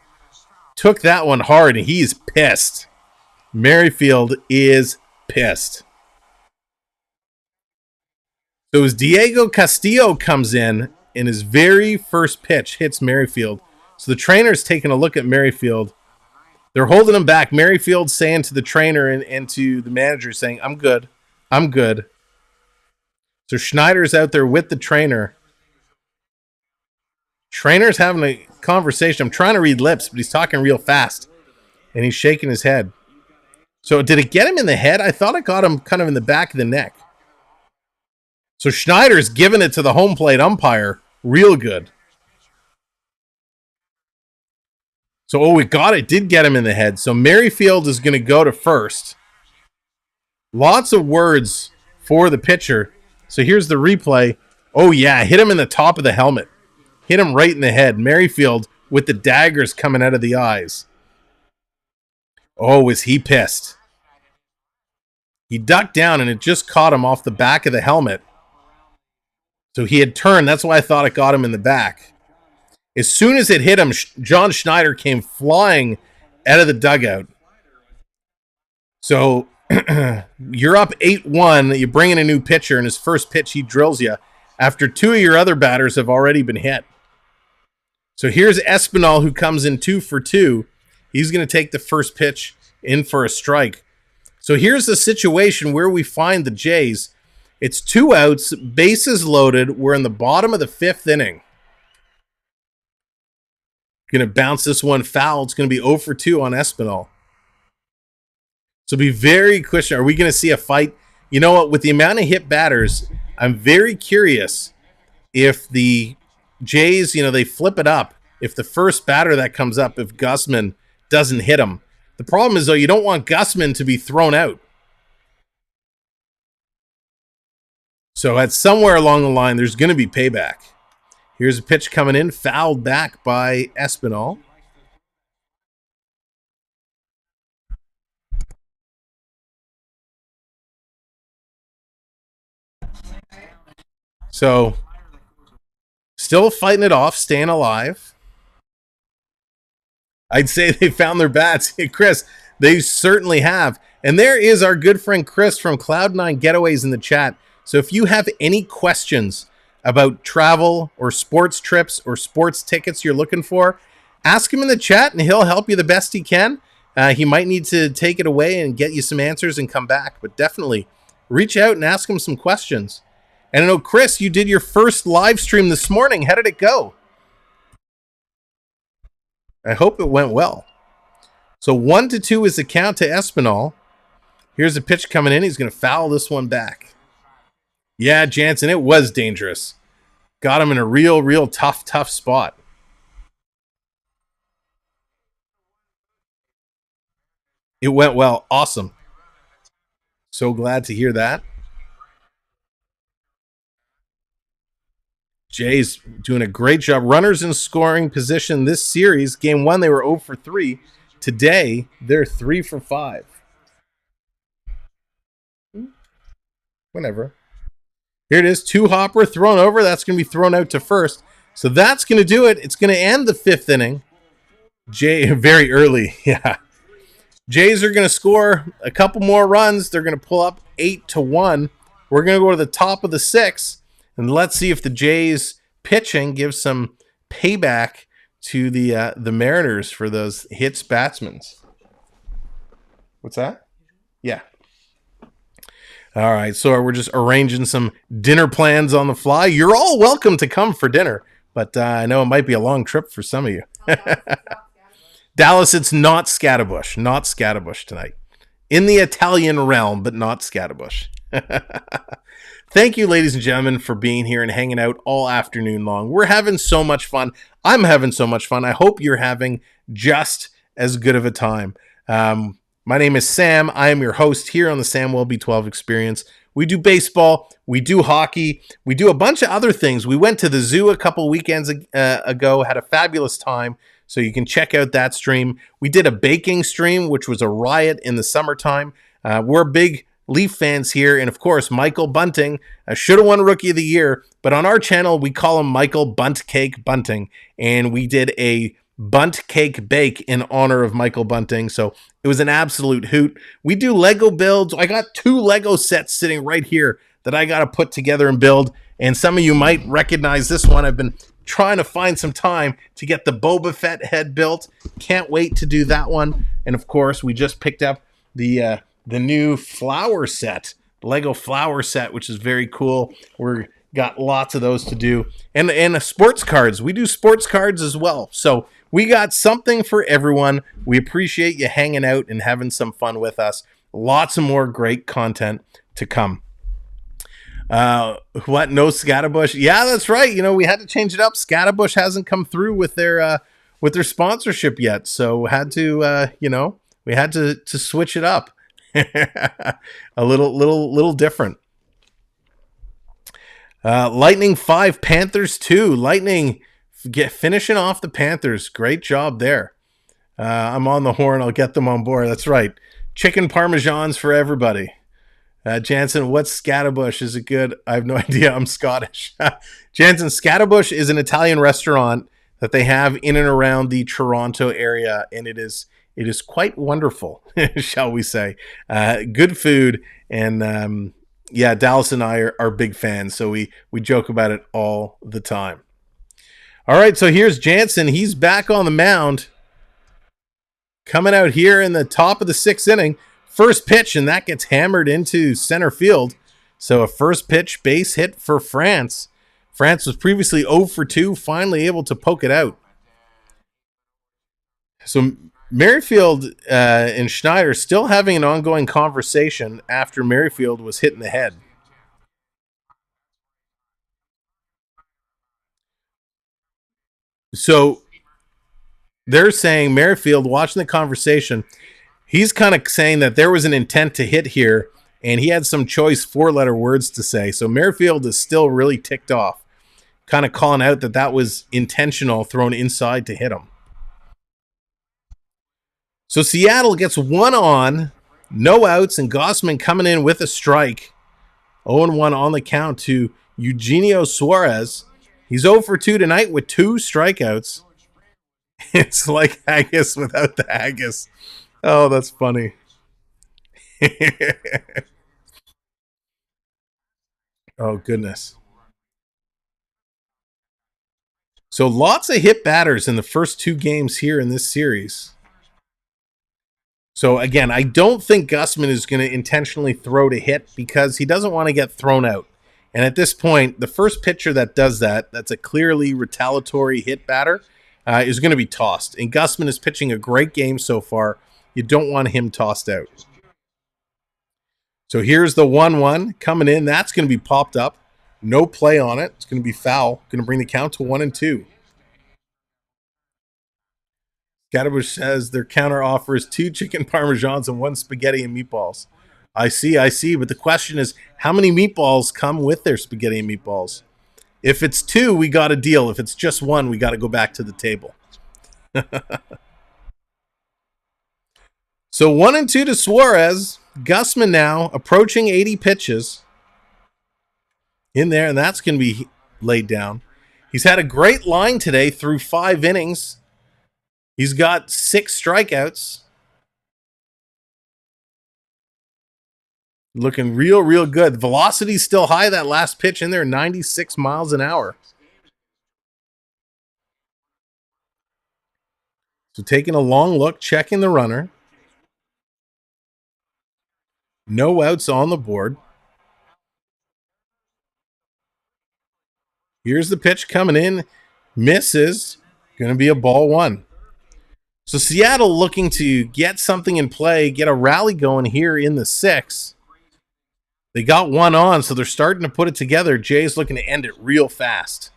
took that one hard, and he's pissed. Merrifield is pissed. So as Diego Castillo comes in his very first pitch hits Merrifield. So the trainer's taking a look at Merrifield. They're holding him back. Merrifield saying to the trainer and to the manager saying, I'm good. I'm good. So Schneider's out there with the trainer. Trainer's having a conversation. I'm trying to read lips, but he's talking real fast. And he's shaking his head. So did it get him in the head? I thought it got him kind of in the back of the neck. So Schneider's giving it to the home plate umpire real good. So, it did get him in the head. So Merrifield is going to go to first. Lots of words for the pitcher. So here's the replay. Oh, yeah, hit him in the top of the helmet. Hit him right in the head. Merrifield with the daggers coming out of the eyes. Oh, was he pissed. He ducked down, and it just caught him off the back of the helmet. So he had turned. That's why I thought it got him in the back. As soon as it hit him, John Schneider came flying out of the dugout. So you're up 8-1. You bring in a new pitcher, and his first pitch, he drills you after 2 of your other batters have already been hit. So here's Espinal, who comes in 2 for 2. He's going to take the first pitch in for a strike. So here's the situation where we find the Jays. It's 2 outs, bases loaded. We're in the bottom of the 5th inning. Going to bounce this one foul. It's going to be 0 for 2 on Espinal. So be very question. Are we going to see a fight? You know what? With the amount of hit batters, I'm very curious if the Jays, they flip it up. If the first batter that comes up, if Gausman doesn't hit him. The problem is, though, you don't want Gausman to be thrown out. So at somewhere along the line, there's going to be payback. Here's a pitch coming in, fouled back by Espinal. So, still fighting it off, staying alive. I'd say they found their bats. Chris, they certainly have. And there is our good friend Chris from Cloud9 Getaways in the chat. So if you have any questions about travel or sports trips or sports tickets you're looking for, ask him in the chat and he'll help you the best he can. He might need to take it away and get you some answers and come back, but definitely reach out and ask him some questions. And I know, Chris, you did your first live stream this morning. How did it go? I hope it went well. So 1-2 is the count to Espinal. Here's a pitch coming in. He's going to foul this one back. Yeah, Jansen, it was dangerous. Got him in a real tough spot. It went well. Awesome. So glad to hear that. Jays doing a great job. Runners in scoring position this series. Game 1, they were 0 for 3. Today, they're 3 for 5. Whenever. Here it is. 2-hopper thrown over. That's going to be thrown out to first. So that's going to do it. It's going to end the 5th inning. Jay, very early. Yeah. Jays are going to score a couple more runs. They're going to pull up 8-1. We're going to go to the top of the 6th, and let's see if the Jays pitching gives some payback to the Mariners for those hits batsmen. What's that? Yeah. All right, so we're just arranging some dinner plans on the fly. You're all welcome to come for dinner, but I know it might be a long trip for some of you. Dallas, it's not Scatterbush. Not Scatterbush tonight. In the Italian realm, but not Scatterbush. Thank you, ladies and gentlemen, for being here and hanging out all afternoon long. We're having so much fun. I'm having so much fun. I hope you're having just as good of a time. My name is Sam. I am your host here on the Sam Welby 12 Experience. We do baseball. We do hockey. We do a bunch of other things. We went to the zoo a couple weekends ago, had a fabulous time. So you can check out that stream. We did a baking stream, which was a riot in the summertime. We're big Leaf fans here. And of course, Michael Bunting should have won Rookie of the Year. But on our channel, we call him Michael Bunt Cake Bunting. And we did a bunt cake bake in honor of Michael Bunting. So it was an absolute hoot. We do Lego builds. I got 2 Lego sets sitting right here that I got to put together and build. And some of you might recognize this one. I've been trying to find some time to get the Boba Fett head built. Can't wait to do that one. And of course, we just picked up the new flower set, Lego flower set, which is very cool. We're got lots of those to do. And sports cards. We do sports cards as well. So we got something for everyone. We appreciate you hanging out and having some fun with us. Lots of more great content to come. What? No Scatterbush? Yeah, that's right. You know, we had to change it up. Scatterbush hasn't come through with their sponsorship yet, so had to we had to switch it up a little different. Lightning 5, Panthers 2. Lightning finishing off the Panthers. Great job there. I'm on the horn. I'll get them on board. That's right. Chicken parmesans for everybody. Jansen, what's Scatterbush? Is it good? I have no idea. I'm Scottish. Jansen, Scatterbush is an Italian restaurant that they have in and around the Toronto area, and it is quite wonderful, shall we say. Good food, and Dallas and I are big fans, so we joke about it all the time. All right, so here's Jansen. He's back on the mound, coming out here in the top of the 6th inning. First pitch, and that gets hammered into center field. So a first pitch base hit for France. France was previously 0 for 2, finally able to poke it out. So Merrifield and Schneider still having an ongoing conversation after Merrifield was hit in the head. So they're saying Merrifield, watching the conversation, he's kind of saying that there was an intent to hit here, and he had some choice 4-letter words to say. So Merrifield is still really ticked off, kind of calling out that was intentional, thrown inside to hit him. So Seattle gets 1 on, no outs, and Gausman coming in with a strike. 0-1 on the count to Eugenio Suarez. He's 0 for 2 tonight with 2 strikeouts. It's like haggis without the haggis. Oh, that's funny. Oh, goodness. So lots of hit batters in the first 2 games here in this series. So again, I don't think Gausman is going to intentionally throw to hit because he doesn't want to get thrown out. And at this point, the first pitcher that does that's a clearly retaliatory hit batter, is going to be tossed. And Gausman is pitching a great game so far. You don't want him tossed out. So here's the 1-1 coming in. That's going to be popped up. No play on it. It's going to be foul. Going to bring the count to 1-2. Scatterbush says their counter offer is 2 chicken parmesans and 1 spaghetti and meatballs. I see. But the question is, how many meatballs come with their spaghetti and meatballs? If it's 2, we got a deal. If it's just 1, we got to go back to the table. So 1-2 to Suarez. Gausman now approaching 80 pitches in there, and that's going to be laid down. He's had a great line today through 5 innings. He's got 6 strikeouts. Looking real good. Velocity's still high. That last pitch in there, 96 miles an hour. So taking a long look, checking the runner. No outs on the board. Here's the pitch coming in. Misses. Going to be a ball one. So Seattle looking to get something in play, get a rally going here in the 6th. They got one on, so they're starting to put it together. Jay's looking to end it real fast.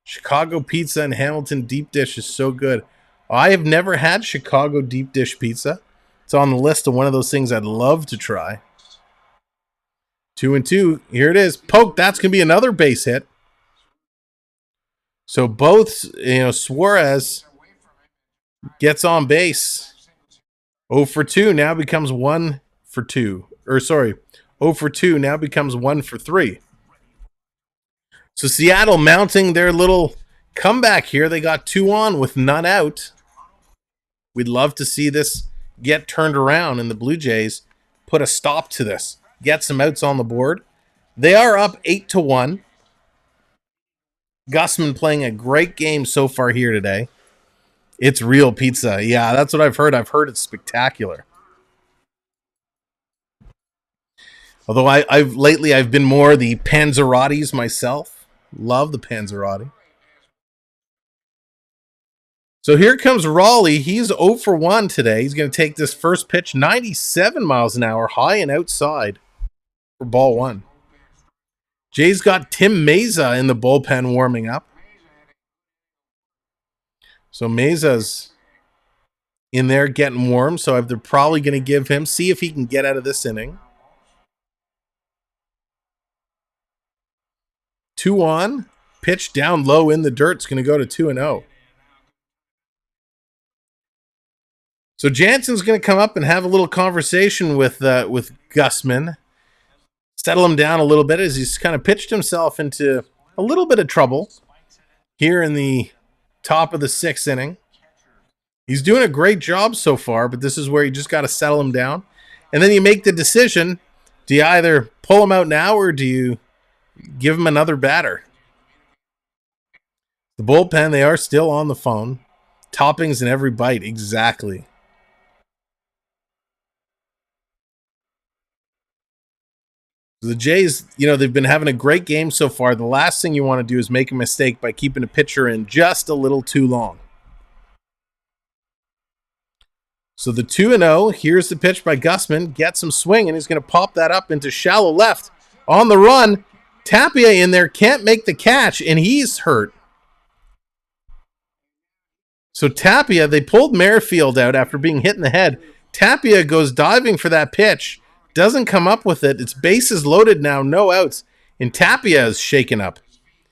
Chicago pizza and Hamilton deep dish is so good. I have never had Chicago deep dish pizza. It's on the list of one of those things I'd love to try. 2-2. Here it is. Poke. That's going to be another base hit. So both, Suarez gets on base. 0 for 2 now becomes 1 for 2. 0 for 2 now becomes 1 for 3. So Seattle mounting their little comeback here. They got 2 on with none out. We'd love to see this get turned around and the Blue Jays put a stop to this. Get some outs on the board. They are up 8-1. Gausman playing a great game so far here today. It's real pizza. Yeah, that's what I've heard. I've heard it's spectacular. Although I've been more the Panzerottis myself. Love the Panzerotti. So here comes Raleigh. He's 0 for 1 today. He's going to take this first pitch, 97 miles an hour, high and outside for ball 1. Jay's got Tim Meza in the bullpen warming up. So Meza's in there getting warm. So they're probably going to give him, see if he can get out of this inning. 2 on, pitch down low in the dirt. It's going to go to 2-0. So Jansen's going to come up and have a little conversation with Gausman, settle him down a little bit as he's kind of pitched himself into a little bit of trouble here in the top of the 6th inning. He's doing a great job so far, but this is where you just got to settle him down. And then you make the decision, do you either pull him out now or do you give him another batter? The bullpen, they are still on the phone. Toppings in every bite, exactly. The Jays, they've been having a great game so far. The last thing you want to do is make a mistake by keeping a pitcher in just a little too long. So the 2-0, here's the pitch by Gausman. Gets him swinging. He's going to pop that up into shallow left. On the run, Tapia in there can't make the catch, and he's hurt. So Tapia, they pulled Merrifield out after being hit in the head. Tapia goes diving for that pitch. Doesn't come up with it. It's bases loaded now, no outs. And Tapia is shaken up.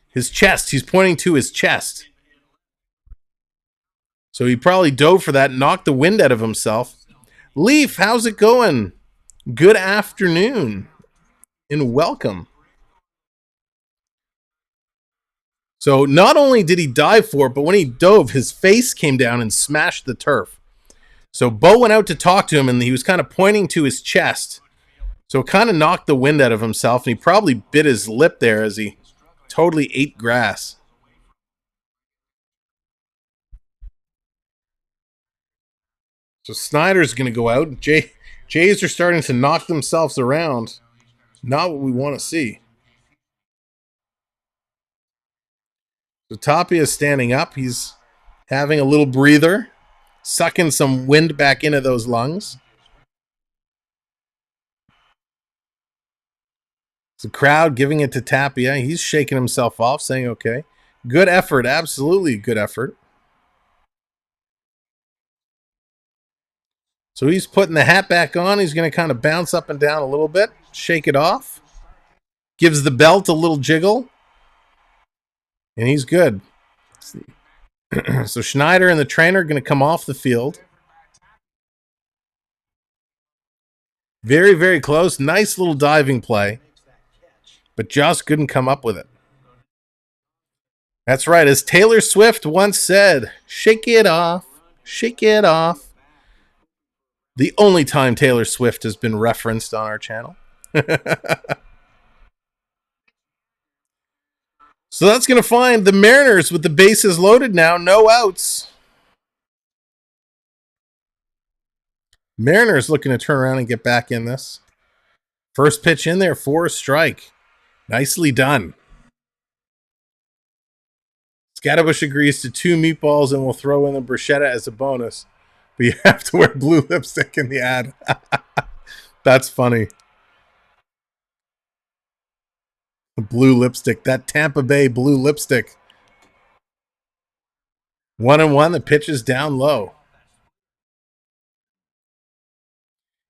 His chest, he's pointing to his chest. So he probably dove for that, knocked the wind out of himself. Leaf, how's it going? Good afternoon and welcome. So not only did he dive for it, but when he dove, his face came down and smashed the turf. So Bo went out to talk to him, and he was kind of pointing to his chest. So it kind of knocked the wind out of himself, and he probably bit his lip there as he totally ate grass. So Snyder's going to go out. Jays are starting to knock themselves around. Not what we want to see. So Tapia is standing up. He's having a little breather, sucking some wind back into those lungs. The crowd giving it to Tapia. He's shaking himself off, saying, okay. Good effort. Absolutely good effort. So he's putting the hat back on. He's going to kind of bounce up and down a little bit, shake it off. Gives the belt a little jiggle. And he's good. So Schneider and the trainer are going to come off the field. Very, very close. Nice little diving play. But Josh couldn't come up with it. That's right. As Taylor Swift once said, shake it off, shake it off. The only time Taylor Swift has been referenced on our channel. So that's going to find the Mariners with the bases loaded now. No outs. Mariners looking to turn around and get back in this. First pitch in there for a strike. Nicely done. Scatterbush agrees to 2 meatballs and will throw in the bruschetta as a bonus. But you have to wear blue lipstick in the ad. That's funny. The blue lipstick. That Tampa Bay blue lipstick. 1-1. The pitch is down low.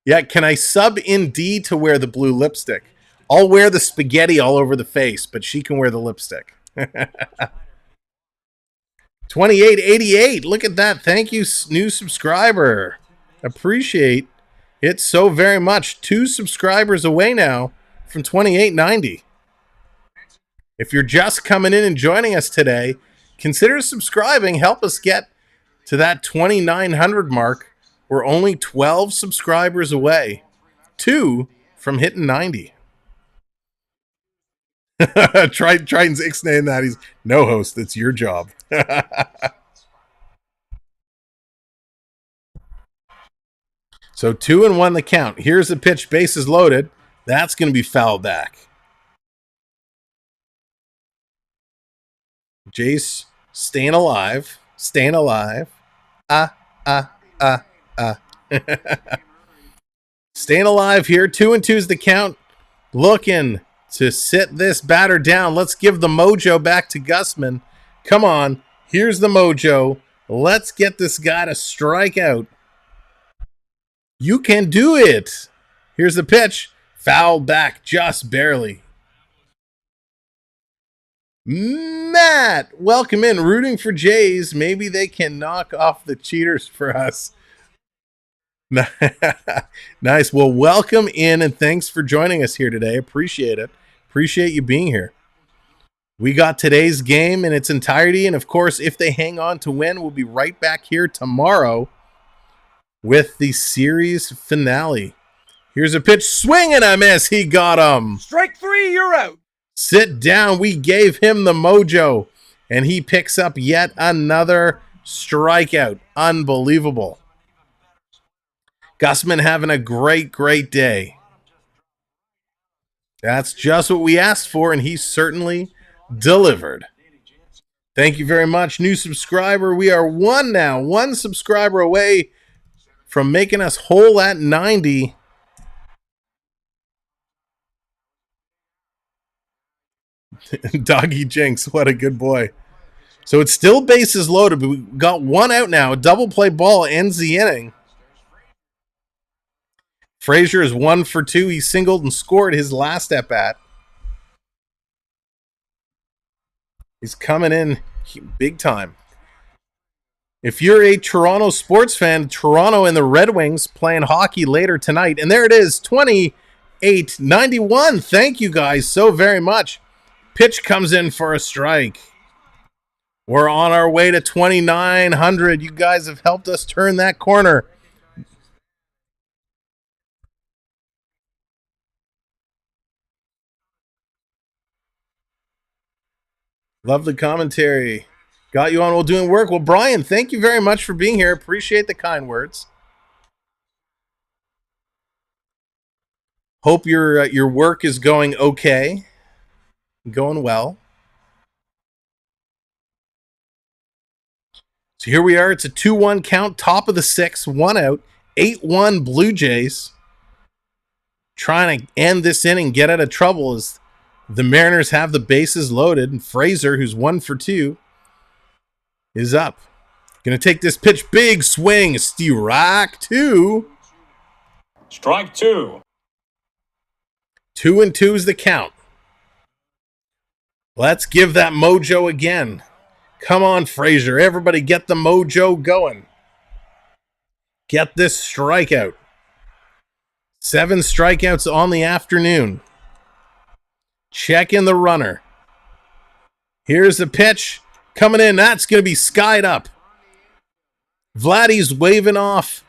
Yeah, can I sub in D to wear the blue lipstick? I'll wear the spaghetti all over the face, but she can wear the lipstick. 2888. Look at that. Thank you, new subscriber. Appreciate it so very much. 2 subscribers away now from 2890. If you're just coming in and joining us today, consider subscribing. Help us get to that 2900 mark. We're only 12 subscribers away. 2 from hitting 90. Triton's ixnaying that. He's no host. It's your job. So 2-1 the count. Here's the pitch. Bases loaded. That's going to be fouled back. Jace staying alive. Staying alive. Staying alive here. 2-2 is the count. Looking to sit this batter down. Let's give the mojo back to Gausman. Come on. Here's the mojo. Let's get this guy to strike out. You can do it. Here's the pitch. Fouled back just barely. Matt, welcome in. Rooting for Jays. Maybe they can knock off the cheaters for us. Nice. Well, welcome in and thanks for joining us here today. Appreciate it. Appreciate you being here. We got today's game in its entirety. And of course, if they hang on to win, we'll be right back here tomorrow with the series finale. Here's a pitch. Swing and a miss. He got him. Strike 3, you're out. Sit down. We gave him the mojo. And he picks up yet another strikeout. Unbelievable. Gausman having a great, great day. That's just what we asked for, and he certainly delivered. Thank you very much, new subscriber. We are 1 now, 1 subscriber away from making us whole at 90. Doggy Jinx, what a good boy. So it's still bases loaded, but we got 1 out now. A double play ball ends the inning. Frazier is 1 for 2. He singled and scored his last at-bat. He's coming in big time. If you're a Toronto sports fan, Toronto and the Red Wings playing hockey later tonight. And there it is, 28-91. Thank you guys so very much. Pitch comes in for a strike. We're on our way to 2,900. You guys have helped us turn that corner. Love the commentary. Got you on while doing work. Well, Brian, thank you very much for being here. Appreciate the kind words. Hope your work is going okay. Going well. So here we are. It's a 2-1 count. Top of the 6th. 1 out. 8-1 Blue Jays. Trying to end this inning, get out of trouble as the Mariners have the bases loaded. And Frazier, who's 1 for 2, is up. Going to take this pitch. Big swing. Strike 2. Strike 2. 2-2 is the count. Let's give that mojo again. Come on, Frazier. Everybody get the mojo going. Get this strikeout. 7 strikeouts on the afternoon. Check in the runner. Here's the pitch. Coming in. That's going to be skied up. Vladdy's waving off.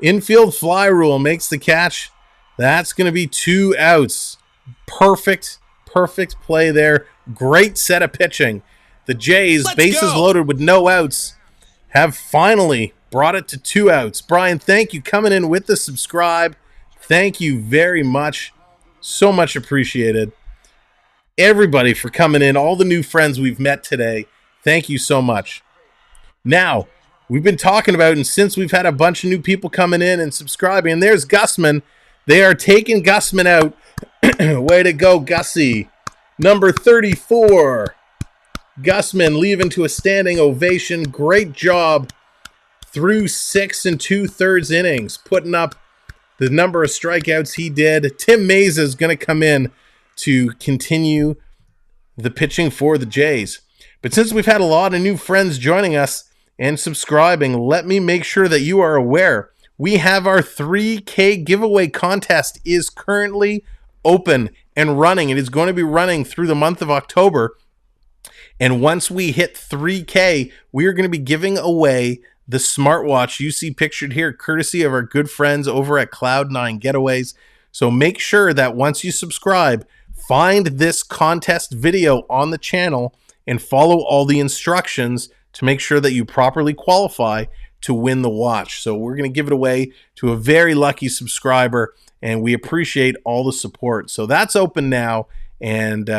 Infield fly rule makes the catch. That's going to be 2 outs. Perfect play there. Great set of pitching. The Jays, bases loaded with no outs, have finally brought it to 2 outs. Brian, thank you coming in with the subscribe. Thank you very much. So much appreciated. Everybody for coming in, all the new friends we've met today. Thank you so much. Now, we've been talking about, and since we've had a bunch of new people coming in and subscribing, and there's Gausman. They are taking Gausman out. Way to go, Gussie. Number 34. Gausman leaving to a standing ovation. Great job through 6 2/3 innings, putting up the number of strikeouts he did. Tim Meza is going to come in to continue the pitching for the Jays. But since we've had a lot of new friends joining us and subscribing, let me make sure that you are aware. We have our 3K giveaway contest is currently open and running. It is going to be running through the month of October. And once we hit 3K, we are going to be giving away the smartwatch you see pictured here, courtesy of our good friends over at Cloud9 Getaways. So make sure that once you subscribe, find this contest video on the channel and follow all the instructions to make sure that you properly qualify to win the watch. So we're going to give it away to a very lucky subscriber, and we appreciate all the support. So that's open now, and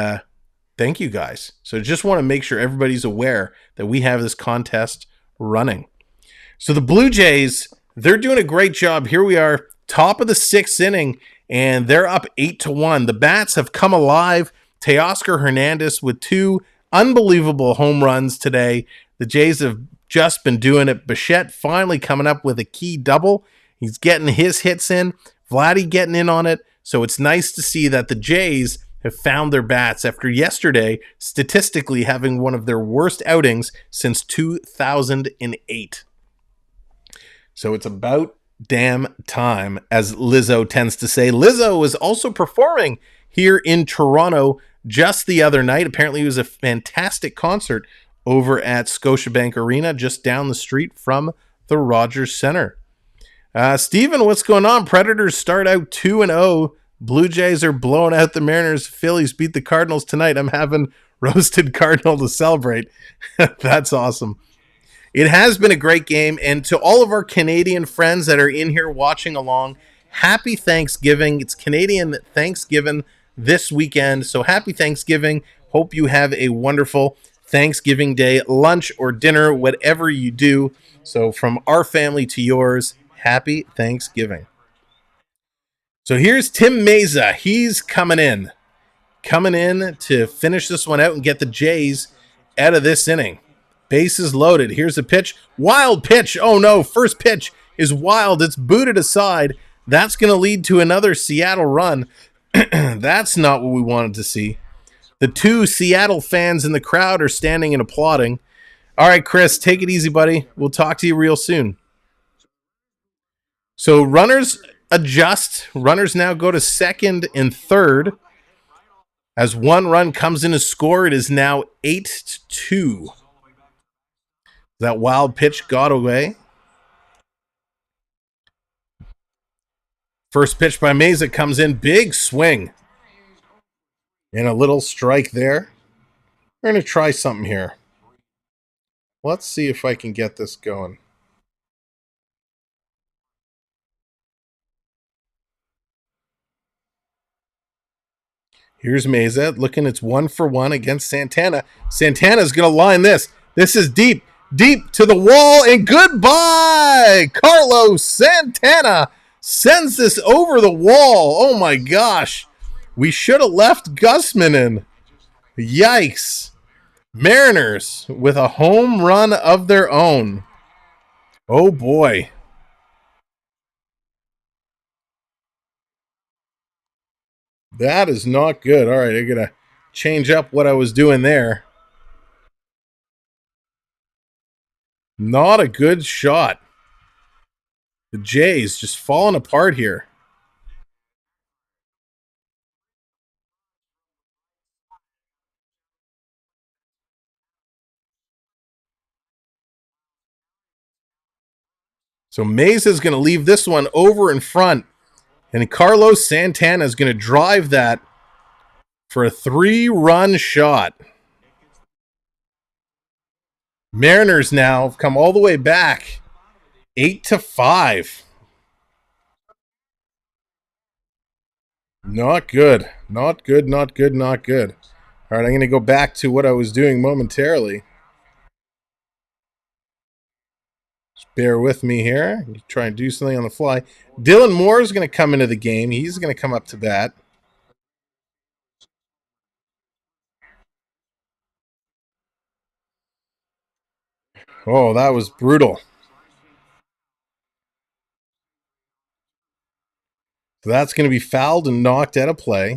thank you guys. So just want to make sure everybody's aware that we have this contest running. So the Blue Jays, they're doing a great job. Here we are, top of the 6th inning, and they're up 8-1. The bats have come alive. Teoscar Hernandez with 2 unbelievable home runs today. The Jays have just been doing it. Bichette finally coming up with a key double. He's getting his hits in. Vladdy getting in on it. So it's nice to see that the Jays have found their bats after yesterday statistically having one of their worst outings since 2008. So it's about damn time, as Lizzo tends to say. Lizzo was also performing here in Toronto just the other night. Apparently it was a fantastic concert over at Scotiabank Arena, just down the street from the Rogers Center. Steven, what's going on? Predators start out 2-0. Blue Jays are blowing out the Mariners. Phillies beat the Cardinals tonight. I'm having roasted Cardinal to celebrate. That's awesome. It has been a great game, and to all of our Canadian friends that are in here watching along, happy Thanksgiving. It's Canadian Thanksgiving this weekend, so happy Thanksgiving. Hope you have a wonderful Thanksgiving Day, lunch or dinner, whatever you do. So from our family to yours, happy Thanksgiving. So here's Tim Meza. He's coming in to finish this one out and get the Jays out of this inning. Bases loaded. Here's a pitch. Wild pitch. Oh no, first pitch is wild. It's booted aside. That's going to lead to another Seattle run. That's not what we wanted to see. The 2 Seattle fans in the crowd are standing and applauding. All right, Chris, take it easy, buddy. We'll talk to you real soon. So runners adjust. Runners now go to 2nd and 3rd. As 1 run comes in to score, it is now 8-2. That wild pitch got away. First pitch by Meza comes in. Big swing. And a little strike there. We're going to try something here. Let's see if I can get this going. Here's Meza looking. It's 1-for-1 against Santana. Santana's going to line this. This is deep to the wall, and goodbye! Carlos Santana sends this over the wall. Oh my gosh. We should have left Gausman in. Yikes. Mariners with a home run of their own. Oh boy. That is not good. All right, I got to change up what I was doing there. Not a good shot. The Jays just falling apart here. So Meza is going to leave this one over in front. And Carlos Santana is going to drive that for a 3-run shot. Mariners now have come all the way back 8-5. Not good. Not good, not good, not good. All right, I'm going to go back to what I was doing momentarily. Just bear with me here. Try and do something on the fly. Dylan Moore is going to come into the game. He's going to come up to bat. Oh, that was brutal. So that's going to be fouled and knocked out of play.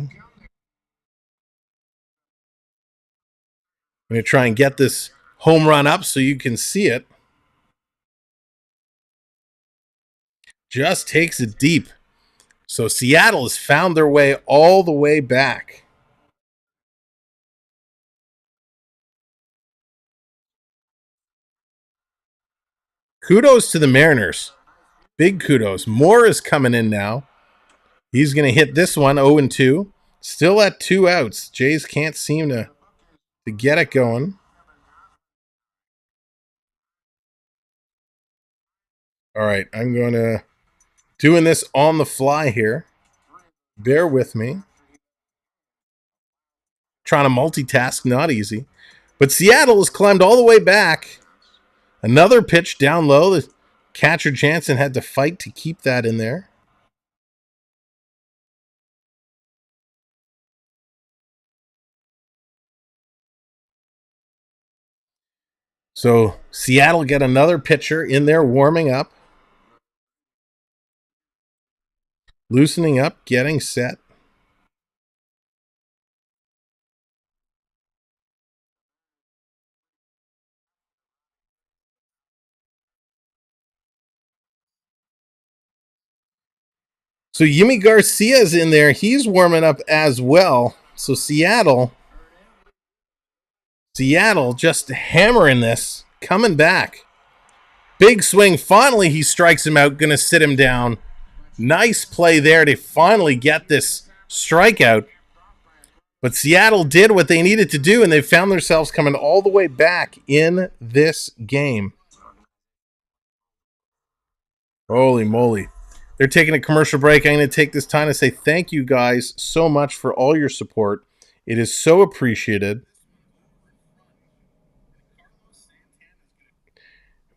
I'm going to try and get this home run up so you can see it. Just takes it deep. So Seattle has found their way all the way back. Kudos to the Mariners. Big kudos. Moore is coming in now. He's going to hit this one 0-2. Still at 2 outs. Jays can't seem to get it going. All right, I'm going to doing this on the fly here. Bear with me. Trying to multitask, not easy. But Seattle has climbed all the way back. Another pitch down low. The catcher Jansen had to fight to keep that in there. So Seattle get another pitcher in there warming up. Loosening up, getting set. So Yimi Garcia's in there. He's warming up as well. So Seattle just hammering this, coming back. Big swing. Finally, he strikes him out. Going to sit him down. Nice play there to finally get this strikeout. But Seattle did what they needed to do, and they found themselves coming all the way back in this game. Holy moly. They're taking a commercial break. I'm going to take this time to say thank you guys so much for all your support. It is so appreciated.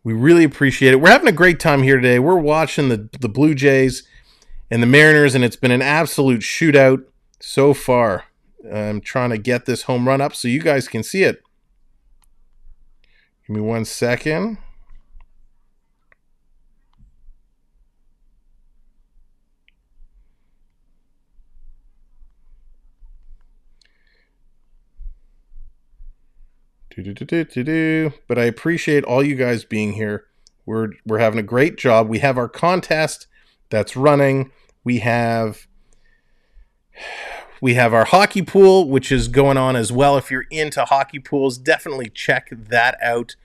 We really appreciate it. We're having a great time here today. We're watching the Blue Jays and the Mariners, and it's been an absolute shootout so far. I'm trying to get this home run up so you guys can see it. Give me 1 second. But I appreciate all you guys being here. We're having a great job. We have our contest that's running. We have our hockey pool, which is going on as well. If you're into hockey pools, definitely check that out.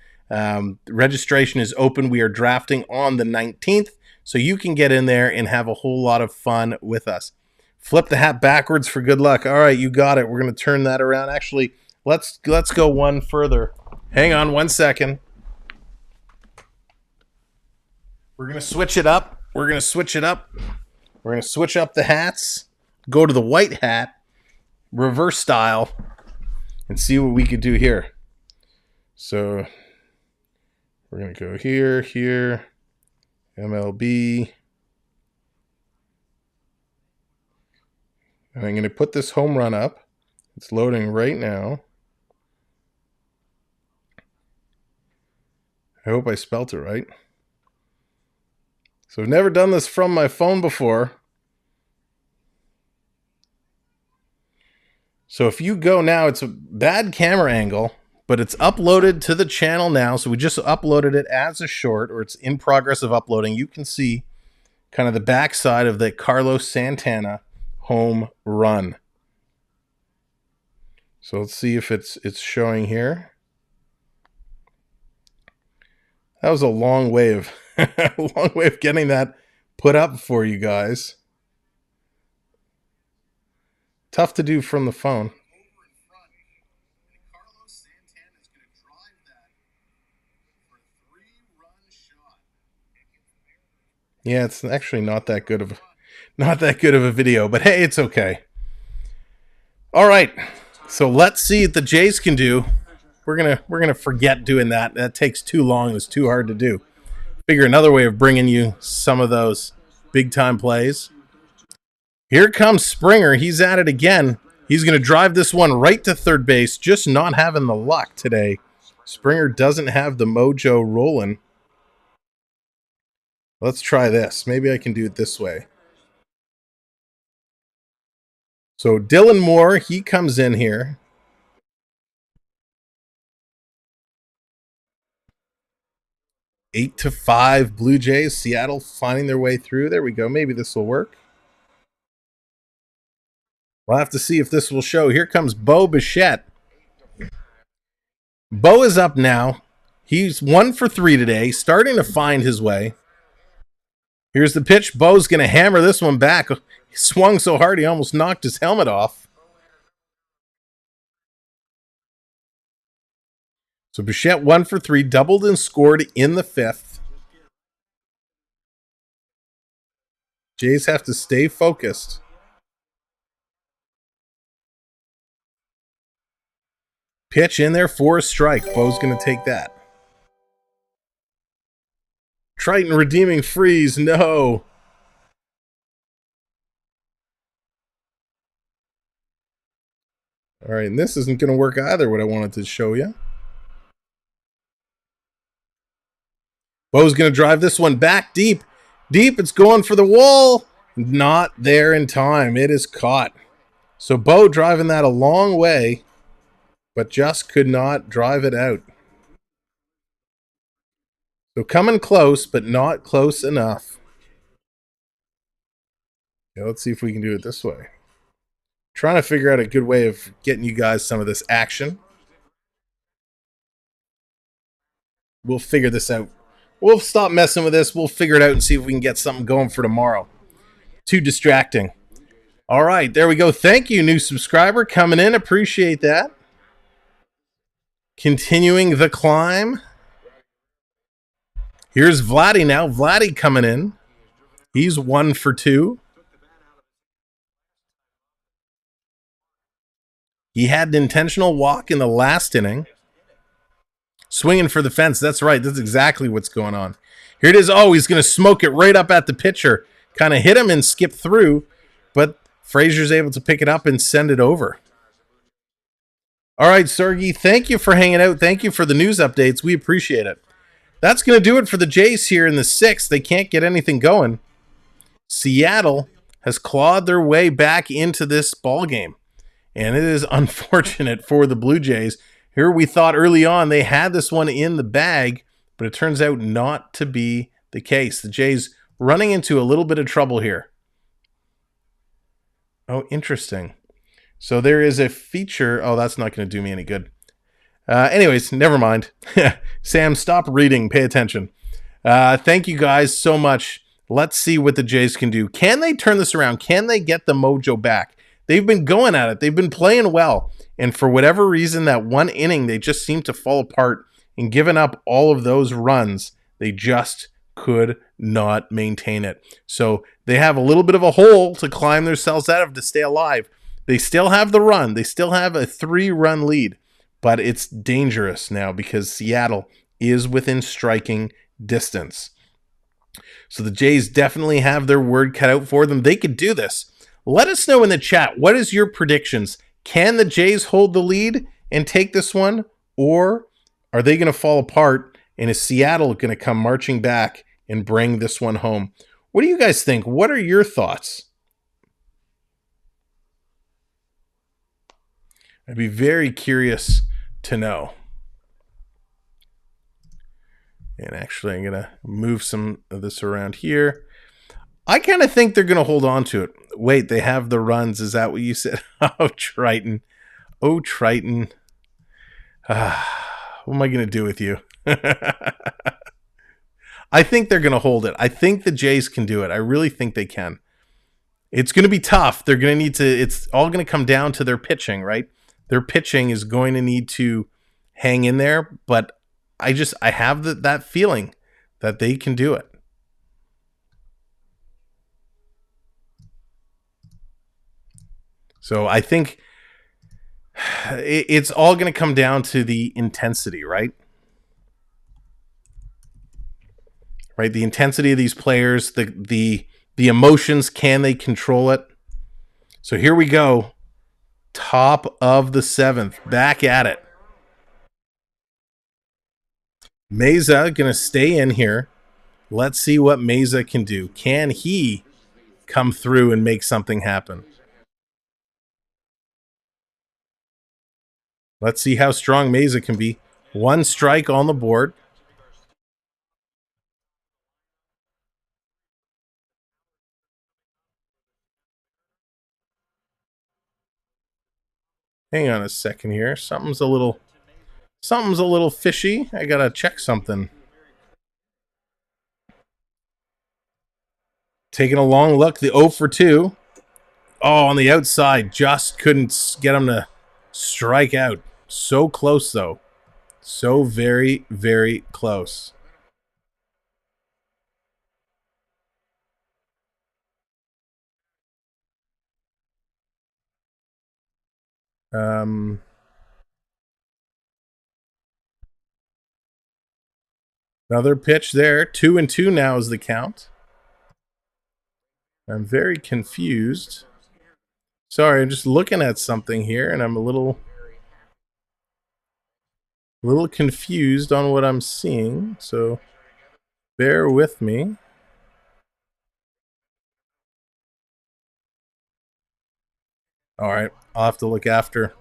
Registration is open. We are drafting on the 19th, so you can get in there and have a whole lot of fun with us. Flip the hat backwards for good luck. All right, you got it. We're going to turn that around. Actually, let's go one further. Hang on 1 second. We're going to switch it up. We're going to switch up the hats. Go to the white hat, reverse style, and see what we could do here. So we're going to go here, MLB. And I'm going to put this home run up. It's loading right now. I hope I spelt it right. So I've never done this from my phone before. So if you go now, it's a bad camera angle, but it's uploaded to the channel now. So we just uploaded it as a short, or it's in progress of uploading. You can see kind of the backside of the Carlos Santana home run. So let's see if it's showing here. That was a long way of getting that put up for you guys. Tough to do from the phone. Yeah, it's actually not that good of a video, but hey, it's okay. All right, so let's see what the Jays can do. We're gonna forget doing that. That takes too long. It's too hard to do. Figure another way of bringing you some of those big time plays. Here comes Springer. He's at it again. He's going to drive this one right to third base, just not having the luck today. Springer doesn't have the mojo rolling. Let's try this. Maybe I can do it this way. So Dylan Moore, he comes in here. Eight to 5 Blue Jays. Seattle finding their way through. There we go. Maybe this will work. We'll have to see if this will show. Here comes Bo Bichette. Bo is up now. He's 1 for 3 today, starting to find his way. Here's the pitch. Bo's going to hammer this one back. He swung so hard he almost knocked his helmet off. So Bichette 1 for 3, doubled and scored in the 5th. Jays have to stay focused. Pitch in there for a strike. Bo's going to take that. Triton redeeming freeze. No. All right, and this isn't going to work either, what I wanted to show you. Bo's going to drive this one back deep. Deep, it's going for the wall. Not there in time. It is caught. So Bo driving that a long way, but just could not drive it out. So coming close, but not close enough. Okay, let's see if we can do it this way. Trying to figure out a good way of getting you guys some of this action. We'll figure this out. We'll stop messing with this. We'll figure it out and see if we can get something going for tomorrow. Too distracting. All right, there we go. Thank you, new subscriber, coming in. Appreciate that. Continuing the climb. Here's Vladdy now. Vladdy coming in. He's 1 for 2. He had an intentional walk in the last inning. Swinging for the fence. That's right. That's exactly what's going on. Here it is. Oh, he's going to smoke it right up at the pitcher. Kind of hit him and skip through, but Frazier's able to pick it up and send it over. All right, Sergey, thank you for hanging out. Thank you for the news updates. We appreciate it. That's going to do it for the Jays here in the 6th. They can't get anything going. Seattle has clawed their way back into this ball game, and it is unfortunate for the Blue Jays. Here we thought early on they had this one in the bag, but it turns out not to be the case. The Jays running into a little bit of trouble here. Oh, interesting. So there is a feature. Oh, that's not going to do me any good. Anyways, never mind. Sam, stop reading. Pay attention. Thank you guys so much. Let's see what the Jays can do. Can they turn this around? Can they get the mojo back? They've been going at it. They've been playing well. And for whatever reason, that one inning, they just seem to fall apart. And giving up all of those runs, they just could not maintain it. So they have a little bit of a hole to climb themselves out of to stay alive. They still have the run. They still have a 3-run lead. But it's dangerous now because Seattle is within striking distance. So the Jays definitely have their word cut out for them. They could do this. Let us know in the chat. What is your predictions? Can the Jays hold the lead and take this one? Or are they going to fall apart? And is Seattle going to come marching back and bring this one home? What do you guys think? What are your thoughts? I'd be very curious to know. And actually, I'm going to move some of this around here. I kind of think they're going to hold on to it. Wait, they have the runs. Is that what you said? Oh, Triton. Oh, Triton. What am I going to do with you? I think they're going to hold it. I think the Jays can do it. I really think they can. It's going to be tough. They're going to need to, it's all going to come down to their pitching, right? Their pitching is going to need to hang in there, but I have that feeling that they can do it. So I think it's all going to come down to the intensity, right? Right, the intensity of these players, the emotions, can they control it? So here we go. Top of the 7th, back at it. Meza going to stay in here. Let's see what Meza can do. Can he come through and make something happen? Let's see how strong Meza can be. 1 strike on the board. Hang on a second here. Something's a little fishy. I gotta check something. Taking a long look. The 0 for 2. Oh, on the outside. Just couldn't get him to strike out. So close, though. So very, very close. Another pitch there. 2-2 now is the count. I'm very confused. Sorry, I'm just looking at something here, and I'm a little confused on what I'm seeing. So bear with me. All right, I'll have to look after.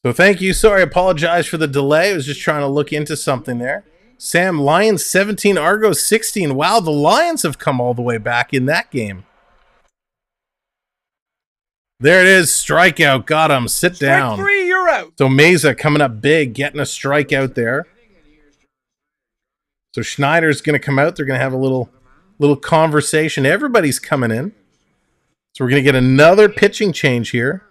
So thank you. Sorry, I apologize for the delay. I was just trying to look into something there. Sam, Lions 17, Argos 16. Wow, the Lions have come all the way back in that game. There it is. Strikeout. Got him. Sit down. Strike 3, you're out. So Meza coming up big, getting a strikeout there. So Schneider's going to come out. They're going to have a little conversation. Everybody's coming in. So we're going to get another pitching change here.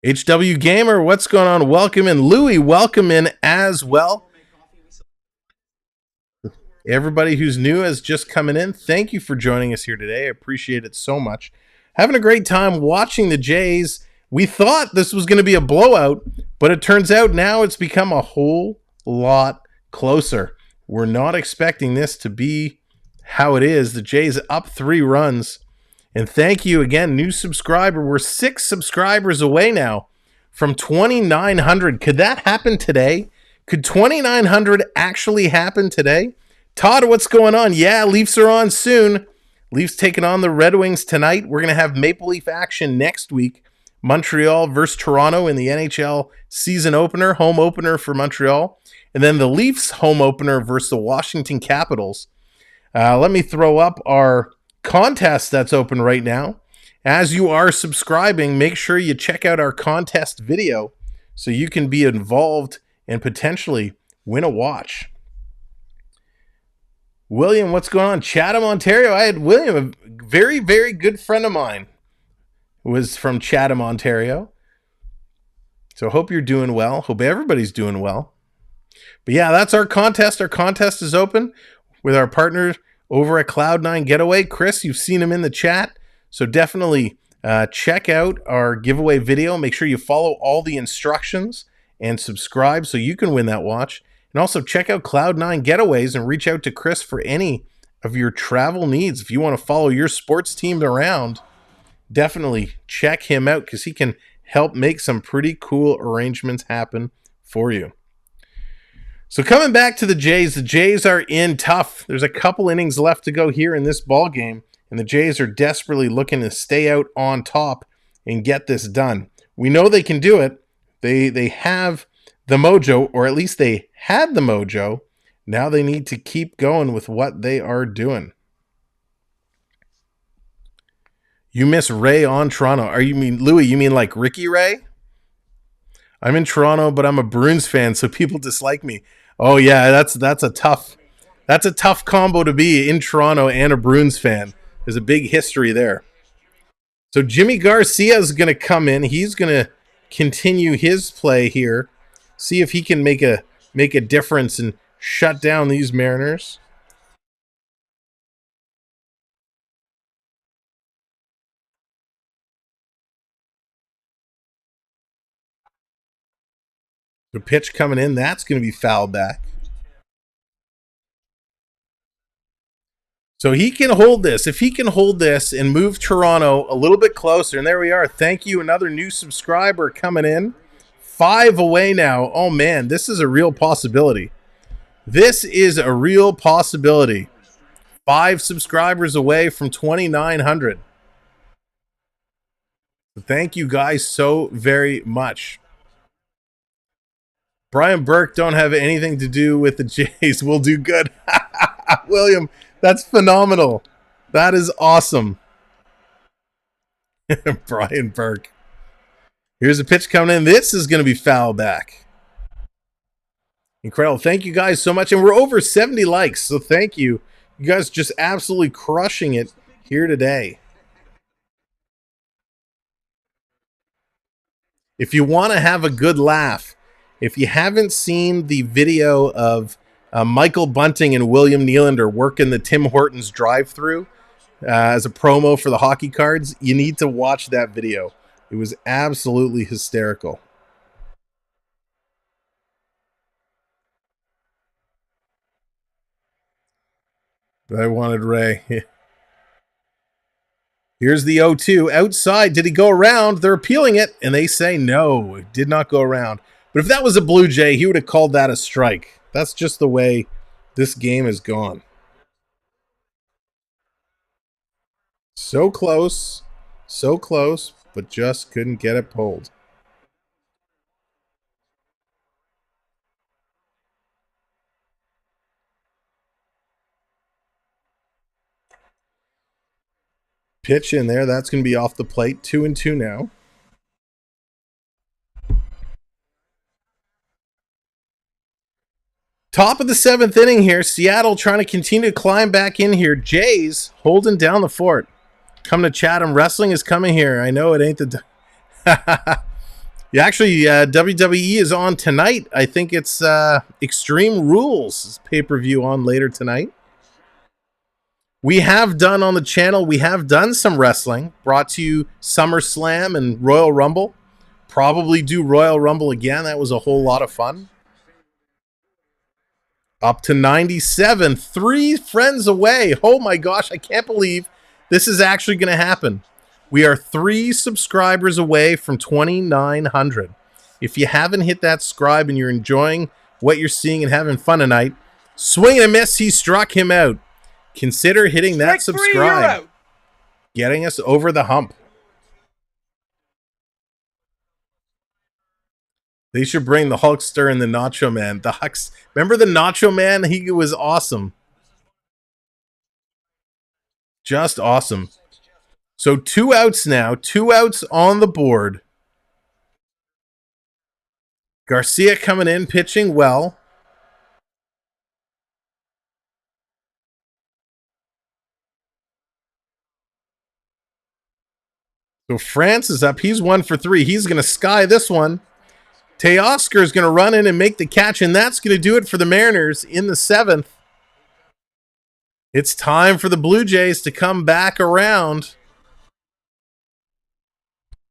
HW Gamer, what's going on? Welcome in. Louie, welcome in as well. Everybody who's new is just coming in. Thank you for joining us here today. I appreciate it so much. Having a great time watching the Jays. We thought this was going to be a blowout, but it turns out now it's become a whole lot closer. We're not expecting this to be how it is. The Jays up 3 runs. And thank you again, new subscriber. We're 6 subscribers away now from 2,900. Could that happen today? Could 2,900 actually happen today? Todd, what's going on? Yeah, Leafs are on soon. Leafs taking on the Red Wings tonight. We're going to have Maple Leaf action next week. Montreal versus Toronto in the NHL season opener, home opener for Montreal. And then the Leafs home opener versus the Washington Capitals. Let me throw up our contest that's open right now. As you are subscribing, make sure you check out our contest video so you can be involved and potentially win a watch. William, what's going on? Chatham, Ontario. I had William, a very, very good friend of mine, was from Chatham, Ontario. So hope you're doing well. Hope everybody's doing well. But yeah, that's our contest. Our contest is open with our partners over at Cloud9 Getaway. Chris, you've seen him in the chat. So definitely check out our giveaway video. Make sure you follow all the instructions and subscribe so you can win that watch. And also check out Cloud9 Getaways and reach out to Chris for any of your travel needs. If you want to follow your sports team around, definitely check him out because he can help make some pretty cool arrangements happen for you. So coming back to the Jays are in tough. There's a couple innings left to go here in this ball game, and the Jays are desperately looking to stay out on top and get this done. We know they can do it. They have the mojo, or at least they had the mojo. Now they need to keep going with what they are doing. You miss Ray on Toronto. Louis, you mean like Ricky Ray? I'm in Toronto, but I'm a Bruins fan, so people dislike me. Oh yeah, that's a tough combo to be in Toronto and a Bruins fan. There's a big history there. So Jimmy Garcia is going to come in. He's going to continue his play here. See if he can make a difference and shut down these Mariners. The pitch coming in, that's going to be fouled back. So he can hold this. If he can hold this and move Toronto a little bit closer, and there we are. Thank you. Another new subscriber coming in. 5 away now. Oh, man, this is a real possibility. This is a real possibility. 5 subscribers away from 2,900. Thank you guys so very much. Brian Burke don't have anything to do with the Jays. We'll do good. William, that's phenomenal. That is awesome. Brian Burke. Here's a pitch coming in. This is going to be foul back. Incredible. Thank you guys so much. And we're over 70 likes, so thank you. You guys just absolutely crushing it here today. If you want to have a good laugh, if you haven't seen the video of Michael Bunting and William Nylander working the Tim Hortons drive-thru as a promo for the hockey cards, you need to watch that video. It was absolutely hysterical. But I wanted Ray. Here's the 0-2. Outside, did he go around? They're appealing it, and they say no, it did not go around. But if that was a Blue Jay, he would have called that a strike. That's just the way this game has gone. So close, but just couldn't get it pulled. Pitch in there. That's going to be off the plate. 2-2 now. Top of the 7th inning here. Seattle trying to continue to climb back in here. Jays holding down the fort. Coming to Chatham. Wrestling is coming here. I know it ain't the... Yeah, actually, WWE is on tonight. I think it's Extreme Rules pay-per-view on later tonight. We have done on the channel, we have done some wrestling. Brought to you SummerSlam and Royal Rumble. Probably do Royal Rumble again. That was a whole lot of fun. Up to 97. 3 friends away. Oh my gosh, I can't believe this is actually going to happen. We are 3 subscribers away from 2,900. If you haven't hit that subscribe and you're enjoying what you're seeing and having fun tonight, swing and a miss, he struck him out. Consider hitting that subscribe. Getting us over the hump. They should bring the Hulkster and the Nacho Man. Remember the Nacho Man? He was awesome. Just awesome. So 2 outs now. 2 outs on the board. Garcia coming in, pitching well. So France is up. He's 1 for 3. He's going to sky this one. Teoscar is going to run in and make the catch, and that's going to do it for the Mariners in the 7th. It's time for the Blue Jays to come back around.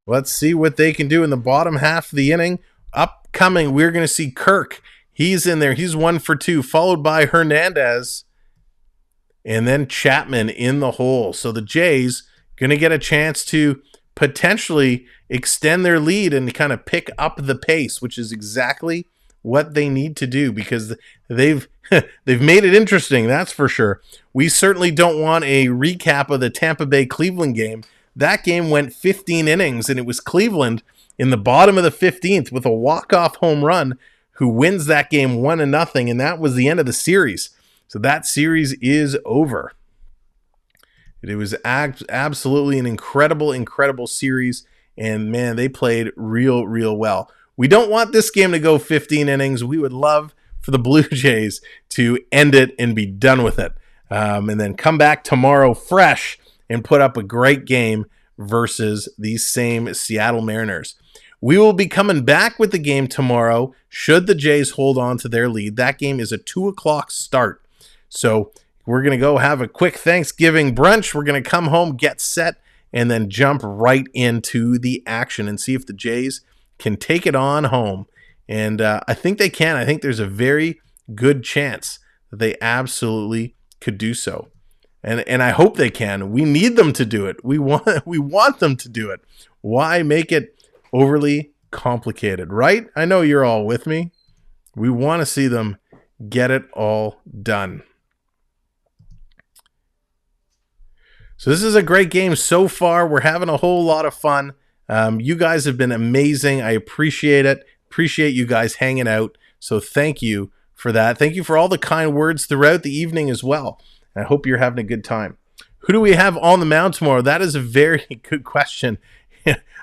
Let's see what they can do in the bottom half of the inning. Upcoming, we're going to see Kirk. He's in there. He's 1 for 2, followed by Hernandez. And then Chapman in the hole. So the Jays going to get a chance to potentially extend their lead and kind of pick up the pace, which is exactly what they need to do because they've made it interesting, that's for sure. We certainly don't want a recap of the Tampa Bay Cleveland game. That game went 15 innings, and it was Cleveland in the bottom of the 15th with a walk-off home run who wins that game 1-0, and that was the end of the series. So that series is over. It was absolutely an incredible series, and man, they played real well. We don't want this game to go 15 innings. We would love for the Blue Jays to end it and be done with it. And then come back tomorrow fresh and put up a great game versus these same Seattle Mariners. We will be coming back with the game tomorrow should the Jays hold on to their lead. That game is a 2 o'clock start. So we're going to go have a quick Thanksgiving brunch. We're going to come home, get set, and then jump right into the action and see if the Jays can take it on home. And I think they can. I think there's a very good chance that they absolutely could do so. And I hope they can. We need them to do it. We want them to do it. Why make it overly complicated, right? I know you're all with me. We want to see them get it all done. So this is a great game so far. We're having a whole lot of fun. You guys have been amazing. I appreciate it. Appreciate you guys hanging out. So thank you for that. Thank you for all the kind words throughout the evening as well. I hope you're having a good time. Who do we have on the mound tomorrow? That is a very good question.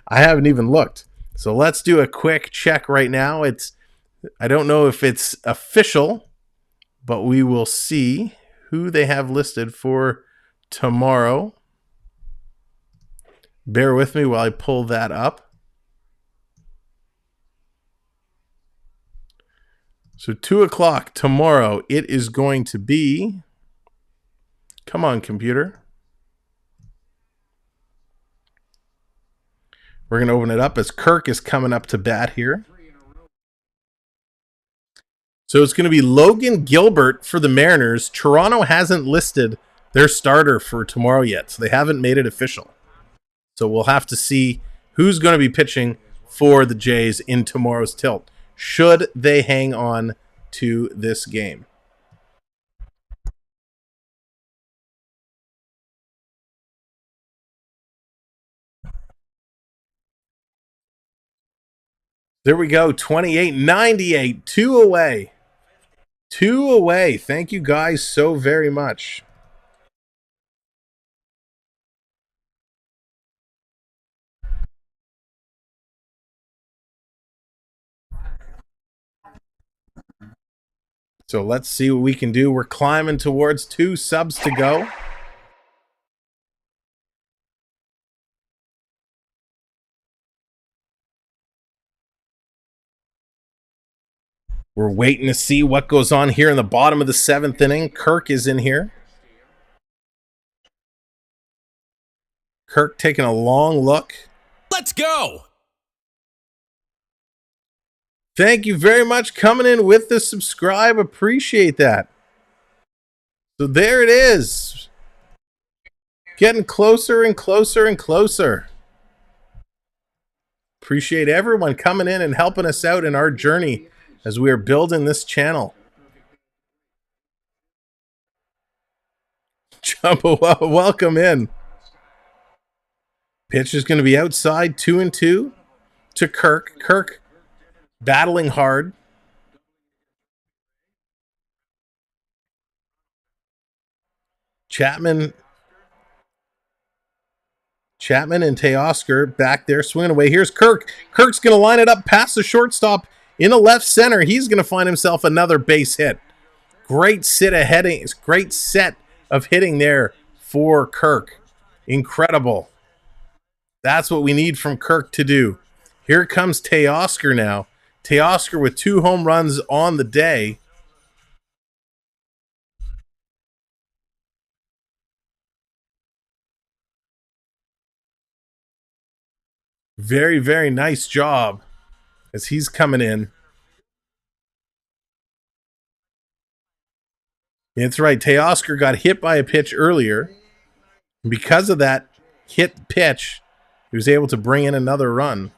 I haven't even looked. So let's do a quick check right now. I don't know if it's official, but we will see who they have listed for tomorrow. Bear with me while I pull that up. So 2 o'clock tomorrow, it is going to be... Come on, computer. We're going to open it up as Kirk is coming up to bat here. So it's going to be Logan Gilbert for the Mariners. Toronto hasn't listed their starter for tomorrow yet, so they haven't made it official. So we'll have to see who's going to be pitching for the Jays in tomorrow's tilt, should they hang on to this game. There we go, 28-98, 2 away. 2 away. Thank you guys so very much. So let's see what we can do. We're climbing towards 2 subs to go. We're waiting to see what goes on here in the bottom of the 7th inning. Kirk is in here. Kirk taking a long look. Let's go! Thank you very much coming in with the subscribe. Appreciate that. So there it is. Getting closer and closer and closer. Appreciate everyone coming in and helping us out in our journey as we are building this channel. Jumbo, welcome in. Pitch is going to be outside, 2-2 to Kirk. Kirk battling hard. Chapman and Teoscar back there swinging away. Here's Kirk. Kirk's going to line it up past the shortstop in the left center. He's going to find himself another base hit. Great set of hitting there for Kirk. Incredible. That's what we need from Kirk to do. Here comes Teoscar now. Teoscar with 2 home runs on the day. Very, very nice job as he's coming in. That's right. Teoscar got hit by a pitch earlier. Because of that hit pitch, he was able to bring in another run.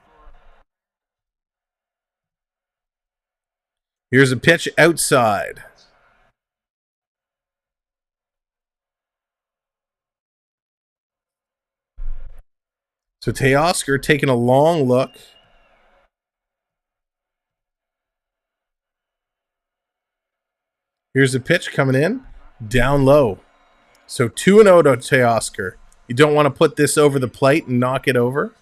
Here's a pitch outside. So Teoscar taking a long look. Here's a pitch coming in. Down low. So 2-0 to Teoscar. You don't want to put this over the plate and knock it over.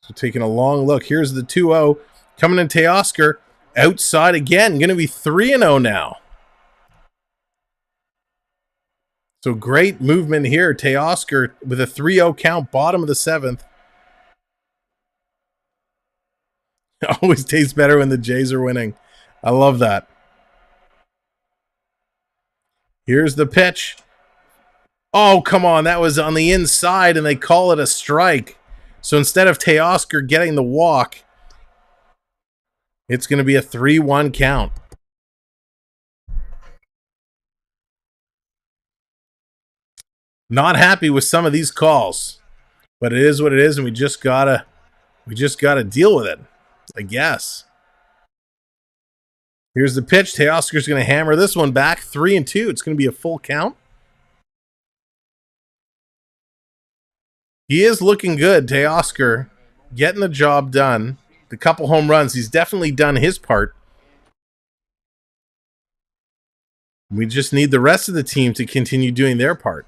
So taking a long look. Here's the 2-0. Coming in Teoscar. Outside again. Going to be 3-0 now. So great movement here. Teoscar with a 3-0 count. Bottom of the 7th. Always tastes better when the Jays are winning. I love that. Here's the pitch. Oh, come on. That was on the inside, and they call it a strike. So instead of Teoscar getting the walk, it's going to be a 3-1 count. Not happy with some of these calls, but it is what it is, and we just gotta deal with it, I guess. Here's the pitch. Teoscar's going to hammer this one back. 3-2. It's going to be a full count. He is looking good, Teoscar, getting the job done. The couple home runs, he's definitely done his part. We just need the rest of the team to continue doing their part.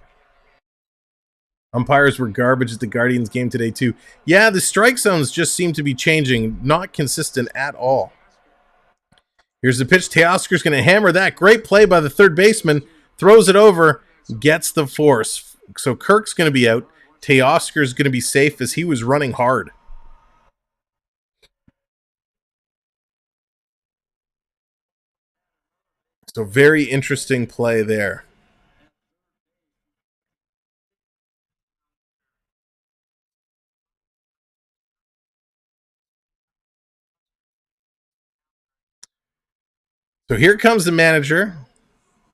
Umpires were garbage at the Guardians game today, too. Yeah, the strike zones just seem to be changing. Not consistent at all. Here's the pitch. Teoscar's going to hammer that. Great play by the third baseman. Throws it over. Gets the force. So Kirk's going to be out. Teoscar's going to be safe as he was running hard. So very interesting play there. So here comes the manager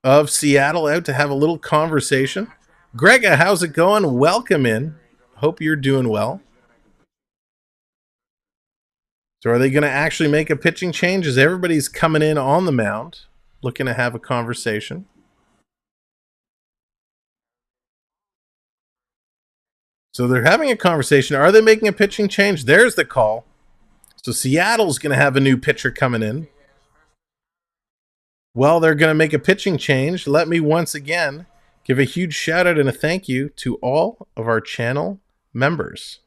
of Seattle out to have a little conversation. Grega, how's it going? Welcome in. Hope you're doing well. So are they going to actually make a pitching change as everybody's coming in on the mound, looking to have a conversation? So they're having a conversation. Are they making a pitching change? There's the call. So Seattle's going to have a new pitcher coming in. Well, they're going to make a pitching change. Let me once again give a huge shout out and a thank you to all of our channel members.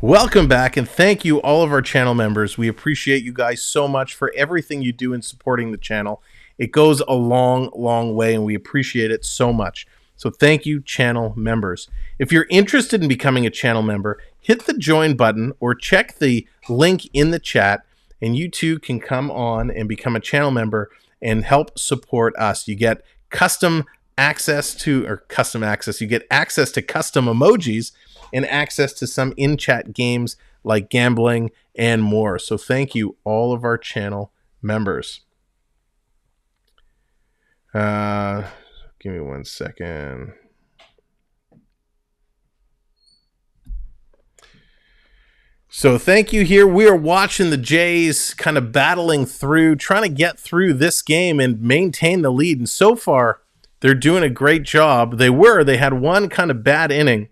Welcome back, and thank you all of our channel members. We appreciate you guys so much for everything you do in supporting the channel. It goes a long, long way, and we appreciate it so much. So thank you, channel members. If you're interested in becoming a channel member, hit the join button or check the link in the chat, and you too can come on and become a channel member and help support us. You get custom access. You get access to custom emojis and access to some in-chat games like gambling and more. So thank you, all of our channel members. Give me 1 second. So thank you here. We are watching the Jays kind of battling through, trying to get through this game and maintain the lead. And so far, they're doing a great job. They had one kind of bad inning.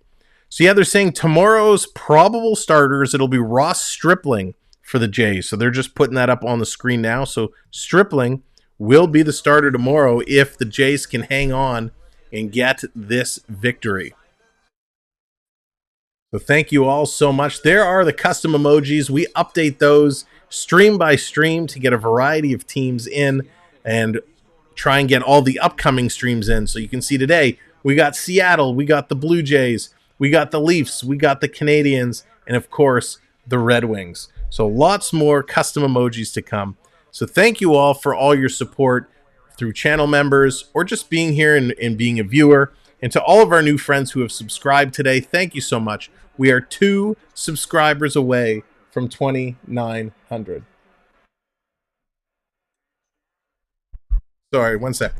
So yeah, they're saying tomorrow's probable starters, it'll be Ross Stripling for the Jays. So they're just putting that up on the screen now. So Stripling will be the starter tomorrow if the Jays can hang on and get this victory. So thank you all so much. There are the custom emojis. We update those stream by stream to get a variety of teams in and try and get all the upcoming streams in. So you can see today, we got Seattle, we got the Blue Jays, we got the Leafs, we got the Canadians, and of course, the Red Wings. So lots more custom emojis to come. So thank you all for all your support through channel members or just being here and being a viewer. And to all of our new friends who have subscribed today, thank you so much. We are 2 subscribers away from 2,900. Sorry, one sec.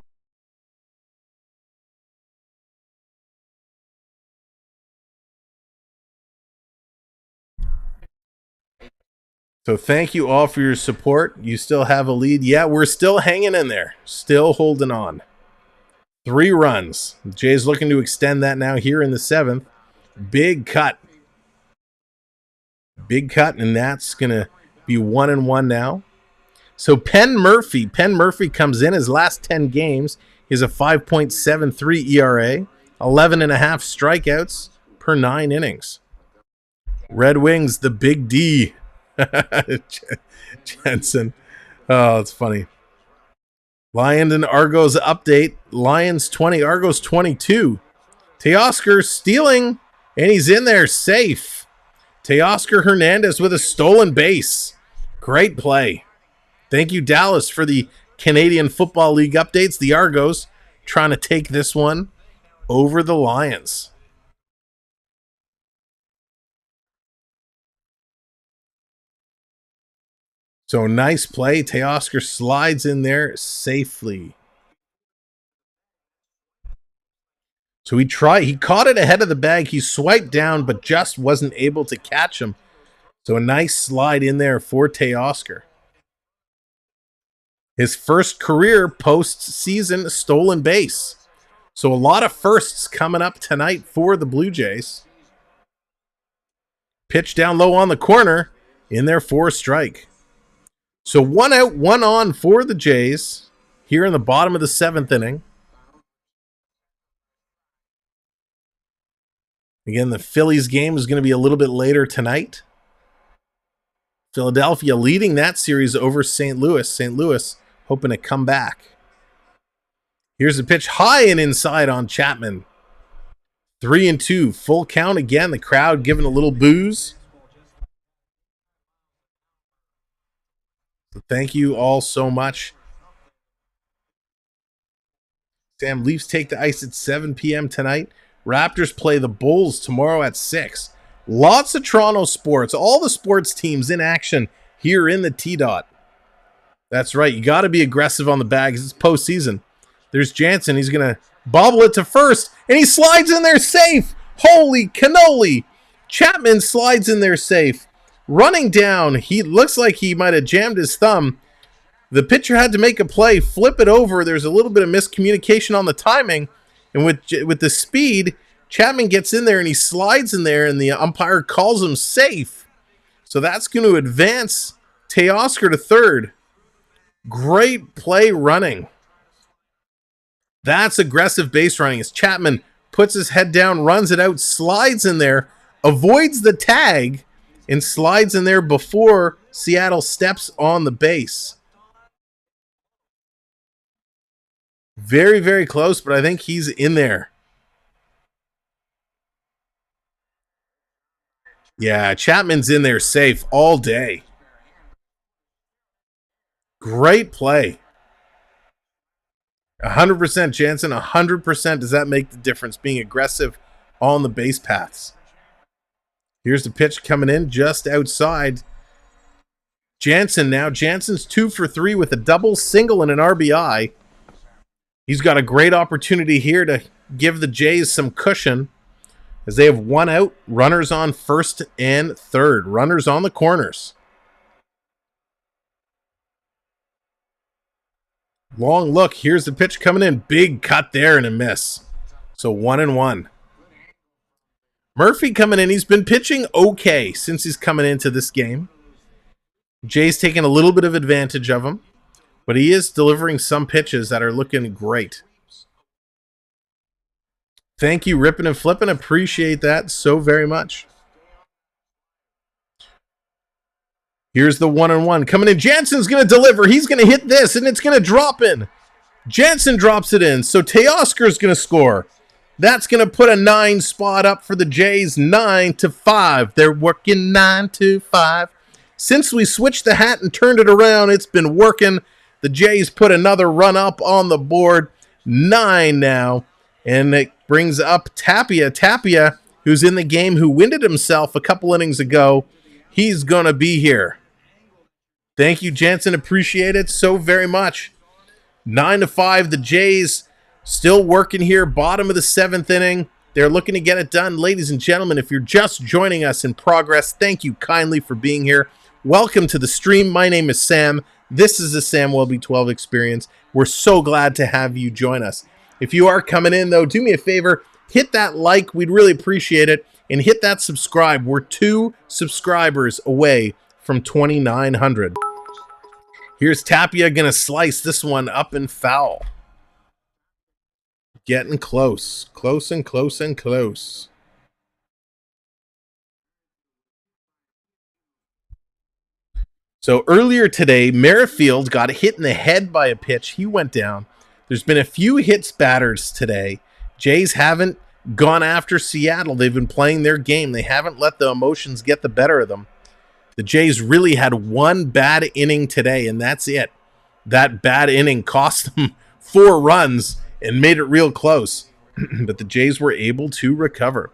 So thank you all for your support. You still have a lead. Yeah, we're still hanging in there. Still holding on. 3 runs. The Jays looking to extend that now here in the 7th. Big cut. Big cut, and that's going to be 1-1 now. So Penn Murphy comes in his last 10 games. He has a 5.73 ERA, 11.5 strikeouts per 9 innings. Red Wings, the Big D. Jensen. Oh, it's funny. Lions and Argos update. Lions 20, Argos 22. Teoscar stealing, and he's in there safe. Teoscar Hernandez with a stolen base. Great play. Thank you, Dallas, for the Canadian Football League updates. The Argos trying to take this one over the Lions. So nice play. Teoscar slides in there safely. So he caught it ahead of the bag. He swiped down, but just wasn't able to catch him. So a nice slide in there for Teoscar. His first career postseason stolen base. So a lot of firsts coming up tonight for the Blue Jays. Pitch down low on the corner. In there for a strike. So 1 out, 1 on for the Jays here in the bottom of the 7th inning. Again, the Phillies game is going to be a little bit later tonight. Philadelphia leading that series over St. Louis. St. Louis hoping to come back. Here's a pitch high and inside on Chapman. 3-2, full count again. The crowd giving a little booze. So thank you all so much. Sam, Leafs take the ice at 7 p.m. tonight. Raptors play the Bulls tomorrow at 6. Lots of Toronto sports. All the sports teams in action here in the T-Dot. That's right. You got to be aggressive on the bag. It's postseason. There's Jansen. He's going to bobble it to first, and he slides in there safe. Holy cannoli. Chapman slides in there safe. Running down. He looks like he might have jammed his thumb. The pitcher had to make a play, flip it over. There's a little bit of miscommunication on the timing. And with the speed, Chapman gets in there and he slides in there, and the umpire calls him safe. So that's going to advance Teoscar to third. Great play running. That's aggressive base running as Chapman puts his head down, runs it out, slides in there, avoids the tag, and slides in there before Seattle steps on the base. Very, very close, but I think he's in there. Yeah, Chapman's in there safe all day. Great play. 100% Jansen, 100% does that make the difference, being aggressive on the base paths. Here's the pitch coming in just outside. Jansen now. Jansen's 2 for 3 with a double, single, and an RBI. He's got a great opportunity here to give the Jays some cushion as they have 1 out, runners on first and third, runners on the corners. Long look. Here's the pitch coming in. Big cut there and a miss. So 1-1. Murphy coming in. He's been pitching okay since he's coming into this game. Jay's taking a little bit of advantage of him, but he is delivering some pitches that are looking great. Thank you, Rippin' and Flippin'. Appreciate that so very much. Here's the 1-1 coming in. Jansen's going to deliver. He's going to hit this, and it's going to drop in. Jansen drops it in, so Teoscar's going to score. That's going to put a 9 spot up for the Jays, 9-5. They're working 9-5. Since we switched the hat and turned it around, it's been working. The Jays put another run up on the board, 9 now, and it brings up Tapia. Tapia, who's in the game, who winded himself a couple innings ago, he's going to be here. Thank you, Jansen. Appreciate it so very much. 9-5, the Jays still working here, bottom of the 7th inning. They're looking to get it done. Ladies and gentlemen, if you're just joining us in progress, thank you kindly for being here. Welcome to the stream. My name is Sam. This is the Sam Welby 12 Experience. We're so glad to have you join us. If you are coming in, though, do me a favor, hit that like. We'd really appreciate it. And hit that subscribe. We're 2 subscribers away from 2,900. Here's Tapia going to slice this one up and foul. Getting close. Close and close and close. So earlier today, Merrifield got hit in the head by a pitch. He went down. There's been a few hits batters today. Jays haven't gone after Seattle. They've been playing their game. They haven't let the emotions get the better of them. The Jays really had one bad inning today, and that's it. That bad inning cost them 4 runs and made it real close. But the Jays were able to recover.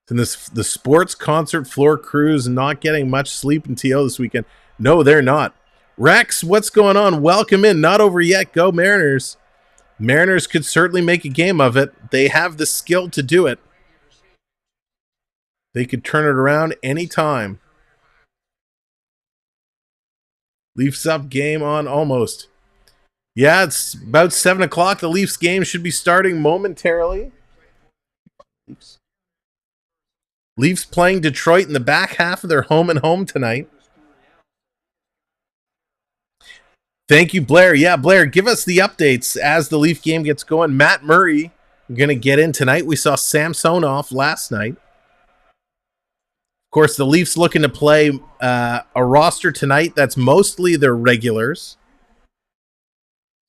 And the sports concert floor crews not getting much sleep in TO this weekend. No, they're not. Rex, what's going on? Welcome in. Not over yet. Go Mariners. Mariners could certainly make a game of it. They have the skill to do it. They could turn it around anytime. Leafs up, game on almost. Yeah, it's about 7 o'clock. The Leafs game should be starting momentarily. Leafs playing Detroit in the back half of their home and home tonight. Thank you, Blair. Yeah, Blair, give us the updates as the Leaf game gets going. Matt Murray, we're going to get in tonight. We saw Samsonov last night. Of course, the Leafs looking to play a roster tonight that's mostly their regulars.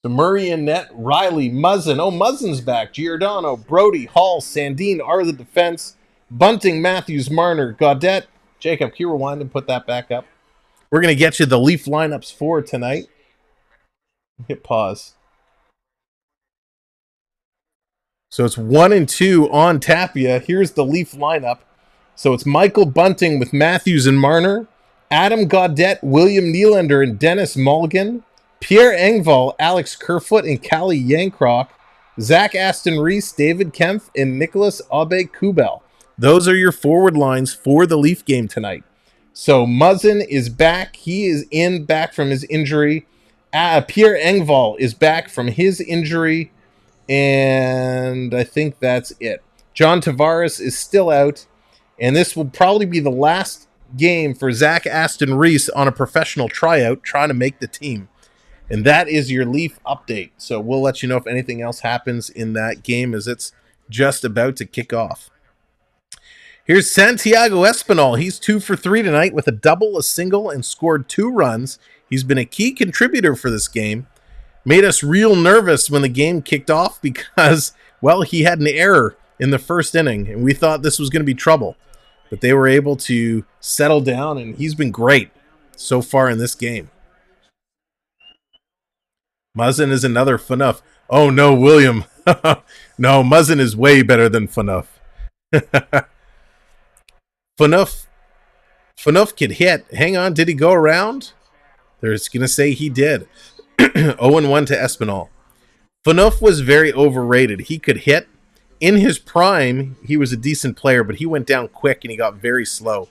So Murray in net, Riley, Muzzin. Oh, Muzzin's back. Giordano, Brody, Hall, Sandin are the defense. Bunting, Matthews, Marner, Gaudette. Jacob, can you rewind and put that back up? We're going to get you the Leaf lineups for tonight. Hit pause. So it's 1 and 2 on Tapia. Here's the Leaf lineup. So it's Michael Bunting with Matthews and Marner, Adam Gaudette, William Nylander, and Dennis Mulligan, Pierre Engvall, Alex Kerfoot, and Callie Yankrock, Zach Aston Reese, David Kempf, and Nicholas Aube-Kubel. Those are your forward lines for the Leaf game tonight. So Muzzin is back. He is back from his injury. Pierre Engvall is back from his injury. And I think that's it. John Tavares is still out. And this will probably be the last game for Zach Aston Reese on a professional tryout trying to make the team. And that is your Leaf update. So we'll let you know if anything else happens in that game as it's just about to kick off. Here's Santiago Espinal. He's 2 for 3 tonight with a double, a single, and scored 2 runs. He's been a key contributor for this game. Made us real nervous when the game kicked off because, well, he had an error in the first inning, and we thought this was going to be trouble. But they were able to settle down, and he's been great so far in this game. Muzzin is another Phaneuf. Oh, no, William. No, Muzzin is way better than Phaneuf. Phaneuf could hit. Hang on, did he go around? They're going to say he did. 0-1 to Espinal. Phaneuf was very overrated. He could hit. In his prime, he was a decent player, but he went down quick and he got very slow.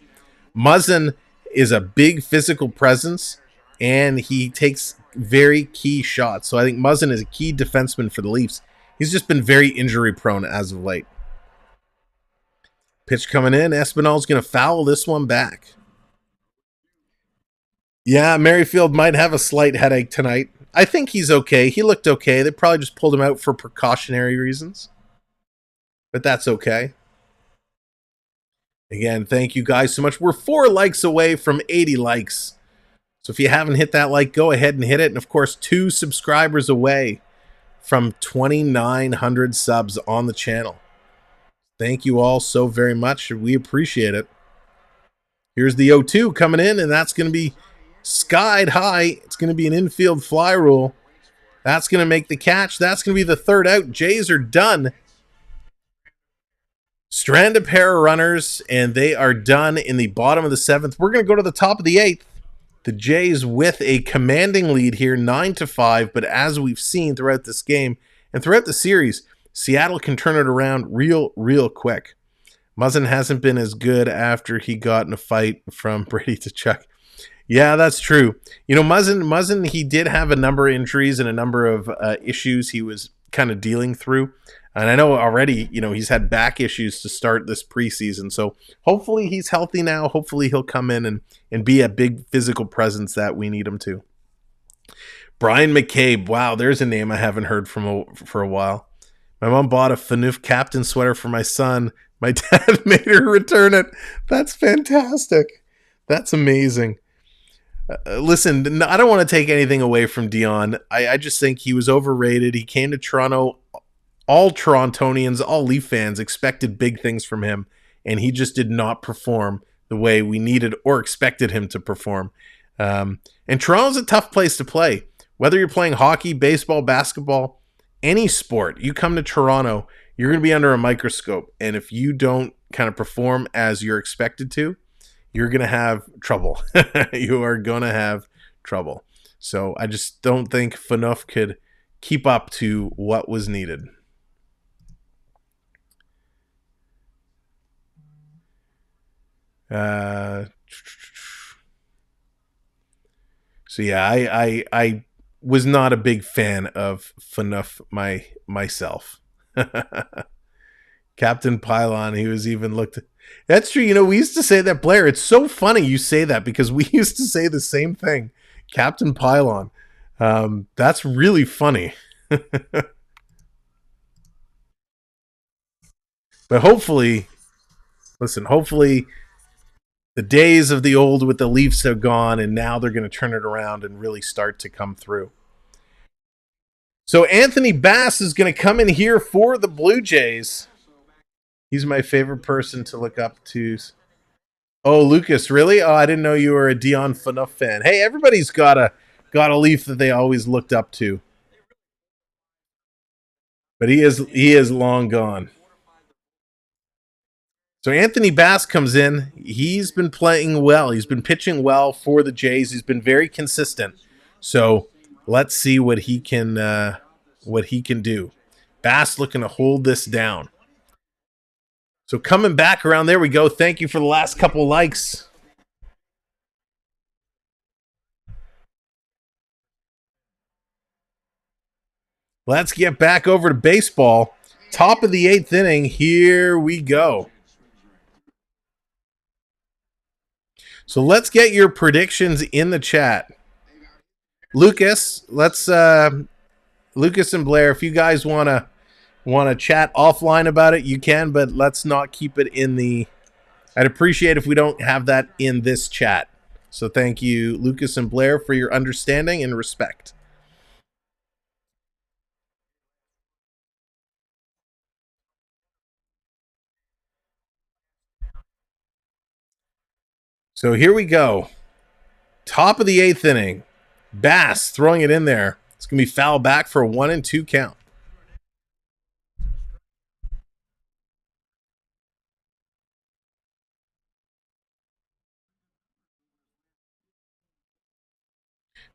Muzzin is a big physical presence, and he takes very key shots. So I think Muzzin is a key defenseman for the Leafs. He's just been very injury-prone as of late. Pitch coming in. Espinal's going to foul this one back. Yeah, Merrifield might have a slight headache tonight. I think he's okay. He looked okay. They probably just pulled him out for precautionary reasons. But that's okay. Again, thank you guys so much. We're 4 likes away from 80 likes. So if you haven't hit that like, go ahead and hit it. And of course, 2 subscribers away from 2,900 subs on the channel. Thank you all so very much. We appreciate it. Here's the 0-2 coming in, and that's going to be skied high. It's going to be an infield fly rule. That's going to make the catch. That's going to be the 3rd out. Jays are done. Strand a pair of runners, and they are done in the bottom of the 7th. We're going to go to the top of the 8th. The Jays with a commanding lead here, 9-5. But as we've seen throughout this game and throughout the series, Seattle can turn it around real quick. Muzzin hasn't been as good after he got in a fight from Brady to Chuck. Yeah, that's true. You know, Muzzin, he did have a number of injuries and a number of issues he was kind of dealing through. And I know already, you know, he's had back issues to start this preseason. So hopefully he's healthy now. Hopefully he'll come in and be a big physical presence that we need him to. Brian McCabe. Wow, there's a name I haven't heard from for a while. My mom bought a Fanuf captain sweater for my son. My dad made her return it. That's fantastic. That's amazing. Listen, I don't want to take anything away from Dion. I just think he was overrated. He came to Toronto. All Torontonians, all Leaf fans expected big things from him, and he just did not perform the way we needed or expected him to perform. And Toronto's a tough place to play. Whether you're playing hockey, baseball, basketball, any sport, you come to Toronto, you're going to be under a microscope. And if you don't kind of perform as you're expected to, you're going to have trouble. You are going to have trouble. So I just don't think Phaneuf could keep up to what was needed. So yeah, I was not a big fan of Phaneuf myself. Captain Pylon, he was even looked at. That's true. You know, we used to say that, Blair. It's so funny you say that because we used to say the same thing. Captain Pylon. That's really funny. But hopefully the days of the old with the Leafs are gone, and now they're going to turn it around and really start to come through. So Anthony Bass is going to come in here for the Blue Jays. He's my favorite person to look up to. Oh, Lucas, really? Oh, I didn't know you were a Dion Phaneuf fan. Hey, everybody's got a Leaf that they always looked up to. But he is long gone. So Anthony Bass comes in. He's been playing well. He's been pitching well for the Jays. He's been very consistent. So let's see what he can do. Bass looking to hold this down. So coming back around, there we go. Thank you for the last couple likes. Let's get back over to baseball. Top of the 8th inning. Here we go. So let's get your predictions in the chat. Lucas, Lucas and Blair, if you guys want to chat offline about it, you can, but let's not keep it in the... I'd appreciate if we don't have that in this chat. So thank you, Lucas and Blair, for your understanding and respect. So here we go. Top of the 8th inning. Bass throwing it in there. It's going to be foul back for a 1-2 count.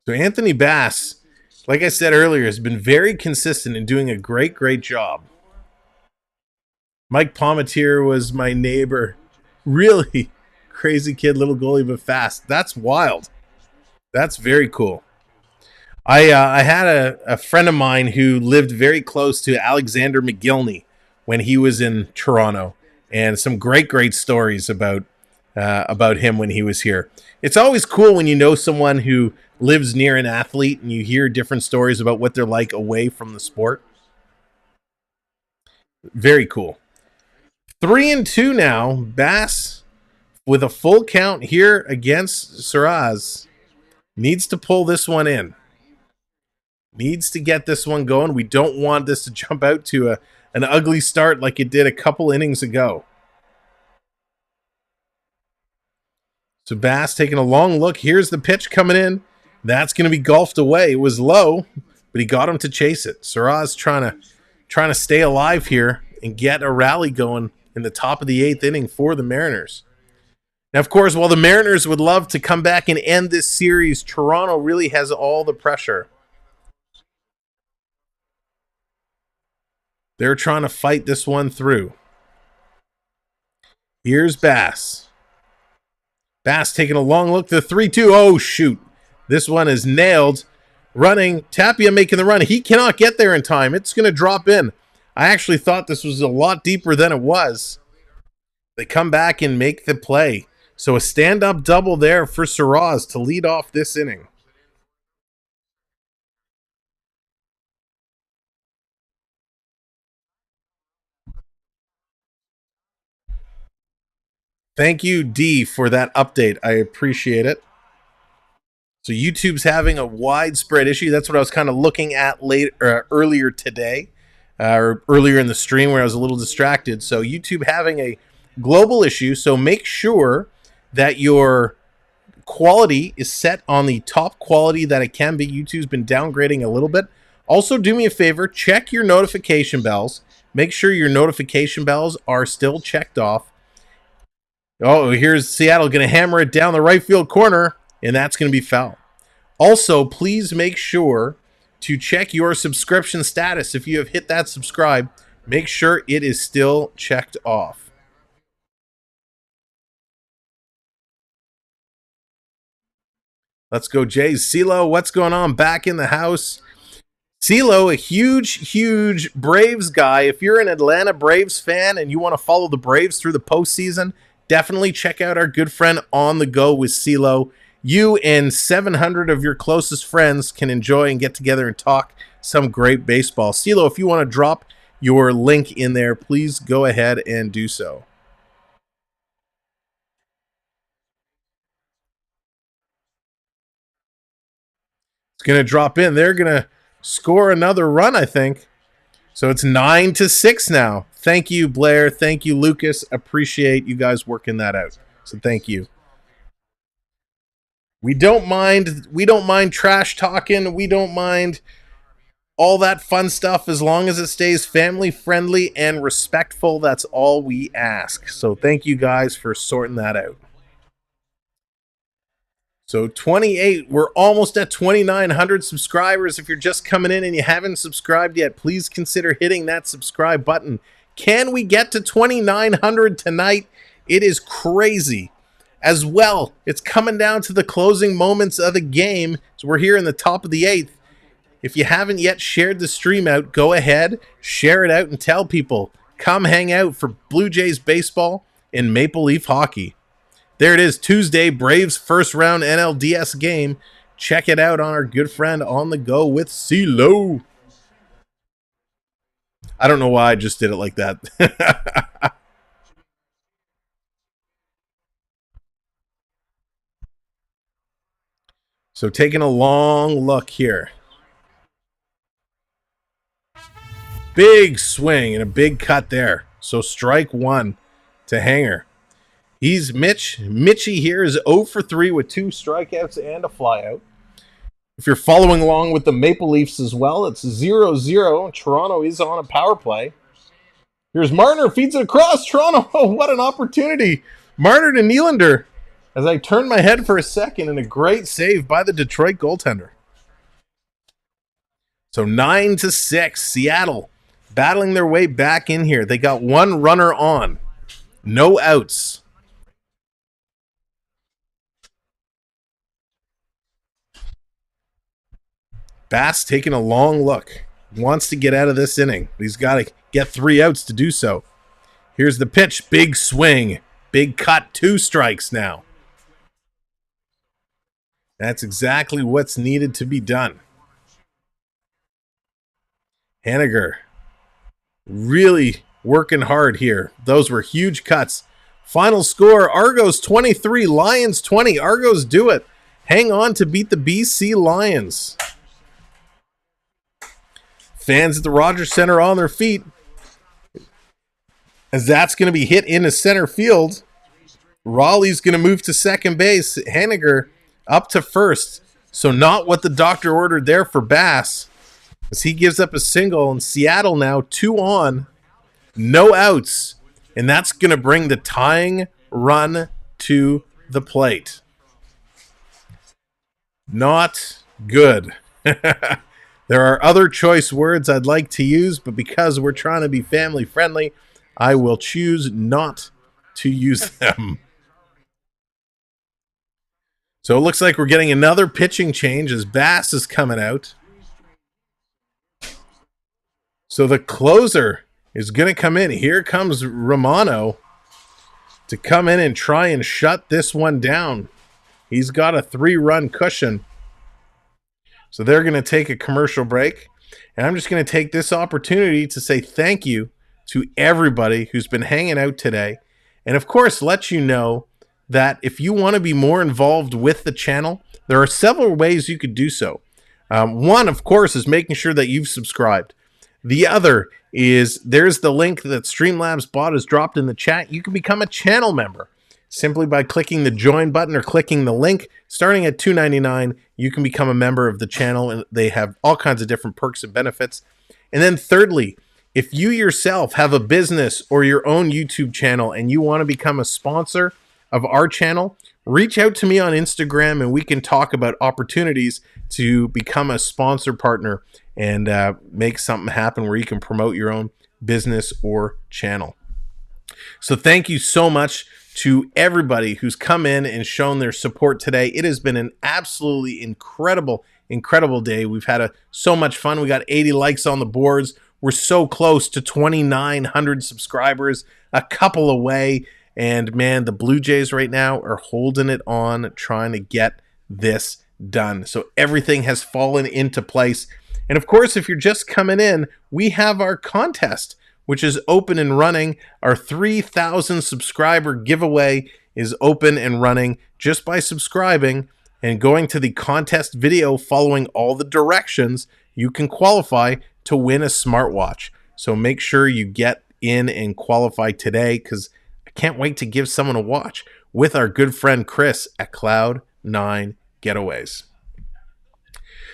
So Anthony Bass, like I said earlier, has been very consistent in doing a great job. Mike Palmetier was my neighbor. Really crazy kid, little goalie, but fast. That's wild. That's very cool. I had a friend of mine who lived very close to Alexander McGillney when he was in Toronto, and some great stories about him when he was here. It's always cool when you know someone who lives near an athlete and you hear different stories about what they're like away from the sport. Very cool. 3-2 now. Bass with a full count here against Suarez. Needs to pull this one in. Needs to get this one going. We don't want this to jump out to an ugly start like it did a couple innings ago. So Bass taking a long look. Here's the pitch coming in. That's going to be golfed away. It was low, but he got him to chase it. Suarez trying to stay alive here and get a rally going in the top of the 8th inning for the Mariners. Now, of course, while the Mariners would love to come back and end this series, Toronto really has all the pressure. They're trying to fight this one through. Here's Bass. Bass taking a long look. The 3-2. Oh, shoot. This one is nailed. Running. Tapia making the run. He cannot get there in time. It's going to drop in. I actually thought this was a lot deeper than it was. They come back and make the play. So a stand-up double there for Suarez to lead off this inning. Thank you, D, for that update. I appreciate it. So YouTube's having a widespread issue. That's what I was kind of looking at earlier today, or earlier in the stream where I was a little distracted. So YouTube having a global issue. So make sure that your quality is set on the top quality that it can be. YouTube's been downgrading a little bit. Also, do me a favor, check your notification bells. Make sure your notification bells are still checked off. Oh, here's Seattle going to hammer it down the right field corner, and that's going to be foul. Also, please make sure to check your subscription status. If you have hit that subscribe, make sure it is still checked off. Let's go, Jays. CeeLo, what's going on? Back in the house. CeeLo, a huge Braves guy. If you're an Atlanta Braves fan and you want to follow the Braves through the postseason, definitely check out our good friend On the Go with CeeLo. You and 700 of your closest friends can enjoy and get together and talk some great baseball. CeeLo, if you want to drop your link in there, please go ahead and do so. It's going to drop in. They're going to score another run, I think. So it's 9-6 now. Thank you, Blair. Thank you, Lucas. Appreciate you guys working that out. So thank you. We don't mind trash talking. We don't mind all that fun stuff as long as it stays family friendly and respectful. That's all we ask. So thank you guys for sorting that out. So 28, we're almost at 2,900 subscribers. If you're just coming in and you haven't subscribed yet, please consider hitting that subscribe button. Can we get to 2,900 tonight? It is crazy. As well, it's coming down to the closing moments of the game. So we're here in the top of the 8th. If you haven't yet shared the stream out, go ahead, share it out, and tell people. Come hang out for Blue Jays baseball and Maple Leaf hockey. There it is, Tuesday, Braves first round NLDS game. Check it out on our good friend On the Go with CeeLo. I don't know why I just did it like that. So taking a long look here. Big swing and a big cut there. So strike one to Haniger. He's Mitchie here is 0 for 3 with 2 strikeouts and a flyout. If you're following along with the Maple Leafs as well, it's 0-0. Toronto is on a power play. Here's Marner, feeds it across. Toronto, oh, what an opportunity. Marner to Nylander as I turned my head for a second, and a great save by the Detroit goaltender. So 9-6, Seattle battling their way back in here. They got one runner on. No outs. Bass taking a long look. Wants to get out of this inning. He's got to get 3 outs to do so. Here's the pitch. Big swing. Big cut. 2 strikes now. That's exactly what's needed to be done. Haniger really working hard here. Those were huge cuts. Final score, Argos 23, Lions 20. Argos do it. Hang on to beat the BC Lions. Fans at the Rogers Center on their feet, as that's going to be hit into center field. Raleigh's going to move to second base. Haniger up to first. So not what the doctor ordered there for Bass, as he gives up a single. And Seattle now 2 on, no outs. And that's going to bring the tying run to the plate. Not good. There are other choice words I'd like to use, but because we're trying to be family friendly, I will choose not to use them. So it looks like we're getting another pitching change as Bass is coming out. So the closer is going to come in. Here comes Romano to come in and try and shut this one down. He's got a 3-run cushion. So they're going to take a commercial break. And I'm just going to take this opportunity to say thank you to everybody who's been hanging out today. And of course, let you know that if you want to be more involved with the channel, there are several ways you could do so. One, of course, is making sure that you've subscribed. The other is there's the link that Streamlabs bot has dropped in the chat. You can become a channel member simply by clicking the join button or clicking the link. Starting at $2.99, you can become a member of the channel, and they have all kinds of different perks and benefits. And then thirdly, if you yourself have a business or your own YouTube channel and you want to become a sponsor of our channel, reach out to me on Instagram and we can talk about opportunities to become a sponsor partner and make something happen where you can promote your own business or channel. So thank you so much to everybody who's come in and shown their support today. It has been an absolutely incredible day. We've had so much fun. We got 80 likes on the boards. We're so close to 2,900 subscribers, a couple away. And man, the Blue Jays right now are holding it on, trying to get this done. So everything has fallen into place. And of course, if you're just coming in, we have our contest, which is open and running. Our 3,000 subscriber giveaway is open and running. Just by subscribing and going to the contest video, following all the directions, you can qualify to win a smartwatch. So make sure you get in and qualify today, because I can't wait to give someone a watch with our good friend Chris at Cloud9 Getaways.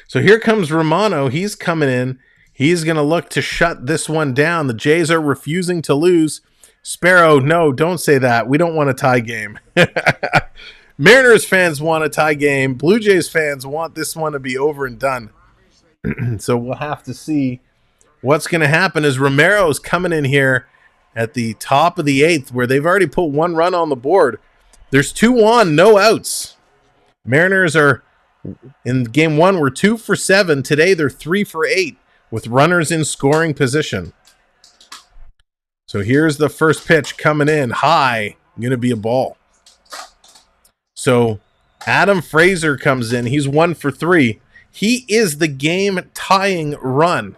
So here comes Romano. He's coming in. He's going to look to shut this one down. The Jays are refusing to lose. Sparrow, no, don't say that. We don't want a tie game. Mariners fans want a tie game. Blue Jays fans want this one to be over and done. So we'll have to see what's going to happen as Romero's coming in here at the top of the 8th, where they've already put 1 run on the board. There's 2 on, no outs. Mariners are, in game 1, were 2 for 7. Today they're 3 for 8 with runners in scoring position. So here's the first pitch coming in high, going to be a ball. So Adam Frazier comes in. He's 1 for 3. He is the game tying run.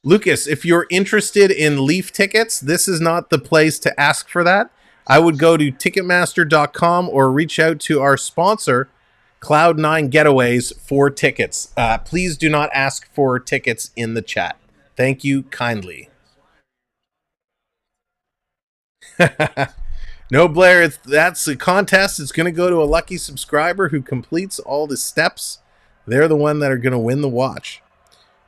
Lucas, if you're interested in Leaf tickets, this is not the place to ask for that. I would go to Ticketmaster.com or reach out to our sponsor, Cloud9 Getaways, for tickets. Please do not ask for tickets in the chat. Thank you kindly. No, Blair, that's a contest. It's going to go to a lucky subscriber who completes all the steps. They're the one that are going to win the watch.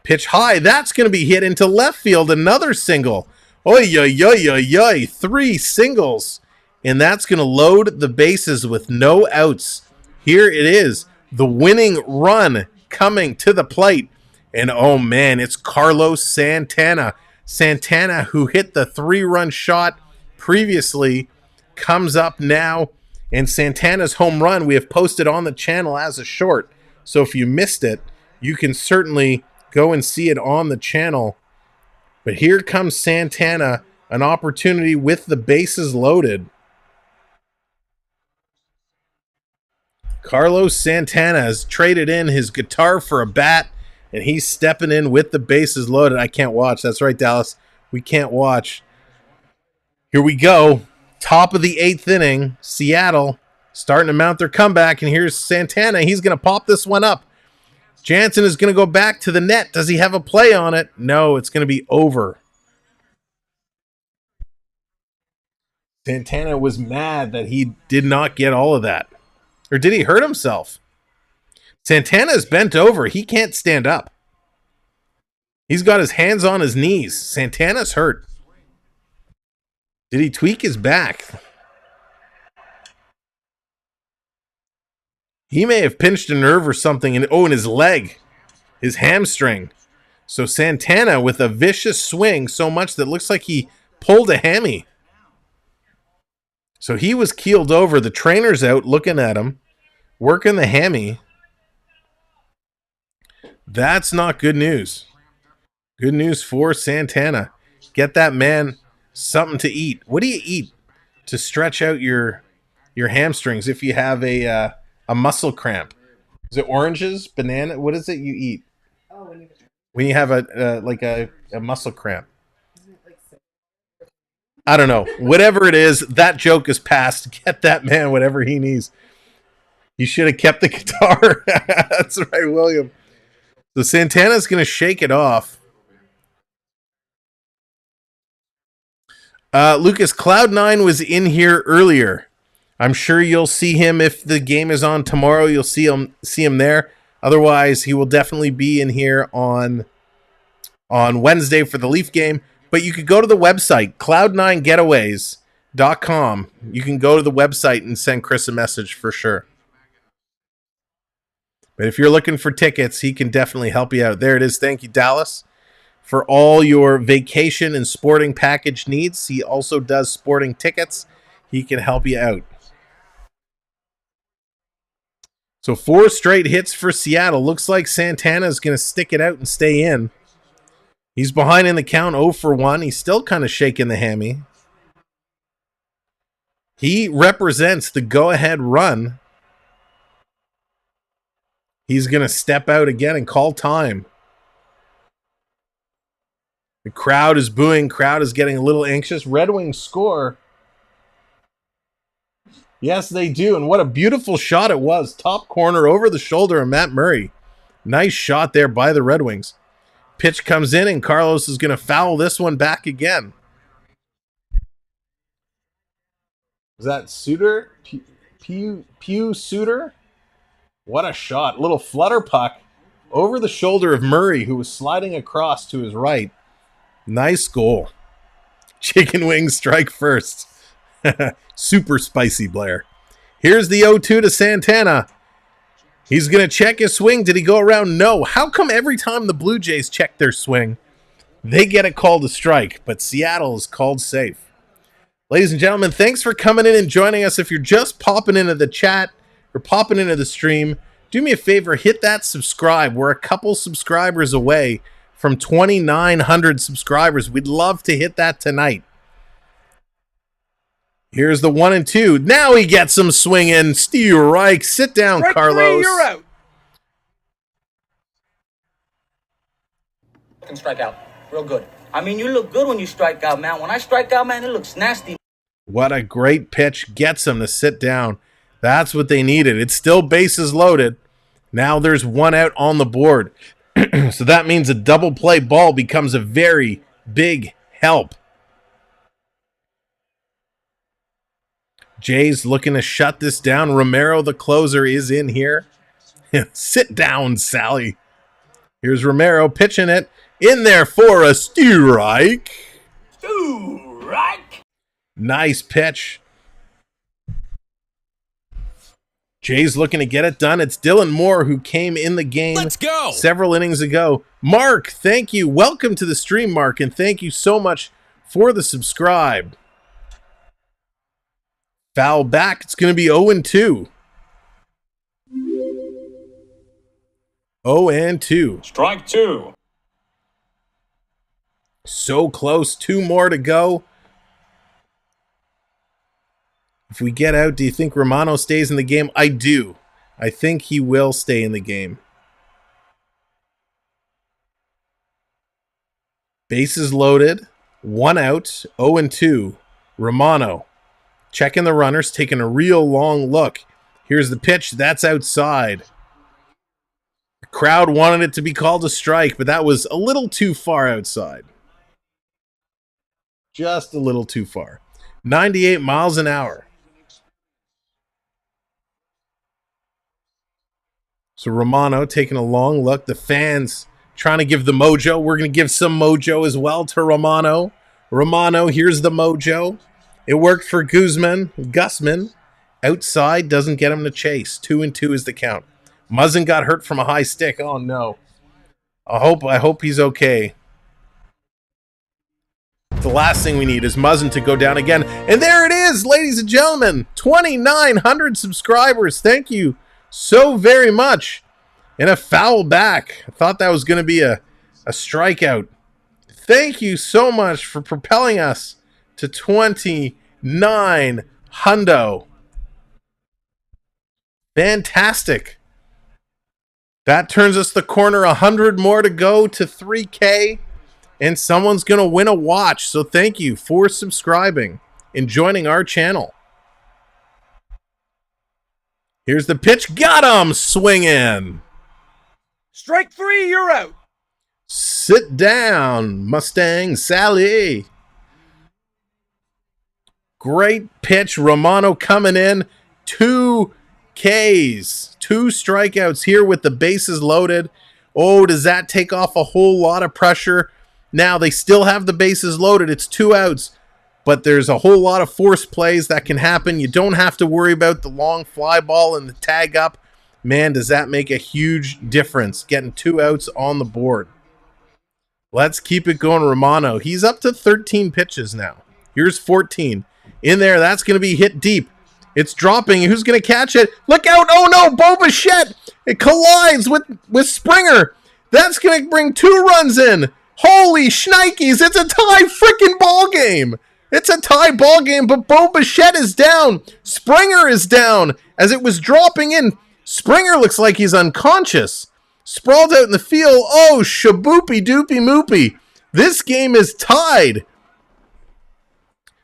Pitch high. That's going to be hit into left field. Another single. Oy, oy, oy, oy, oy. 3 singles. And that's going to load the bases with no outs. Here it is. The winning run coming to the plate. And oh man, it's Carlos Santana. Santana, who hit the 3-run shot previously, comes up now. And Santana's home run we have posted on the channel as a short. So if you missed it, you can certainly go and see it on the channel. But here comes Santana, an opportunity with the bases loaded. Carlos Santana has traded in his guitar for a bat, and he's stepping in with the bases loaded. I can't watch. That's right, Dallas. We can't watch. Here we go. Top of the 8th inning. Seattle starting to mount their comeback, and here's Santana. He's going to pop this one up. Jansen is going to go back to the net. Does he have a play on it? No, it's going to be over. Santana was mad that he did not get all of that. Or did he hurt himself? Santana's bent over. He can't stand up. He's got his hands on his knees. Santana's hurt. Did he tweak his back? He may have pinched a nerve or something in his leg, his hamstring. So Santana with a vicious swing, so much that looks like he pulled a hammy. So he was keeled over. The trainer's out looking at him, working the hammy. That's not good news. Good news for Santana. Get that man something to eat. What do you eat to stretch out your hamstrings if you have a muscle cramp? Is it oranges, banana? What is it you eat when you have a muscle cramp? I don't know. Whatever it is, that joke is past. Get that man whatever he needs. You should have kept the guitar. That's right, William. So Santana's going to shake it off. Lucas, Cloud9 was in here earlier. I'm sure you'll see him if the game is on tomorrow. You'll see him there. Otherwise, he will definitely be in here on Wednesday for the Leaf game. But you could go to the website, cloud9getaways.com. You can go to the website and send Chris a message for sure. But if you're looking for tickets, he can definitely help you out. There it is. Thank you, Dallas, for all your vacation and sporting package needs. He also does sporting tickets. He can help you out. So 4 straight hits for Seattle. Looks like Santana's going to stick it out and stay in. He's behind in the count 0 for 1. He's still kind of shaking the hammy. He represents the go-ahead run. He's going to step out again and call time. The crowd is booing. Crowd is getting a little anxious. Red Wings score. Yes, they do. And what a beautiful shot it was. Top corner over the shoulder of Matt Murray. Nice shot there by the Red Wings. Pitch comes in, and Carlos is going to foul this one back again. Is that Suter? Pew Suter? What a shot. Little flutter puck over the shoulder of Murray, who was sliding across to his right. Nice goal. Chicken wings strike first. Super spicy, Blair. Here's the 0-2 to Santana. He's going to check his swing. Did he go around? No. How come every time the Blue Jays check their swing, they get it called a strike, but Seattle is called safe? Ladies and gentlemen, thanks for coming in and joining us. If you're just popping into the chat or popping into the stream, do me a favor, hit that subscribe. We're a couple subscribers away from 2,900 subscribers. We'd love to hit that tonight. Here's the 1-2. Now he gets some swinging. Strike. Sit down, Strike Carlos. 3, you're out. Can strike out real good. I mean, you look good when you strike out, man. When I strike out, man, it looks nasty. What a great pitch. Gets him to sit down. That's what they needed. It's still bases loaded. Now there's 1 out on the board. So that means a double play ball becomes a very big help. Jays looking to shut this down. Romero, the closer, is in here. Sit down, Sally. Here's Romero pitching it. In there for a strike. Strike. Nice pitch. Jays looking to get it done. It's Dylan Moore who came in the game several innings ago. Mark, thank you. Welcome to the stream, Mark, and thank you so much for the subscribe. Foul back. It's going to be 0-2. 0-2. Strike 2. So close. 2 more to go. If we get out, do you think Romano stays in the game? I do. I think he will stay in the game. Bases loaded. 1 out. 0-2. Romano. Checking the runners, taking a real long look. Here's the pitch. That's outside. The crowd wanted it to be called a strike, but that was a little too far outside. Just a little too far. 98 miles an hour. So Romano taking a long look. The fans trying to give the mojo. We're going to give some mojo as well to Romano. Romano, here's the mojo. It worked for Gausman. Outside doesn't get him to chase. 2-2 is the count. Muzzin got hurt from a high stick. Oh no. I hope he's okay. The last thing we need is Muzzin to go down again. And there it is, ladies and gentlemen. 2,900 subscribers. Thank you so very much. And a foul back. I thought that was going to be a strikeout. Thank you so much for propelling us to 29 hundo. Fantastic. That turns us the corner. 100 more to go to 3K. And someone's going to win a watch. So thank you for subscribing and joining our channel. Here's the pitch. Got him swinging. Strike 3, you're out. Sit down, Mustang Sally. Great pitch. Romano coming in. 2 Ks. 2 strikeouts here with the bases loaded. Oh, does that take off a whole lot of pressure? Now, they still have the bases loaded. It's 2 outs, but there's a whole lot of force plays that can happen. You don't have to worry about the long fly ball and the tag up. Man, does that make a huge difference, getting 2 outs on the board. Let's keep it going, Romano. He's up to 13 pitches now. Here's 14. In there, that's going to be hit deep. It's dropping. Who's going to catch it? Look out. Oh, no. Bichette. It collides with Springer. That's going to bring 2 runs in. Holy shnikes. It's a tie freaking ball game. It's a tie ball game, but Bichette is down. Springer is down as it was dropping in. Springer looks like he's unconscious. Sprawled out in the field. Oh, shaboopy doopy moopy. This game is tied.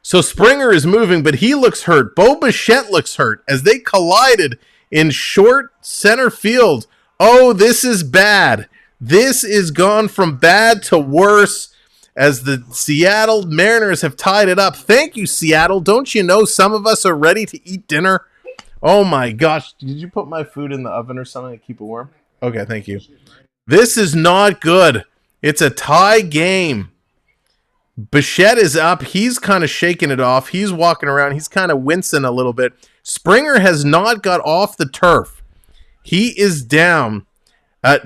So Springer is moving, but he looks hurt. Bichette looks hurt as they collided in short center field. Oh, this is bad. This is gone from bad to worse as the Seattle Mariners have tied it up. Thank you, Seattle. Don't you know some of us are ready to eat dinner? Oh my gosh. Did you put my food in the oven or something to keep it warm? Okay, thank you. This is not good. It's a tie game. Bichette is up. He's kind of shaking it off. He's walking around. He's kind of wincing a little bit. Springer has not got off the turf. He is down.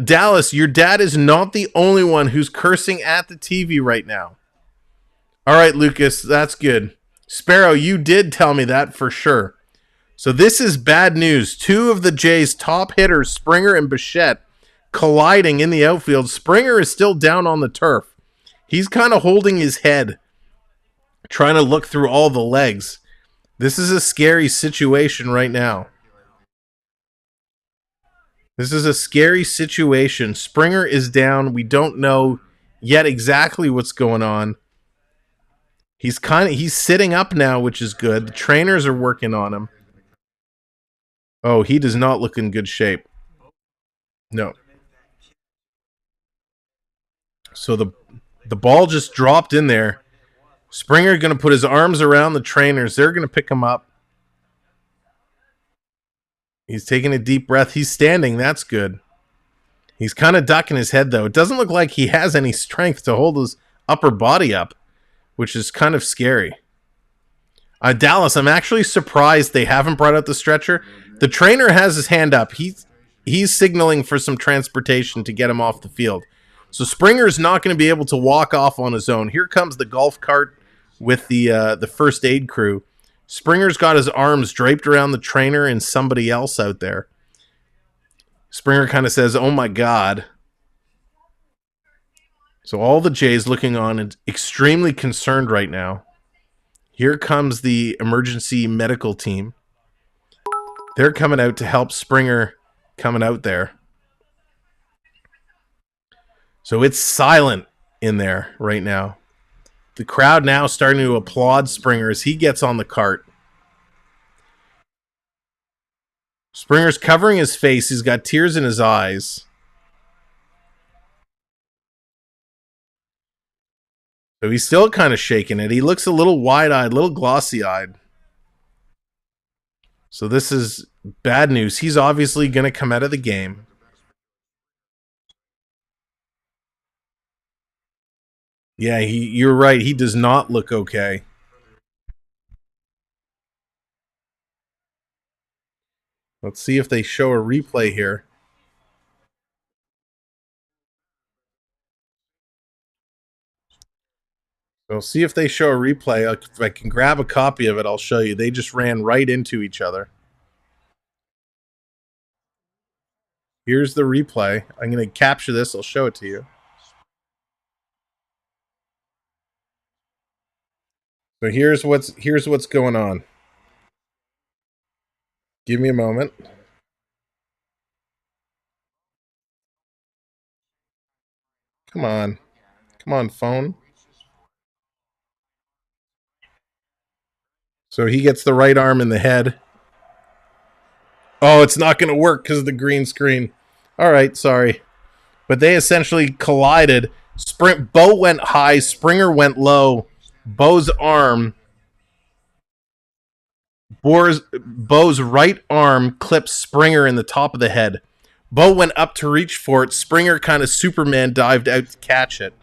Dallas, your dad is not the only one who's cursing at the TV right now. All right, Lucas, that's good. Sparrow, you did tell me that for sure. So this is bad news. 2 of the Jays' top hitters, Springer and Bichette, colliding in the outfield. Springer is still down on the turf. He's kind of holding his head, trying to look through all the legs. This is a scary situation right now. This is a scary situation. Springer is down. We don't know yet exactly what's going on. He's sitting up now, which is good. The trainers are working on him. Oh, he does not look in good shape. No. So the ball just dropped in there. Springer going to put his arms around the trainers. They're going to pick him up. He's taking a deep breath. He's standing. That's good. He's kind of ducking his head, though. It doesn't look like he has any strength to hold his upper body up, which is kind of scary. Dallas, I'm actually surprised they haven't brought out the stretcher. The trainer has his hand up. He's signaling for some transportation to get him off the field. So Springer's not going to be able to walk off on his own. Here comes the golf cart with the first aid crew. Springer's got his arms draped around the trainer and somebody else out there. Springer kind of says, oh my God. So all the Jays looking on and extremely concerned right now. Here comes the emergency medical team. They're coming out to help Springer coming out there. So it's silent in there right now. The crowd now starting to applaud Springer as he gets on the cart. Springer's covering his face. He's got tears in his eyes. So he's still kind of shaking it. He looks a little wide-eyed, a little glossy-eyed. So this is bad news. He's obviously going to come out of the game. Yeah, you're right. He does not look okay. Let's see if they show a replay here. So see if they show a replay. If I can grab a copy of it, I'll show you. They just ran right into each other. Here's the replay. I'm going to capture this. I'll show it to you. So here's what's going on. Give me a moment. Come on. Come on, phone. So he gets the right arm in the head. Oh, it's not going to work because of the green screen. All right, sorry. But they essentially collided. Bo went high. Springer went low. Bo's right arm clipped Springer in the top of the head. Bo went up to reach for it. Springer kind of Superman dived out to catch it.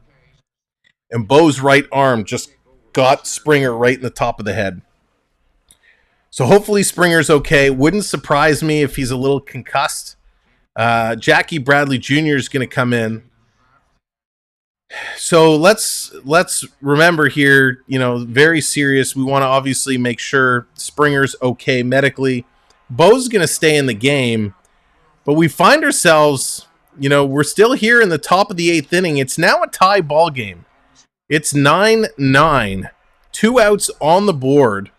And Bo's right arm just got Springer right in the top of the head. So hopefully Springer's okay. Wouldn't surprise me if he's a little concussed. Jackie Bradley Jr. is going to come in. So let's remember here, very serious. We want to obviously make sure Springer's okay medically. Bo's going to stay in the game, but we find ourselves, we're still here in the top of the 8th inning. It's now a tie ball game. It's 9-9. 2 outs on the board.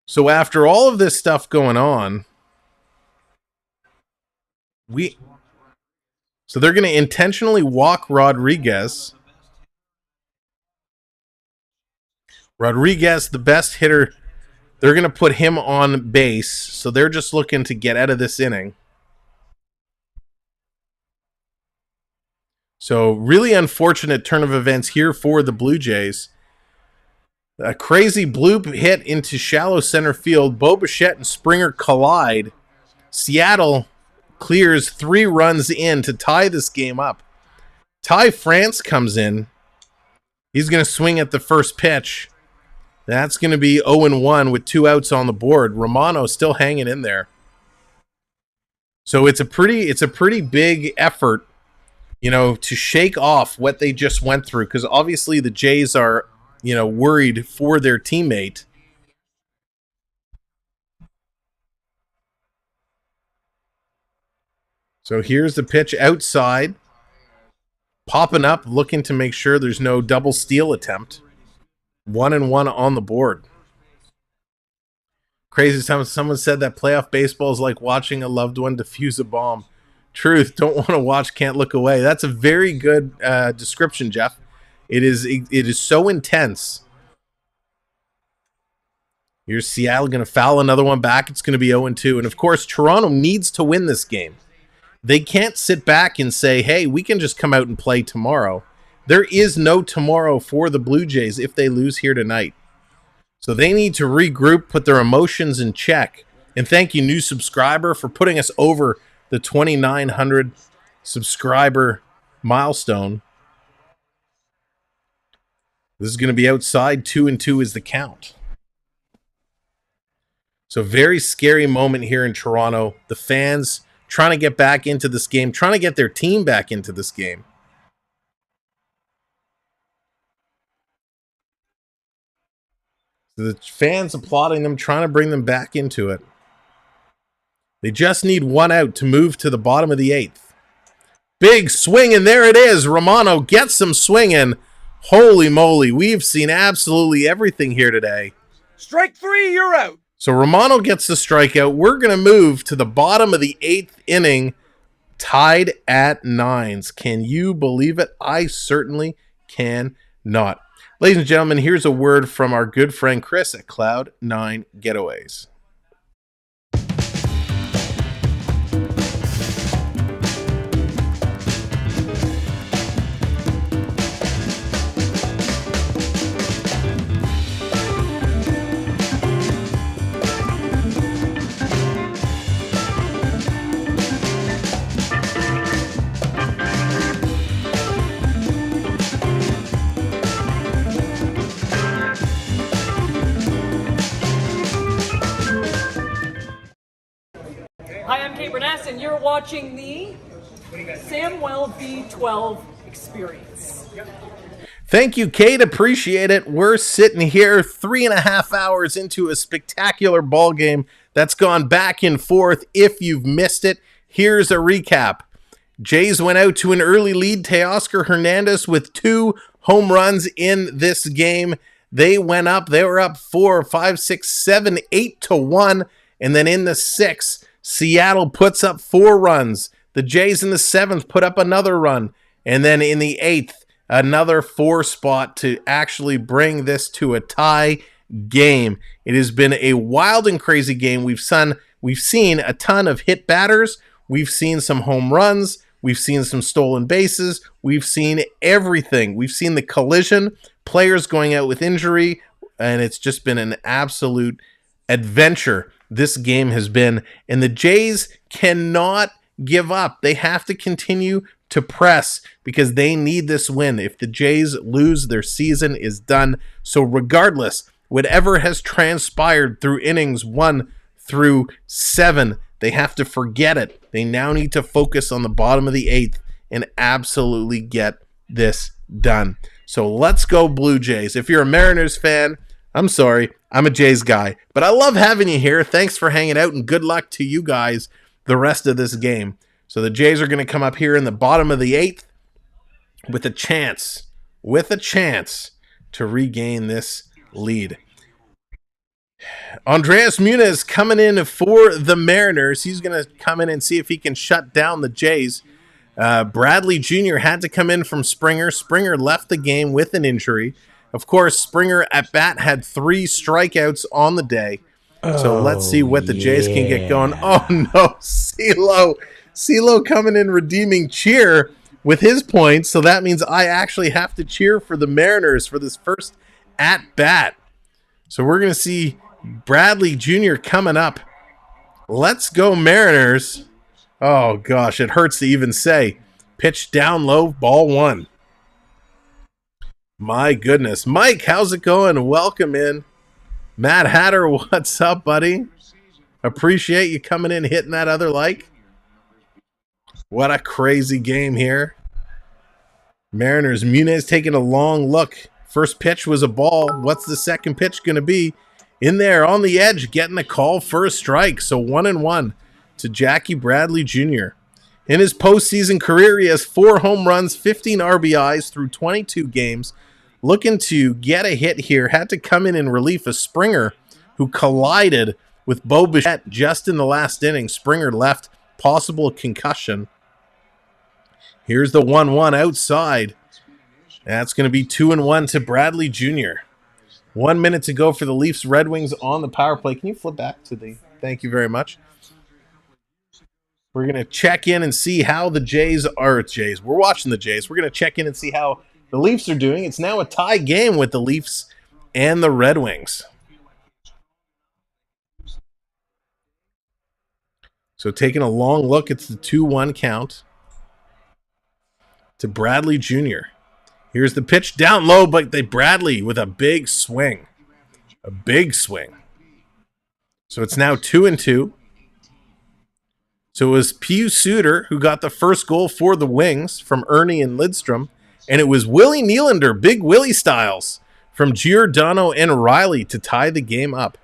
So after all of this stuff going on, so they're going to intentionally walk Rodriguez. Rodriguez, the best hitter, they're going to put him on base. So they're just looking to get out of this inning. So really unfortunate turn of events here for the Blue Jays. A crazy bloop hit into shallow center field. Bichette and Springer collide. Seattle clears 3 runs in to tie this game up. Ty France comes in. He's going to swing at the first pitch. That's going to be 0-1 with 2 outs on the board. Romano still hanging in there. So it's a pretty big effort, to shake off what they just went through, because obviously the Jays are worried for their teammate. So here's the pitch outside. Popping up, looking to make sure there's no double steal attempt. 1-1 on the board. Crazy. Someone said that playoff baseball is like watching a loved one defuse a bomb. Truth, don't want to watch, can't look away. That's a very good description, Jeff. It is so intense. Here's Seattle going to foul another one back. It's going to be 0-2. And, of course, Toronto needs to win this game. They can't sit back and say, hey, we can just come out and play tomorrow. There is no tomorrow for the Blue Jays if they lose here tonight. So they need to regroup, put their emotions in check. And thank you, new subscriber, for putting us over the 2,900 subscriber milestone. This is going to be outside. 2-2 is the count. So very scary moment here in Toronto. The fans trying to get back into this game, trying to get their team back into this game. So the fans applauding them, trying to bring them back into it. They just need 1 out to move to the bottom of the 8th. Big swing, and there it is. Romano gets some swinging. Holy moly, we've seen absolutely everything here today. Strike 3, you're out. So Romano gets the strikeout. We're going to move to the bottom of the 8th inning, tied at 9s. Can you believe it? I certainly cannot. Ladies and gentlemen, here's a word from our good friend Chris at Cloud9 Getaways. Hi, I'm Kate Bernass, and you're watching the Samwell V12 Experience. Thank you, Kate. Appreciate it. We're sitting here 3.5 hours into a spectacular ball game that's gone back and forth. If you've missed it, here's a recap. Jays went out to an early lead. Teoscar Hernandez with 2 home runs in this game. They went up. They were up 4, 5, 6, 7, 8 to 1. And then in the 6th, Seattle puts up 4 runs. The Jays in the 7th put up another run. And then in the 8th, another 4 spot to actually bring this to a tie game. It has been a wild and crazy game. We've seen a ton of hit batters. We've seen some home runs. We've seen some stolen bases. We've seen everything. We've seen the collision, players going out with injury, and it's just been an absolute adventure this game has been. And the Jays cannot give up. They have to continue to press because they need this win. If the Jays lose, their season is done. So regardless, whatever has transpired through innings 1 through 7, they have to forget it. They now need to focus on the bottom of the 8th and absolutely get this done. So let's go Blue Jays. If you're a Mariners fan, I'm sorry, I'm a Jays guy, but I love having you here. Thanks for hanging out, and good luck to you guys the rest of this game. So the Jays are going to come up here in the bottom of the 8th with a chance to regain this lead. Andres Muniz coming in for the Mariners. He's going to come in and see if he can shut down the Jays. Bradley Jr. had to come in from Springer. Springer left the game with an injury. Of course, Springer at bat had 3 strikeouts on the day. So let's see what the Jays can get going. Oh, no. CeeLo coming in redeeming cheer with his points. So that means I actually have to cheer for the Mariners for this first at-bat. So we're going to see Bradley Jr. coming up. Let's go Mariners. Oh, gosh, it hurts to even say. Pitch down low, ball 1. My goodness. Mike, how's it going? Welcome in. Matt Hatter, what's up, buddy? Appreciate you coming in, hitting that other like. What a crazy game here. Mariners, Muniz taking a long look. First pitch was a ball. What's the second pitch going to be? In there, on the edge, getting a call for a strike. So 1-1 to Jackie Bradley Jr. In his postseason career, he has 4 home runs, 15 RBIs through 22 games. Looking to get a hit here. Had to come in relief of Springer, who collided with Bichette just in the last inning. Springer left, possible concussion. Here's the 1-1 outside. That's going to be 2-1 to Bradley Jr. 1 minute to go for the Leafs Red Wings on the power play. Can you flip back to the... Thank you very much. We're going to check in and see how the Jays are. Jays. We're watching the Jays. We're going to check in and see how the Leafs are doing. It's now a tie game with the Leafs and the Red Wings. So taking a long look, it's the 2-1 count to Bradley Jr. Here's the pitch down low, but Bradley with a big swing. A big swing. So it's now 2-2. So it was Pius Suter who got the first goal for the Wings from Ernie and Lidstrom. And it was Willie Nylander, Big Willie Styles, from Giordano and Riley to tie the game up.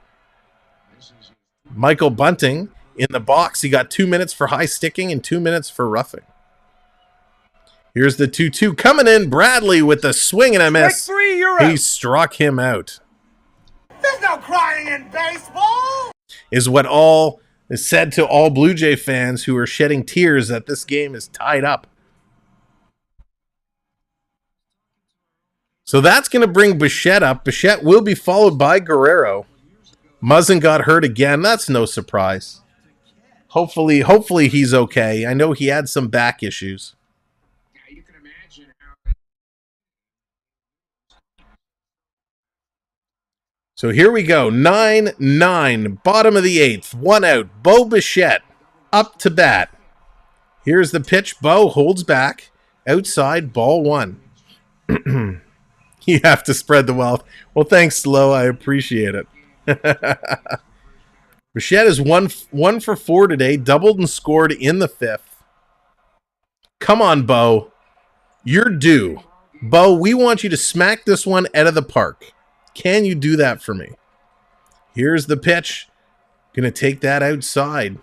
Michael Bunting in the box. He got 2 minutes for high sticking and 2 minutes for roughing. Here's the 2-2 coming in. Bradley with the swing and a miss. Strike 3, you're out. He struck him out. There's no crying in baseball. Is what all is said to all Blue Jay fans who are shedding tears that this game is tied up. So that's going to bring Bichette up. Bichette will be followed by Guerrero. Muzzin got hurt again. That's no surprise. Hopefully he's okay. I know he had some back issues. So here we go. 9-9. Bottom of the 8th. 1 out. Bo Bichette up to bat. Here's the pitch. Bo holds back. Outside, ball 1. You have to spread the wealth. Well, thanks, Slow. I appreciate it. Bichette is one for 4 today, doubled and scored in the 5th. Come on, Bo. You're due. Bo, we want you to smack this one out of the park. Can you do that for me? Here's the pitch. Going to take that outside.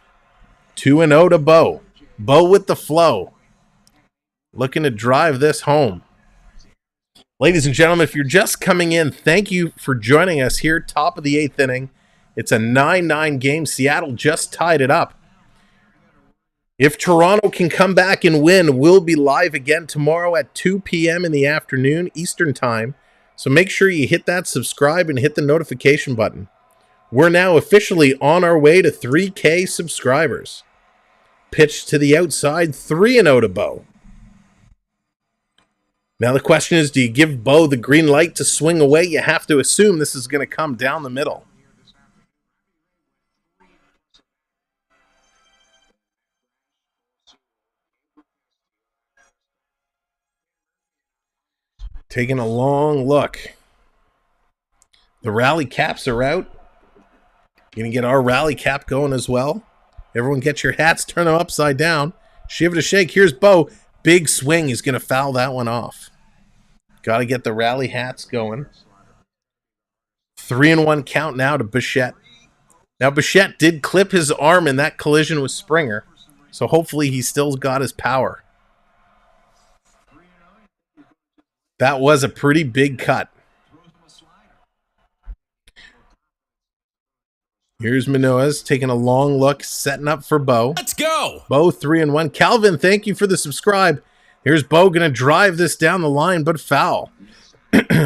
2-0 to Bo. Bo with the flow. Looking to drive this home. Ladies and gentlemen, if you're just coming in, thank you for joining us here, top of the 8th inning. It's a 9-9 game. Seattle just tied it up. If Toronto can come back and win, we'll be live again tomorrow at 2 p.m. in the afternoon, Eastern Time. So make sure you hit that subscribe and hit the notification button. We're now officially on our way to 3K subscribers. Pitch to the outside, 3-0 to Bo. Now the question is, do you give Bo the green light to swing away? You have to assume this is going to come down the middle. Taking a long look. The Raleigh caps are out. Going to get our Raleigh cap going as well. Everyone get your hats, turn them upside down. Give it a shake. Here's Bo. Big swing. He's going to foul that one off. Got to get the Raleigh hats going. 3-1 count now to Bichette. Now Bichette did clip his arm in that collision with Springer. So hopefully he still got his power. That was a pretty big cut. Here's Manoas taking a long look, setting up for Bo. Let's go. Bo 3-1. Calvin, thank you for the subscribe. Here's Bo going to drive this down the line, but foul.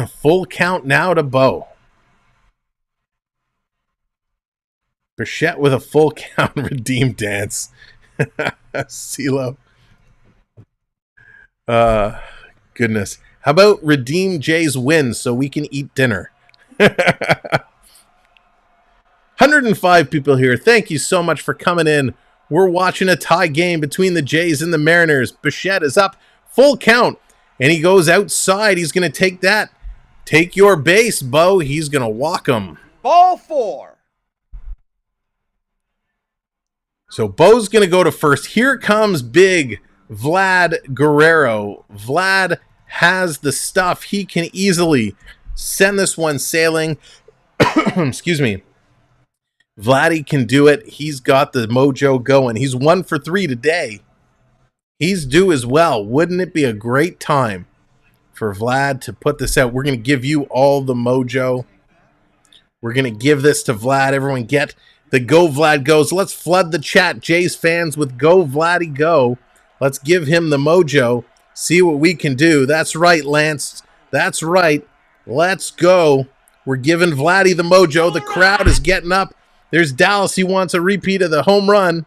Full count now to Bo. Bichette with a full count redeem dance. CeeLo. Goodness. How about redeem Jay's win so we can eat dinner? 105 people here. Thank you so much for coming in. We're watching a tie game between the Jays and the Mariners. Bichette is up. Full count. And he goes outside. He's going to take that. Take your base, Bo. He's going to walk him. Ball 4. So Bo's going to go to first. Here comes big Vlad Guerrero. Vlad has the stuff. He can easily send this one sailing. Excuse me. Vladdy can do it. He's got the mojo going. He's 1 for 3 today. He's due as well. Wouldn't it be a great time for Vlad to put this out? We're going to give you all the mojo. We're going to give this to Vlad. Everyone get the Go Vlad Goes. Let's flood the chat, Jays fans, with Go Vladdy Go. Let's give him the mojo. See what we can do. That's right, Lance. That's right. Let's go. We're giving Vladdy the mojo. The crowd is getting up. There's Dallas. He wants a repeat of the home run.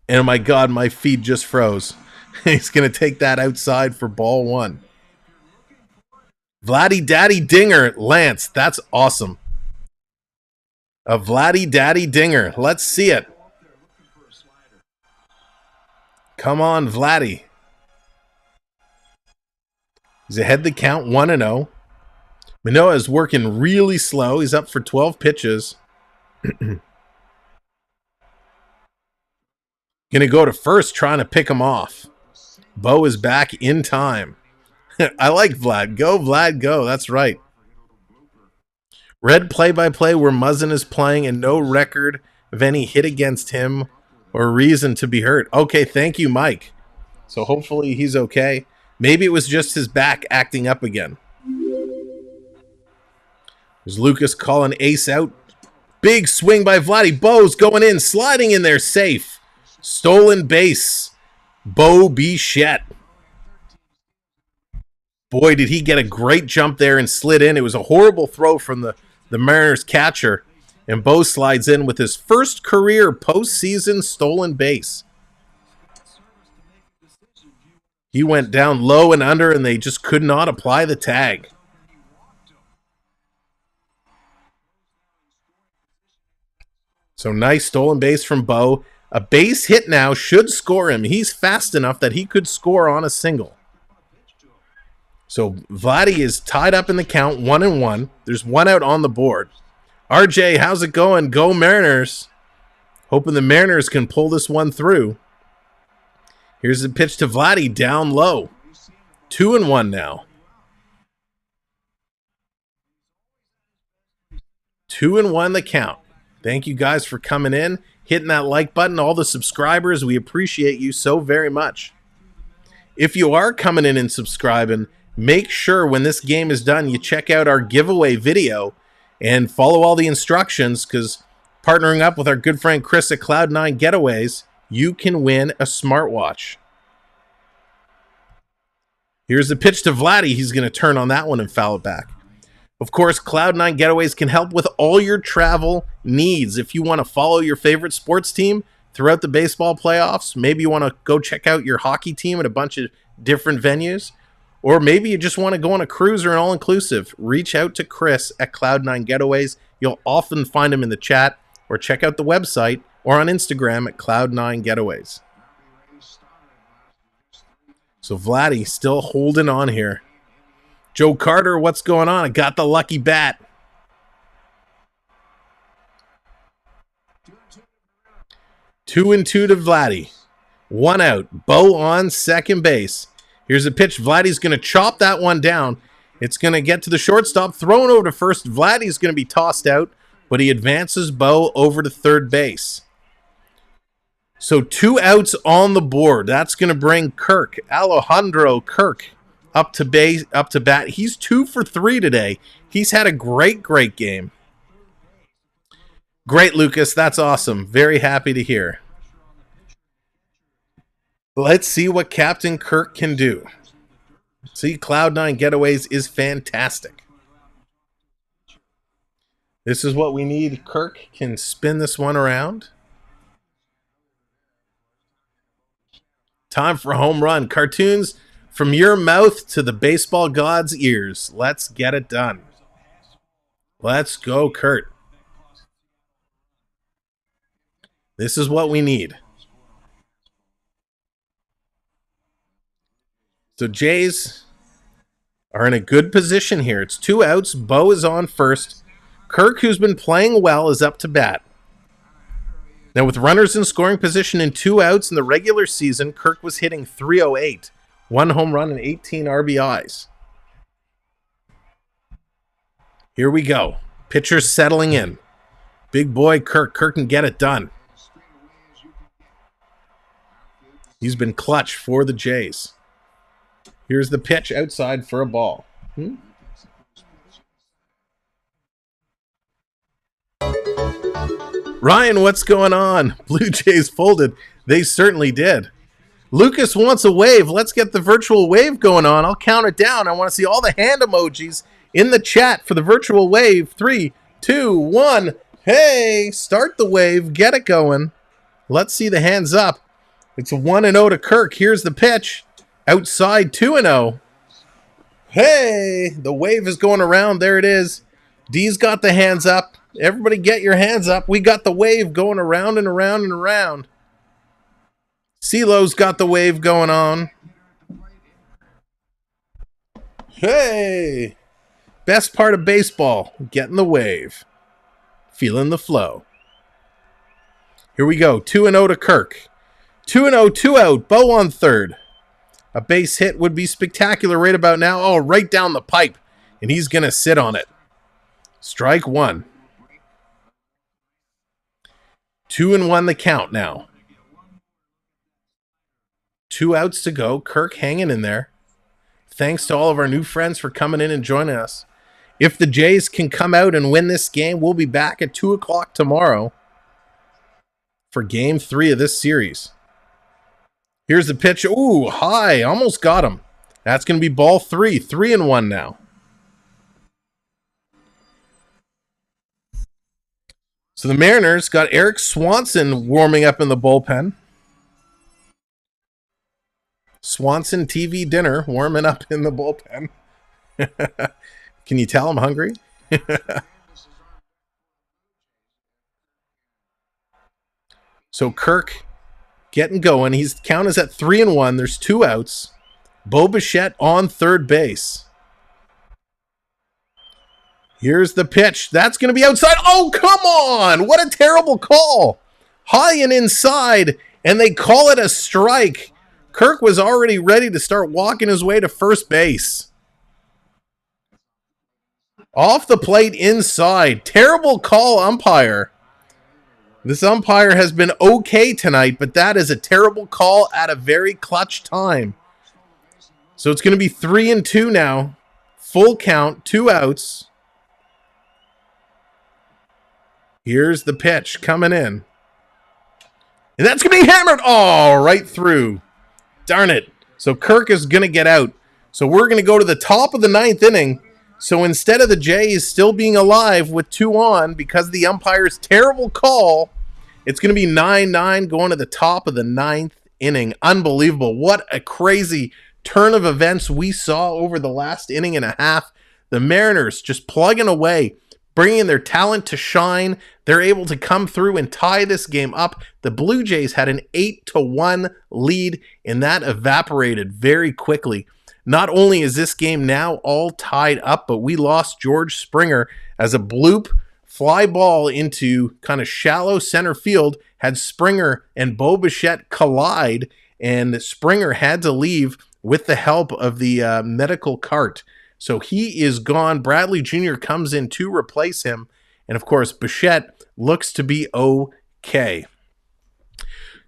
And oh my God, my feed just froze. He's going to take that outside for ball 1. Vladdy Daddy Dinger. Lance, that's awesome. A Vladdy Daddy Dinger. Let's see it. Come on, Vladdy. He's ahead the count, 1-0. Manoah is working really slow. He's up for 12 pitches. Going to go to first, trying to pick him off. Bo is back in time. I like Vlad. Go, Vlad, go. That's right. Red play-by-play where Muzzin is playing and no record of any hit against him or reason to be hurt. Okay, thank you, Mike. So hopefully he's okay. Maybe it was just his back acting up again. There's Lucas calling ace out. Big swing by Vladdy. Bo's going in, sliding in there safe. Stolen base. Bo Bichette. Boy, did he get a great jump there and slid in. It was a horrible throw from the Mariners catcher. And Bo slides in with his first career postseason stolen base. He went down low and under, and they just could not apply the tag. So nice stolen base from Bo. A base hit now should score him. He's fast enough that he could score on a single. So Vladdy is tied up in the count, 1-1. There's one out on the board. RJ, how's it going? Go Mariners. Hoping the Mariners can pull this one through. Here's the pitch to Vladdy down low. 2-1 now. 2-1 the count. Thank you guys for coming in, hitting that like button. All the subscribers, we appreciate you so very much. If you are coming in and subscribing, make sure when this game is done, you check out our giveaway video and follow all the instructions, because partnering up with our good friend Chris at Cloud9 Getaways, you can win a smartwatch. Here's the pitch to Vladdy. He's going to turn on that one and foul it back. Of course, Cloud9 Getaways can help with all your travel needs. If you want to follow your favorite sports team throughout the baseball playoffs, maybe you want to go check out your hockey team at a bunch of different venues, or maybe you just want to go on a cruise or an all-inclusive, reach out to Chris at Cloud9 Getaways. You'll often find him in the chat, or check out the website or on Instagram at Cloud9 Getaways. So Vladdy still holding on here. Joe Carter, what's going on? I got the lucky bat. Two and two to Vladdy. 1 out. Bo on second base. Here's a pitch. Vladdy's going to chop that one down. It's going to get to the shortstop. Thrown over to first. Vladdy's going to be tossed out, but he advances Bo over to third base. So 2 outs on the board. That's going to bring Kirk, Alejandro Kirk, up to bat. He's 2 for 3 today. He's had a great game. Great, Lucas. That's awesome. Very happy to hear. Let's see what Captain Kirk can do. See, Cloud9 Getaways is fantastic. This is what we need. Kirk can spin this one around. Time for a home run. Cartoons from your mouth to the baseball god's ears. Let's get it done. Let's go, Kurt. This is what we need. So Jays are in a good position here. It's 2 outs. Bo is on first. Kirk, who's been playing well, is up to bat. Now, with runners in scoring position and 2 outs in the regular season, Kirk was hitting .308. 1 home run and 18 RBIs. Here we go. Pitchers settling in. Big boy Kirk. Kirk can get it done. He's been clutch for the Jays. Here's the pitch outside for a ball. Ryan, what's going on? Blue Jays folded. They certainly did. Lucas wants a wave. Let's get the virtual wave going on. I'll count it down. I want to see all the hand emojis in the chat for the virtual wave. 3, 2, 1. Hey, start the wave. Get it going. Let's see the hands up. It's a 1-0 to Kirk. Here's the pitch. Outside 2-0. Hey, the wave is going around. There it is. D's got the hands up. Everybody get your hands up. We got the wave going around and around and around. CeeLo's got the wave going on. Hey, best part of baseball, getting the wave. Feeling the flow. Here we go. 2-0 to Kirk. 2-0, 2 out. Bo on third. A base hit would be spectacular right about now. Oh, right down the pipe. And he's going to sit on it. Strike 1. 2-1 the count now. 2 outs to go. Kirk hanging in there. Thanks to all of our new friends for coming in and joining us. If the Jays can come out and win this game, we'll be back at 2 o'clock tomorrow for Game 3 of this series. Here's the pitch. Ooh, high. Almost got him. That's going to be ball 3. 3-1 now. So the Mariners got Eric Swanson warming up in the bullpen. Swanson TV dinner warming up in the bullpen. Can you tell I'm hungry? So Kirk getting going. His count is at 3-1. There's 2 outs. Bichette on third base. Here's the pitch. That's going to be outside. Oh, come on. What a terrible call. High and inside, and they call it a strike. Kirk was already ready to start walking his way to first base. Off the plate inside. Terrible call, umpire. This umpire has been okay tonight, but that is a terrible call at a very clutch time. So it's going to be 3-2 now. Full count, 2 outs. Here's the pitch coming in. And that's going to be hammered. Oh, right through. Darn it. So Kirk is going to get out. So we're going to go to the top of the 9th inning. So instead of the Jays still being alive with 2 on because of the umpire's terrible call, it's going to be 9-9 going to the top of the 9th inning. Unbelievable. What a crazy turn of events we saw over the last inning and a half. The Mariners just plugging away, bringing their talent to shine. They're able to come through and tie this game up. The Blue Jays had an 8-1 lead, and that evaporated very quickly. Not only is this game now all tied up, but we lost George Springer as a bloop fly ball into kind of shallow center field, had Springer and Bichette collide, and Springer had to leave with the help of the medical cart. So he is gone. Bradley Jr. comes in to replace him. And of course, Bichette looks to be okay.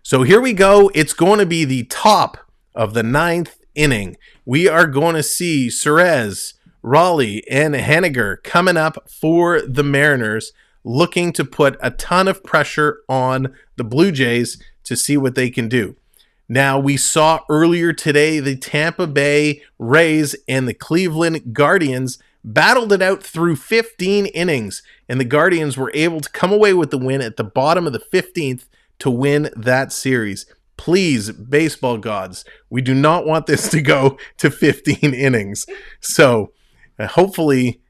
So here we go. It's going to be the top of the 9th inning. We are going to see Suarez, Raleigh, and Haniger coming up for the Mariners, looking to put a ton of pressure on the Blue Jays to see what they can do. Now, we saw earlier today the Tampa Bay Rays and the Cleveland Guardians battled it out through 15 innings, and the Guardians were able to come away with the win at the bottom of the 15th to win that series. Please, baseball gods, we do not want this to go to 15 innings. So hopefully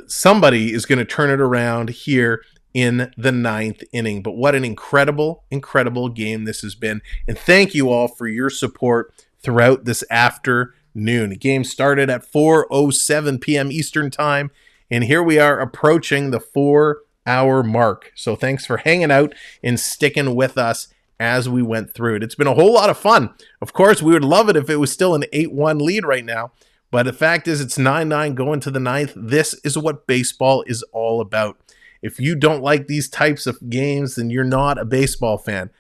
somebody is going to turn it around here in the 9th inning. But what an incredible, incredible game this has been. And thank you all for your support throughout this afternoon. The game started at 4:07 p.m. Eastern Time, and here we are approaching the 4-hour mark. So thanks for hanging out and sticking with us as we went through it. It's been a whole lot of fun. Of course, we would love it if it was still an 8-1 lead right now, but the fact is it's 9-9 going to the 9th. This is what baseball is all about. If you don't like these types of games, then you're not a baseball fan.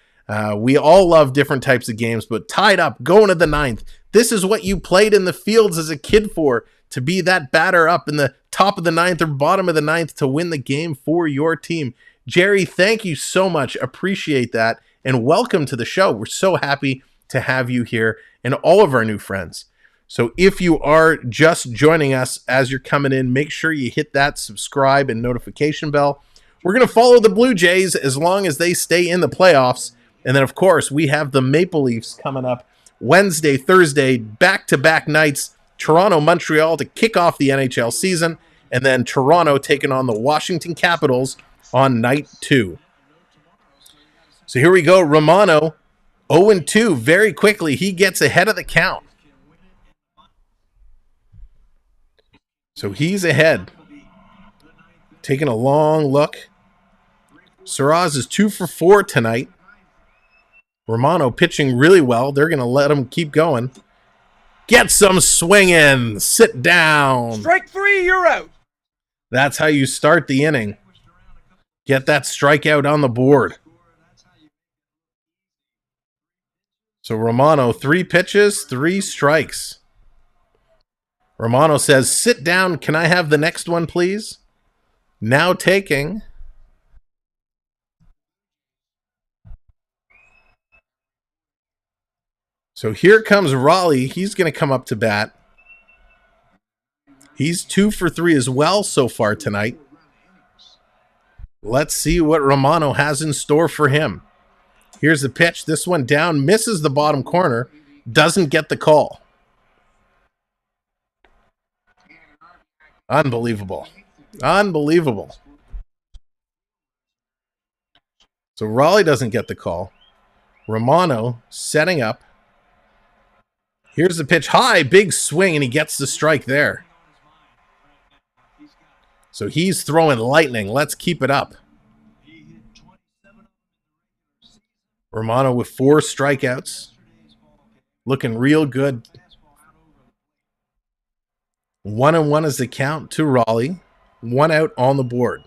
We all love different types of games, but tied up, going to the 9th. This is what you played in the fields as a kid for, to be that batter up in the top of the 9th or bottom of the 9th to win the game for your team. Jerry, thank you so much. Appreciate that. And welcome to the show. We're so happy to have you here and all of our new friends. So if you are just joining us as you're coming in, make sure you hit that subscribe and notification bell. We're going to follow the Blue Jays as long as they stay in the playoffs. And then, of course, we have the Maple Leafs coming up Wednesday, Thursday, back-to-back nights. Toronto, Montreal to kick off the NHL season. And then Toronto taking on the Washington Capitals on night 2. So here we go. Romano, 0-2. Very quickly, he gets ahead of the count. So he's ahead. Taking a long look. Suarez is 2 for 4 tonight. Romano pitching really well. They're going to let him keep going. Get some swinging. Sit down. Strike 3, you're out. That's how you start the inning. Get that strikeout on the board. So Romano, 3 pitches, 3 strikes. Romano says, sit down. Can I have the next one, please? Now taking. So here comes Raleigh. He's going to come up to bat. He's 2 for 3 as well so far tonight. Let's see what Romano has in store for him. Here's the pitch. This one down, misses the bottom corner, doesn't get the call. Unbelievable. Unbelievable. So Raleigh doesn't get the call. Romano setting up. Here's the pitch. High, big swing, and he gets the strike there. So he's throwing lightning. Let's keep it up. Romano with 4 strikeouts. Looking real good. 1-1 is the count to Raleigh. 1 out on the board.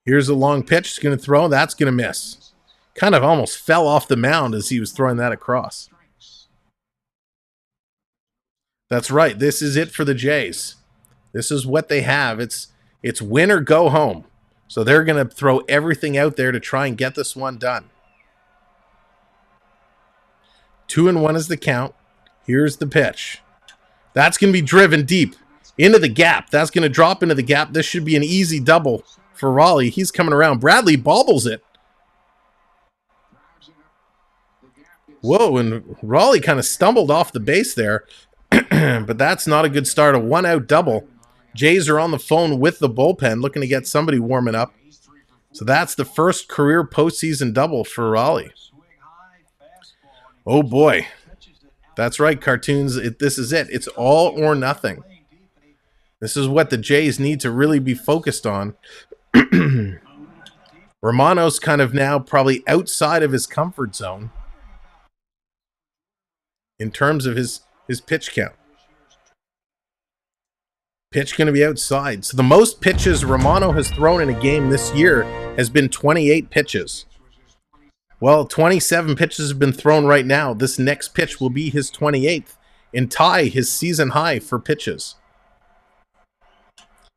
Here's a long pitch. He's going to throw. That's going to miss. Kind of almost fell off the mound as he was throwing that across. That's right. This is it for the Jays. This is what they have. It's win or go home. So they're going to throw everything out there to try and get this one done. 2-1 is the count. Here's the pitch. That's going to be driven deep into the gap. That's going to drop into the gap. This should be an easy double for Raleigh. He's coming around. Bradley bobbles it. Whoa, and Raleigh kind of stumbled off the base there. But that's not a good start. A 1-out double. Jays are on the phone with the bullpen looking to get somebody warming up. So that's the first career postseason double for Raleigh. Oh boy. That's right, cartoons. This is it. It's all or nothing. This is what the Jays need to really be focused on. Romano's kind of now probably outside of his comfort zone in terms of his pitch count. Pitch going to be outside. So the most pitches Romano has thrown in a game this year has been 28 pitches. Well, 27 pitches have been thrown right now. This next pitch will be his 28th and tie his season high for pitches.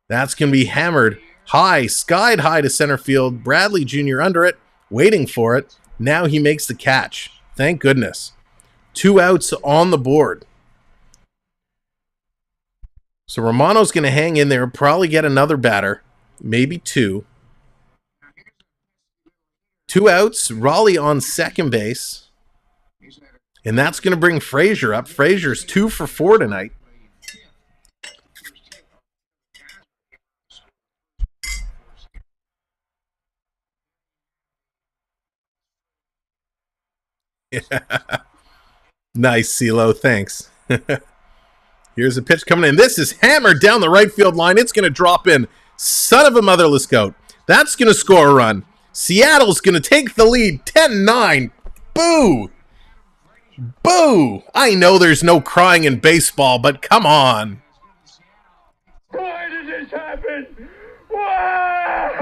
That's going to be hammered high, skied high to center field. Bradley Jr. under it, waiting for it. Now he makes the catch. Thank goodness. 2 outs on the board. So Romano's going to hang in there, probably get another batter, maybe 2. 2 outs, Raleigh on second base. And that's going to bring Frazier up. Frazier's 2 for 4 tonight. Nice, CeeLo. Thanks. Here's a pitch coming in. This is hammered down the right field line. It's going to drop in. Son of a motherless goat. That's going to score a run. Seattle's going to take the lead. 10-9. Boo. Boo. I know there's no crying in baseball, but come on. Why did this happen? Why?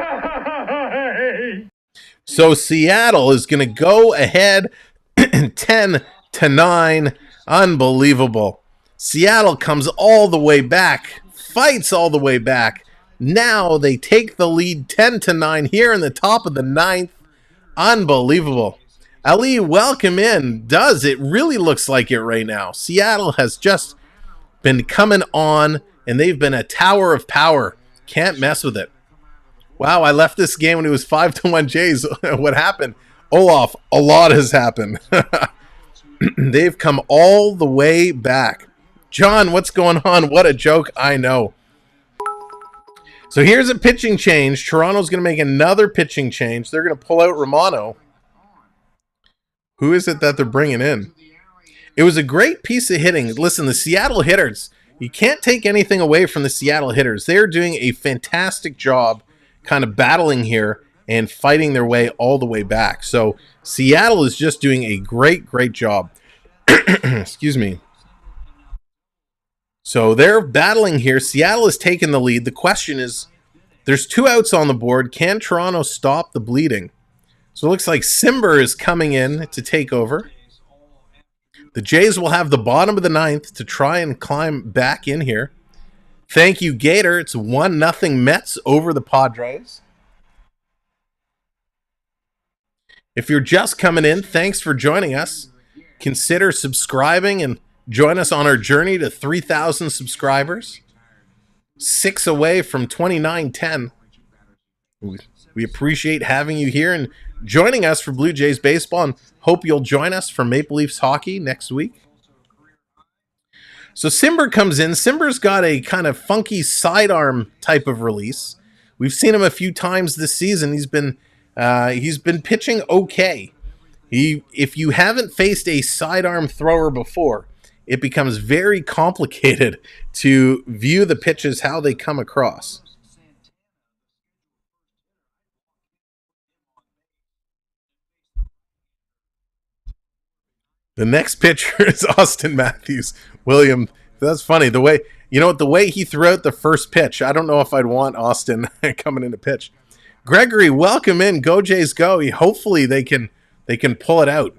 So Seattle is going to go ahead 10-9. Unbelievable. Seattle comes all the way back, fights all the way back. Now they take the lead 10-9 here in the top of the 9th. Unbelievable. Ali, welcome in. It really looks like it right now. Seattle has just been coming on, and they've been a tower of power. Can't mess with it. Wow, I left this game when it was 5-1 Jays. What happened? Olaf, a lot has happened. They've come all the way back. John, what's going on? What a joke, I know. So here's a pitching change. Toronto's going to make another pitching change. They're going to pull out Romano. Who is it that they're bringing in? It was a great piece of hitting. Listen, the Seattle hitters, you can't take anything away from the Seattle hitters. They're doing a fantastic job kind of battling here and fighting their way all the way back. So Seattle is just doing a great job. Excuse me. So they're battling here. Seattle has taken the lead. The question is, there's 2 outs on the board. Can Toronto stop the bleeding? So it looks like Simber is coming in to take over. The Jays will have the bottom of the 9th to try and climb back in here. Thank you, Gator. It's 1-0 Mets over the Padres. If you're just coming in, thanks for joining us. Consider subscribing and join us on our journey to 3,000 subscribers. 6 away from 2910. We appreciate having you here and joining us for Blue Jays baseball, and hope you'll join us for Maple Leafs hockey next week. So Simber comes in. Simber's got a kind of funky sidearm type of release. We've seen him a few times this season. He's been pitching okay. If you haven't faced a sidearm thrower before, it becomes very complicated to view the pitches, how they come across. The next pitcher is Austin Matthews. William, that's funny. The way he threw out the first pitch, I don't know if I'd want Austin coming in to pitch. Gregory, welcome in. Go Jays go. Hopefully they can pull it out.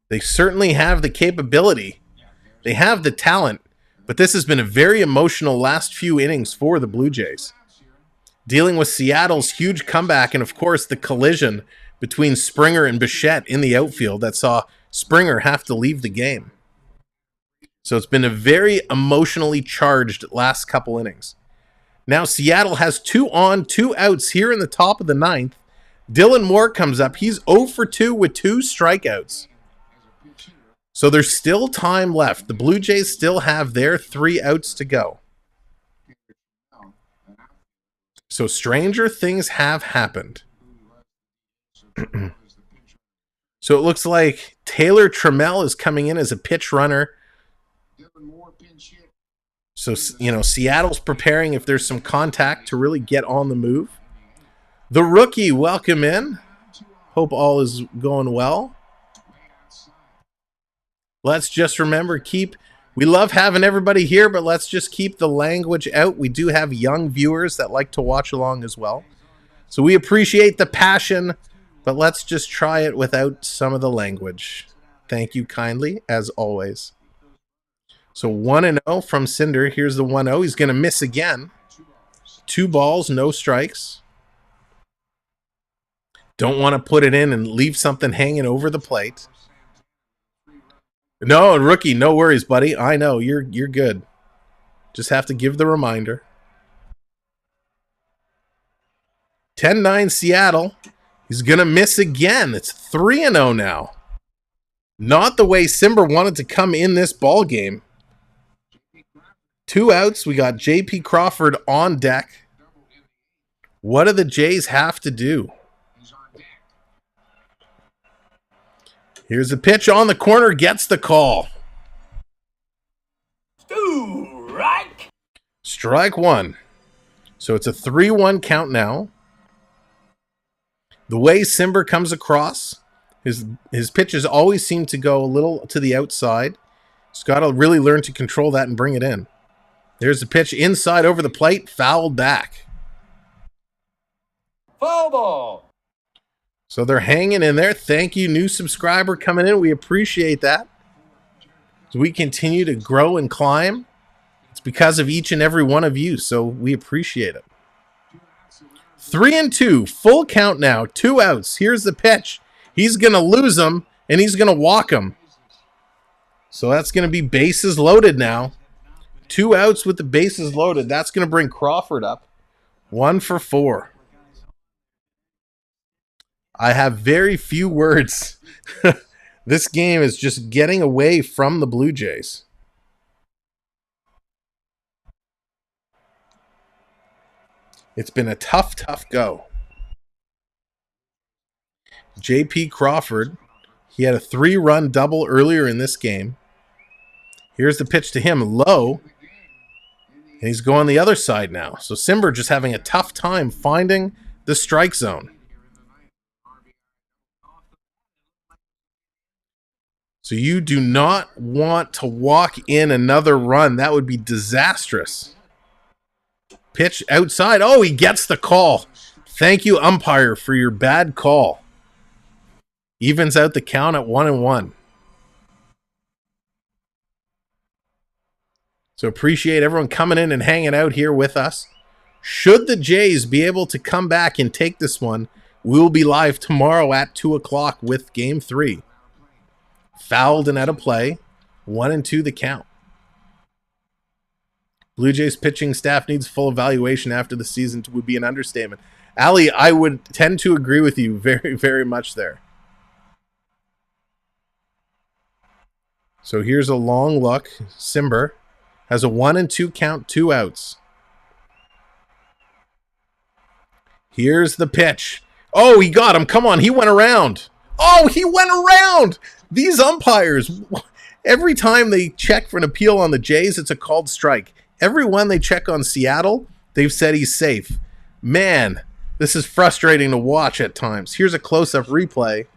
They certainly have the capability. They have the talent, but this has been a very emotional last few innings for the Blue Jays. Dealing with Seattle's huge comeback and, of course, the collision between Springer and Bichette in the outfield that saw Springer have to leave the game. So it's been a very emotionally charged last couple innings. Now Seattle has 2 on, 2 outs here in the top of the 9th. Dylan Moore comes up. He's 0 for 2 with 2 strikeouts. So there's still time left. The Blue Jays still have their 3 outs to go. So stranger things have happened. So it looks like Taylor Trammell is coming in as a pitch runner. So, Seattle's preparing if there's some contact to really get on the move. The rookie, welcome in. Hope all is going well. Let's just remember, we love having everybody here, but let's just keep the language out. We do have young viewers that like to watch along as well. So we appreciate the passion, but let's just try it without some of the language. Thank you kindly, as always. So 1-0 from Cinder. Here's the 1-0. He's going to miss again. 2 balls, no strikes. Don't want to put it in and leave something hanging over the plate. No, rookie, no worries, buddy. I know, you're good. Just have to give the reminder. 10-9 Seattle. He's going to miss again. It's 3-0 now. Not the way Simber wanted to come in this ball game. 2 outs. We got J.P. Crawford on deck. What do the Jays have to do? Here's a pitch on the corner. Gets the call. Strike 1. So it's a 3-1 count now. The way Simber comes across, his pitches always seem to go a little to the outside. He's got to really learn to control that and bring it in. There's the pitch inside over the plate, fouled back. Foul ball. So they're hanging in there. Thank you, new subscriber coming in. We appreciate that. As we continue to grow and climb, it's because of each and every one of you, so we appreciate it. 3-2, full count now, 2 outs. Here's the pitch. He's going to lose them, and he's going to walk them. So that's going to be bases loaded now. 2 outs with the bases loaded. That's going to bring Crawford up. 1 for 4. I have very few words. This game is just getting away from the Blue Jays. It's been a tough go. J.P. Crawford, he had a 3-run double earlier in this game. Here's the pitch to him, low. And he's going the other side now. So Simber just having a tough time finding the strike zone. So you do not want to walk in another run. That would be disastrous. Pitch outside. Oh, he gets the call. Thank you, umpire, for your bad call. Evens out the count at 1-1. So appreciate everyone coming in and hanging out here with us. Should the Jays be able to come back and take this one, we'll be live tomorrow at 2 o'clock with Game 3. Fouled and out of play. 1-2 the count. Blue Jays pitching staff needs full evaluation after the season would be an understatement. Ali, I would tend to agree with you very, very much there. So here's a long look. Simber has a 1-2 count, 2 outs. Here's the pitch. Oh, he got him. Come on, he went around. Oh, he went around. These umpires, Every time they check for an appeal on the Jays, it's a called strike. Every one they check on Seattle, they've said he's safe. Man, this is frustrating to watch at times. Here's a close-up replay.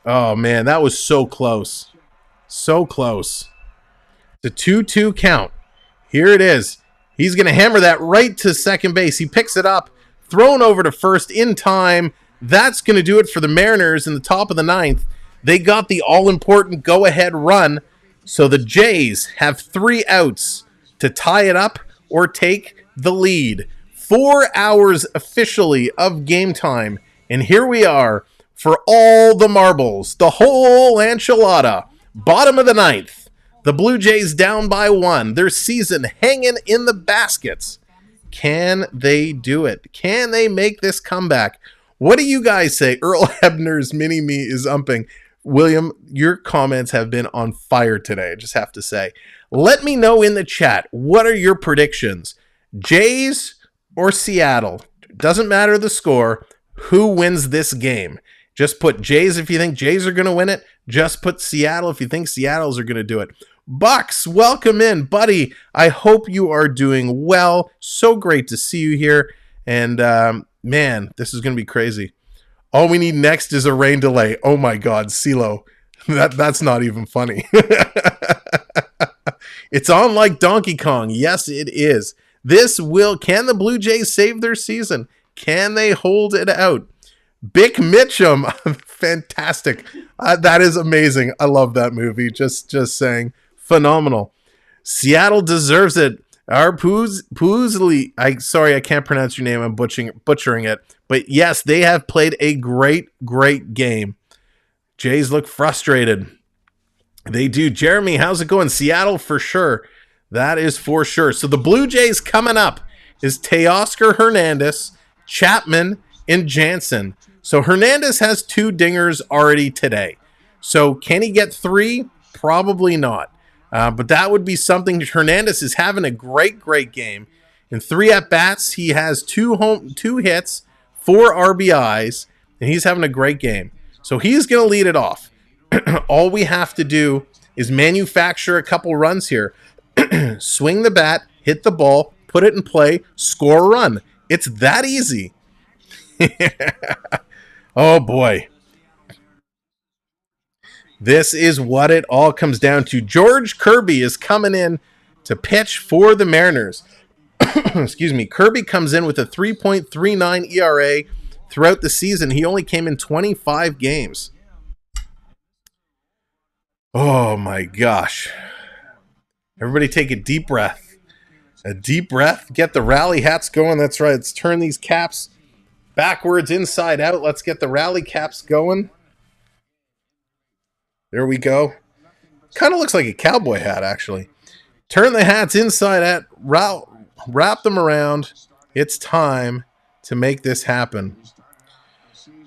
Oh, man, that was so close. So close. The 2-2 count. Here it is. He's going to hammer that right to second base. He picks it up, thrown over to first in time. That's going to do it for the Mariners in the top of the ninth. They got the all-important go-ahead run, so the Jays have 3 outs to tie it up or take the lead. 4 hours officially of game time, and here we are for all the marbles, the whole enchilada. Bottom of the ninth, the Blue Jays down by 1. Their season hanging in the baskets. Can they do it? Can they make this comeback? What do you guys say? Earl Hebner's mini-me is umping. William, your comments have been on fire today, I just have to say. Let me know in the chat, what are your predictions? Jays or Seattle? Doesn't matter the score. Who wins this game? Just put Jays if you think Jays are going to win it. Just put Seattle if you think Seattle's are going to do it. Bucks, welcome in, buddy. I hope you are doing well. So great to see you here. And man, this is going to be crazy. All we need next is a rain delay. Oh my God, CeeLo. That's not even funny. It's on like Donkey Kong. Yes, it is. Can the Blue Jays save their season? Can they hold it out? Bick Mitchum, fantastic. That is amazing. I love that movie. Just saying, phenomenal. Seattle deserves it. Our Poosley, sorry, I can't pronounce your name. I'm butchering it. But yes, they have played a great game. Jays look frustrated. They do. Jeremy, how's it going? Seattle for sure. That is for sure. So the Blue Jays coming up is Teoscar Hernandez, Chapman, and Jansen. So Hernandez has 2 dingers already today. So can he get 3? Probably not. But that would be something. Hernandez is having a great game. In 3 at-bats, he has 2 hits, 4 RBIs, and he's having a great game. So he's going to lead it off. All we have to do is manufacture a couple runs here. Swing the bat, hit the ball, put it in play, score a run. It's that easy. Oh, boy. This is what it all comes down to. George Kirby is coming in to pitch for the Mariners. Excuse me. Kirby comes in with a 3.39 ERA throughout the season. He only came in 25 games. Oh, my gosh. Everybody take a deep breath. A deep breath. Get the Raleigh hats going. That's right. Let's turn these caps backwards, inside out. Let's get the Raleigh caps going. There we go. Kind of looks like a cowboy hat, actually. Turn the hats inside out. Wrap them around. It's time to make this happen.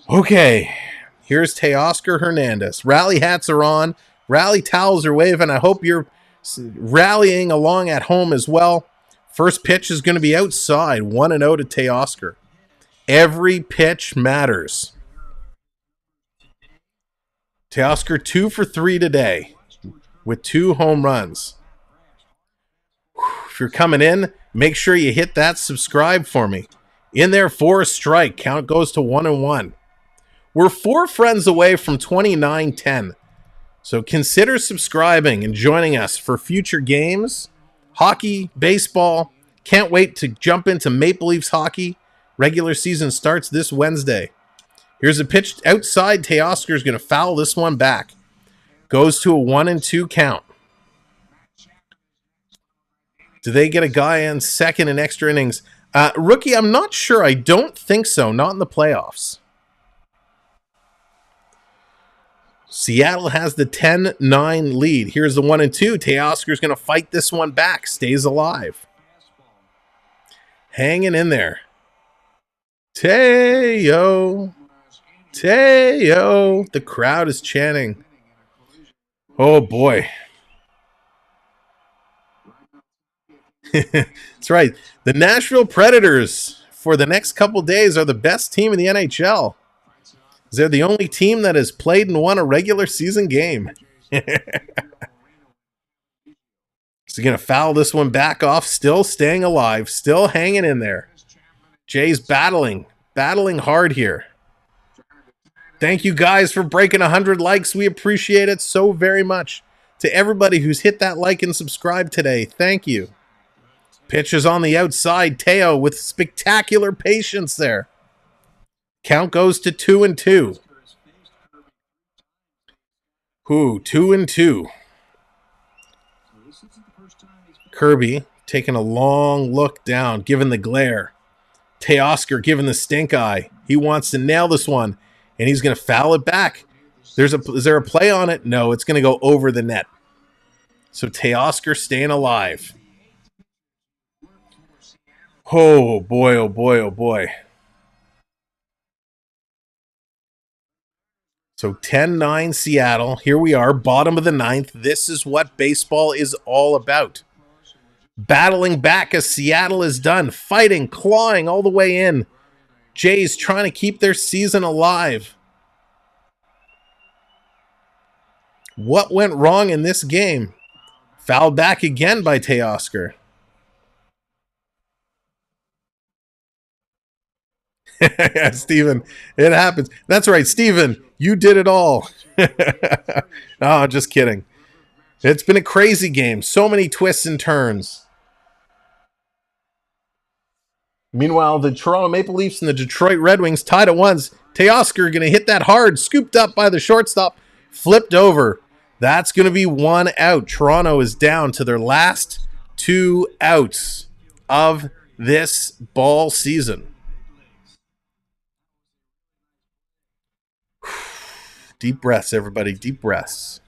Okay. Here's Teoscar Hernandez. Raleigh hats are on. Raleigh towels are waving. I hope you're rallying along at home as well. First pitch is going to be outside. 1-0 to Teoscar. Every pitch matters. Teoscar 2 for 3 today with 2 home runs. If you're coming in, make sure you hit that subscribe for me. In there for a strike. Count goes to 1-1. We're 4 friends away from 29-10. So consider subscribing and joining us for future games. Hockey, baseball. Can't wait to jump into Maple Leafs hockey. Regular season starts this Wednesday. Here's a pitch outside. Teoscar's going to foul this one back. Goes to a 1-2 count. Do they get a guy on second in extra innings? Rookie, I'm not sure. I don't think so. Not in the playoffs. Seattle has the 10-9 lead. Here's the 1-2. Teoscar's going to fight this one back. Stays alive. Hanging in there. Teo. The crowd is chanting. Oh, boy. That's right. The Nashville Predators, for the next couple days, are the best team in the NHL. They're the only team that has played and won a regular season game. He's going to foul this one back off, still staying alive, still hanging in there. Jay's battling hard here. Thank you guys for breaking 100 likes. We appreciate it so very much. To everybody who's hit that like and subscribe today, thank you. Pitch is on the outside. Teo with spectacular patience there. Count goes to 2-2. 2-2. Kirby taking a long look down, giving the glare. Teoscar giving the stink eye. He wants to nail this one, and he's going to foul it back. Is there a play on it? No, it's going to go over the net. So Teoscar staying alive. Oh, boy, oh, boy, oh, boy. So 10-9 Seattle. Here we are, bottom of the ninth. This is what baseball is all about. Battling back as Seattle is done. Fighting, clawing all the way in. Jays trying to keep their season alive. What went wrong in this game? Fouled back again by Teoscar. Yeah, Steven, it happens. That's right, Steven, you did it all. No, just kidding. It's been a crazy game. So many twists and turns. Meanwhile, the Toronto Maple Leafs and the Detroit Red Wings tied at ones. Teoscar going to hit that hard, scooped up by the shortstop, flipped over. That's going to be one out. Toronto is down to their last 2 outs of this ball season. Deep breaths, everybody. Deep breaths.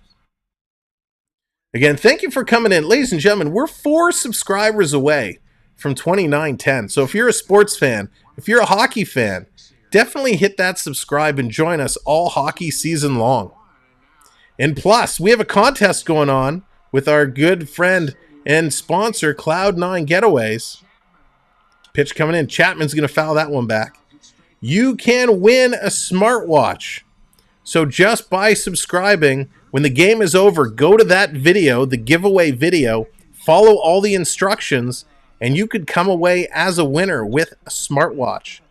Again, thank you for coming in. Ladies and gentlemen, we're 4 subscribers away from 2910. So if you're a sports fan, if you're a hockey fan, definitely hit that subscribe and join us all hockey season long. And plus, we have a contest going on with our good friend and sponsor, Cloud9 Getaways. Pitch coming in. Chapman's going to foul that one back. You can win a smartwatch. So just by subscribing, when the game is over, go to that video, the giveaway video, follow all the instructions, and you could come away as a winner with a smartwatch.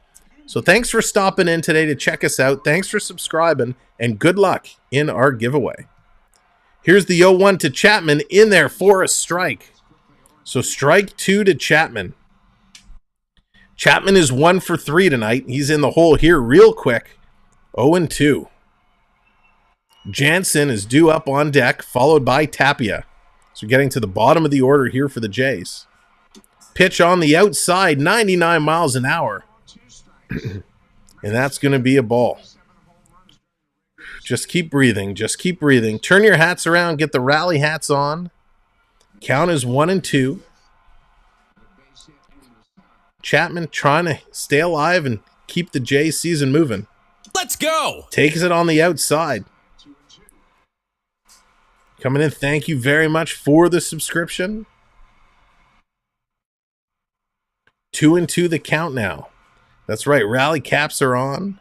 So thanks for stopping in today to check us out. Thanks for subscribing, and good luck in our giveaway. Here's the 0-1 to Chapman in there for a strike. So strike 2 to Chapman. Chapman is 1 for 3 tonight. He's in the hole here real quick. 0-2. Jansen is due up on deck, followed by Tapia. So getting to the bottom of the order here for the Jays. Pitch on the outside, 99 miles an hour. And that's going to be a ball. Just keep breathing. Just keep breathing. Turn your hats around. Get the Raleigh hats on. Count is 1-2. Chapman trying to stay alive and keep the Jays season moving. Let's go. Takes it on the outside. Coming in, thank you very much for the subscription. 2-2 the count now. That's right, Raleigh caps are on.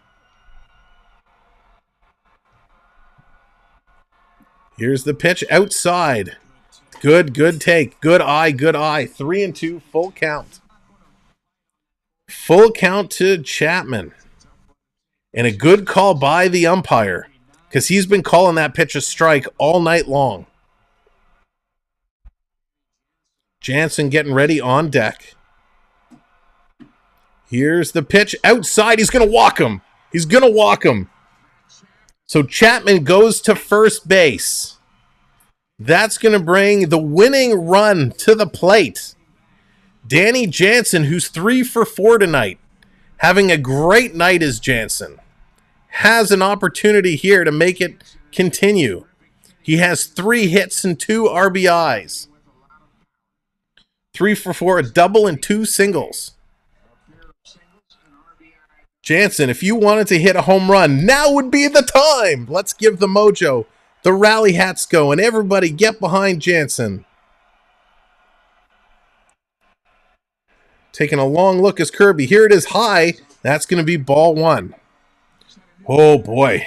Here's the pitch outside. Good take. Good eye. 3-2, full count. Full count to Chapman. And a good call by the umpire, because he's been calling that pitch a strike all night long. Jansen getting ready on deck. Here's the pitch outside. He's going to walk him. So Chapman goes to first base. That's going to bring the winning run to the plate. Danny Jansen, who's 3 for 4 tonight, having a great night as Jansen, has an opportunity here to make it continue. He has 3 hits and 2 RBIs. 3 for 4, a double and 2 singles. Jansen, if you wanted to hit a home run, now would be the time. Let's give the mojo, the Raleigh hats go, and everybody get behind Jansen. Taking a long look is Kirby. Here it is high. That's going to be ball 1. Oh, boy.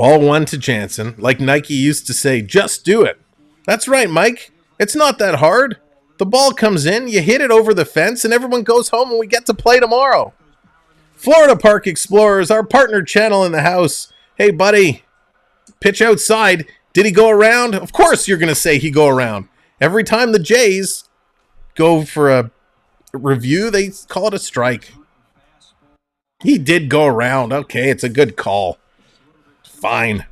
Ball 1 to Jansen. Like Nike used to say, just do it. That's right, Mike. It's not that hard. The ball comes in, you hit it over the fence, and everyone goes home and we get to play tomorrow. Florida Park Explorers, our partner channel in the house. Hey, buddy, pitch outside. Did he go around? Of course you're going to say he go around. Every time the Jays go for a review, they call it a strike. He did go around. Okay, it's a good call. Fine.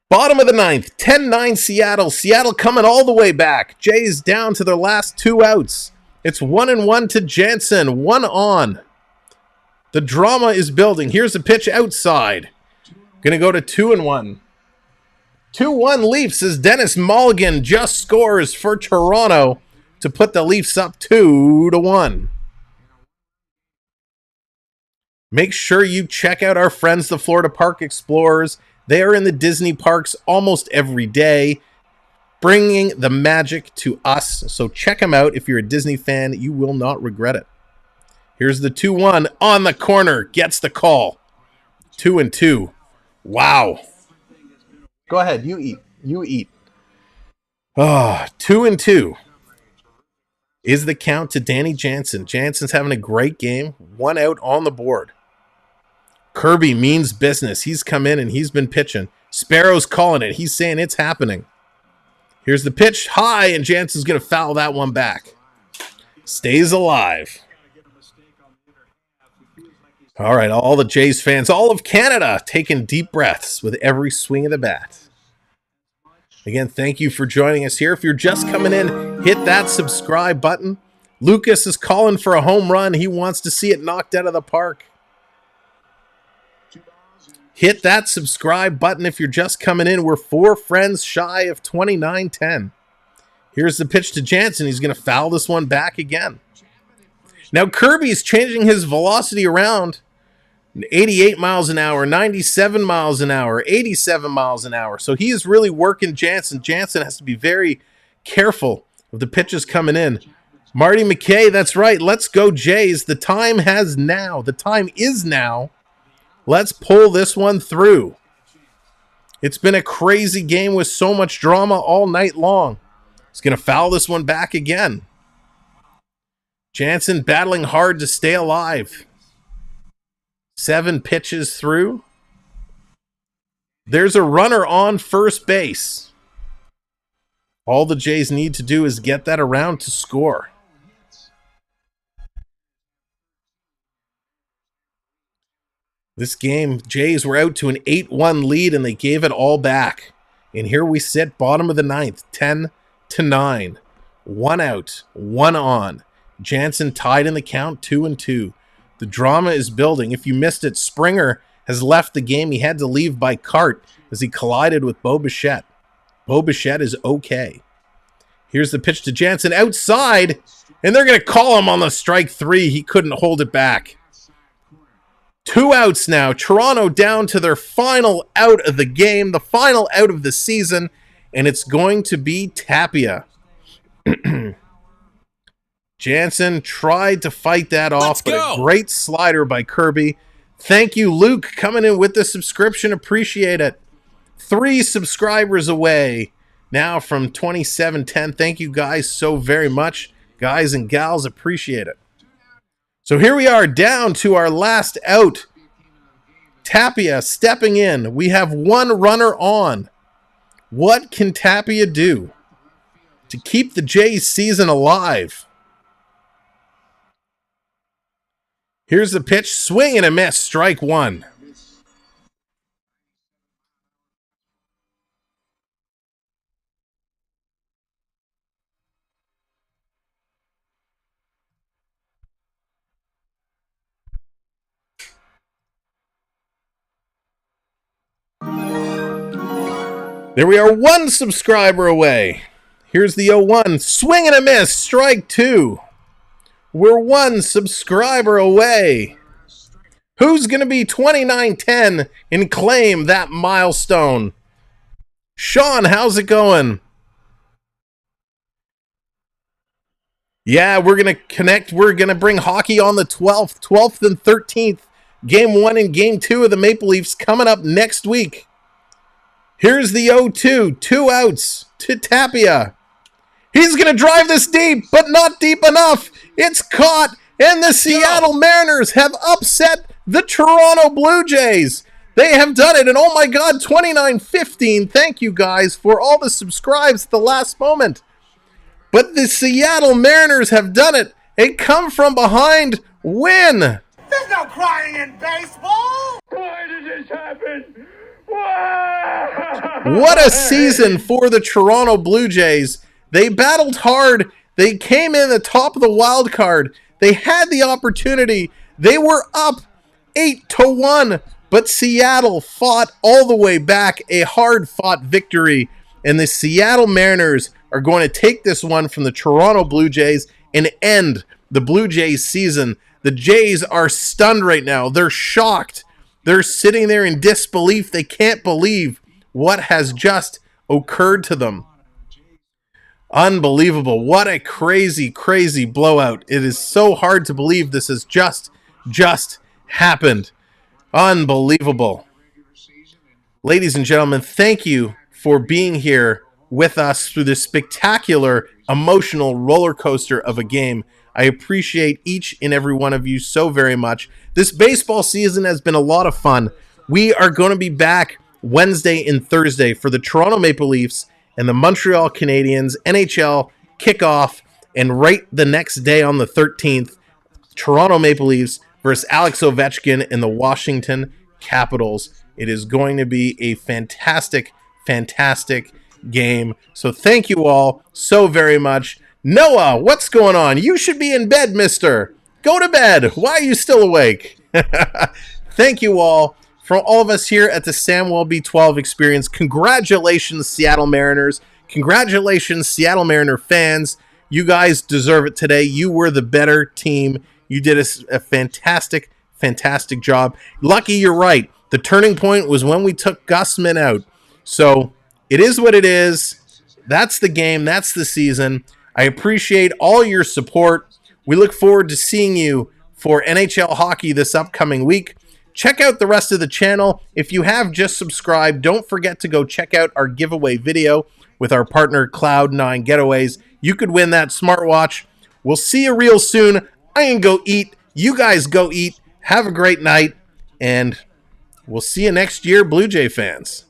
Bottom of the ninth, 10-9 Seattle. Seattle coming all the way back. Jays down to their last 2 outs. It's 1-1 to Jansen, 1 on. The drama is building. Here's a pitch outside. Going to go to 2-1. 2-1 Leafs as Dennis Mulligan just scores for Toronto to put the Leafs up 2-1. Make sure you check out our friends, the Florida Park Explorers. They are in the Disney parks almost every day, bringing the magic to us. So check them out. If you're a Disney fan, you will not regret it. Here's the 2-1 on the corner. Gets the call. 2-2. Wow. Go ahead. You eat. You eat. 2-2 is the count to Danny Jansen. Jansen's having a great game. 1 out on the board. Kirby means business. He's come in and he's been pitching. Sparrow's calling it. He's saying it's happening. Here's the pitch. High, and Jansen's going to foul that one back. Stays alive. All right, all the Jays fans, all of Canada, taking deep breaths with every swing of the bat. Again, thank you for joining us here. If you're just coming in, hit that subscribe button. Lucas is calling for a home run. He wants to see it knocked out of the park. Hit that subscribe button if you're just coming in. We're 4 friends shy of 29-10. Here's the pitch to Jansen. He's going to foul this one back again. Now Kirby's changing his velocity around. 88 miles an hour, 97 miles an hour, 87 miles an hour. So he is really working Jansen. Jansen has to be very careful of the pitches coming in. Marty McKay, that's right. Let's go Jays. The time is now. Let's pull this one through. It's been a crazy game with so much drama all night long. He's going to foul this one back again. Jansen battling hard to stay alive. 7 pitches through. There's a runner on first base. All the Jays need to do is get that around to score. This game, Jays were out to an 8-1 lead, and they gave it all back. And here we sit, bottom of the ninth, 10-9. 1 out, 1 on. Jansen tied in the count, 2-2. The drama is building. If you missed it, Springer has left the game. He had to leave by cart as he collided with Bichette. Bichette is okay. Here's the pitch to Jansen outside, and they're going to call him on the strike 3. He couldn't hold it back. 2 outs now. Toronto down to their final out of the game, the final out of the season, and it's going to be Tapia. Jansen tried to fight that off, but a great slider by Kirby. Thank you, Luke, coming in with the subscription. Appreciate it. 3 subscribers away now from 2710. Thank you guys so very much. Guys and gals, appreciate it. So here we are down to our last out. Tapia stepping in. We have 1 runner on. What can Tapia do to keep the Jays season alive? Here's the pitch. Swing and a miss. Strike 1. There we are, 1 subscriber away. Here's the 0-1. Swing and a miss. Strike 2. We're 1 subscriber away. Who's going to be 29-10 and claim that milestone? Sean, how's it going? Yeah, we're going to connect. We're going to bring hockey on the 12th and 13th. Game 1 and Game 2 of the Maple Leafs coming up next week. Here's the 0-2, 2 outs to Tapia. He's going to drive this deep, but not deep enough. It's caught, and the Seattle Mariners have upset the Toronto Blue Jays. They have done it, and oh my God, 29-15. Thank you guys for all the subscribes at the last moment. But the Seattle Mariners have done it. A come from behind win. There's no crying in baseball. Why did this happen? Why? What a season for the Toronto Blue Jays. They battled hard. They came in the top of the wild card. They had the opportunity. They were up 8-1, but Seattle fought all the way back, a hard-fought victory. And the Seattle Mariners are going to take this one from the Toronto Blue Jays and end the Blue Jays season. The Jays are stunned right now. They're shocked. They're sitting there in disbelief. They can't believe what has just occurred to them. Unbelievable. What a crazy, crazy blowout. It is so hard to believe this has just happened. Unbelievable. Ladies and gentlemen, thank you for being here with us through this spectacular, emotional roller coaster of a game. I appreciate each and every one of you so very much. This baseball season has been a lot of fun. We are going to be back Wednesday and Thursday for the Toronto Maple Leafs and the Montreal Canadiens NHL kickoff, and right the next day on the 13th, Toronto Maple Leafs versus Alex Ovechkin and the Washington Capitals. It is going to be a fantastic, fantastic game. So thank you all so very much. Noah, what's going on? You should be in bed, mister. Go to bed. Why are you still awake? Thank you all. From all of us here at the Samwell B12 Experience, congratulations, Seattle Mariners. Congratulations, Seattle Mariner fans. You guys deserve it today. You were the better team. You did a fantastic, fantastic job. Lucky you're right. The turning point was when we took Gausman out. So it is what it is. That's the game. That's the season. I appreciate all your support. We look forward to seeing you for NHL hockey this upcoming week. Check out the rest of the channel. If you have just subscribed, don't forget to go check out our giveaway video with our partner Cloud9 Getaways. You could win that smartwatch. We'll see you real soon. I can go eat. You guys go eat. Have a great night, and we'll see you next year, Blue Jay fans.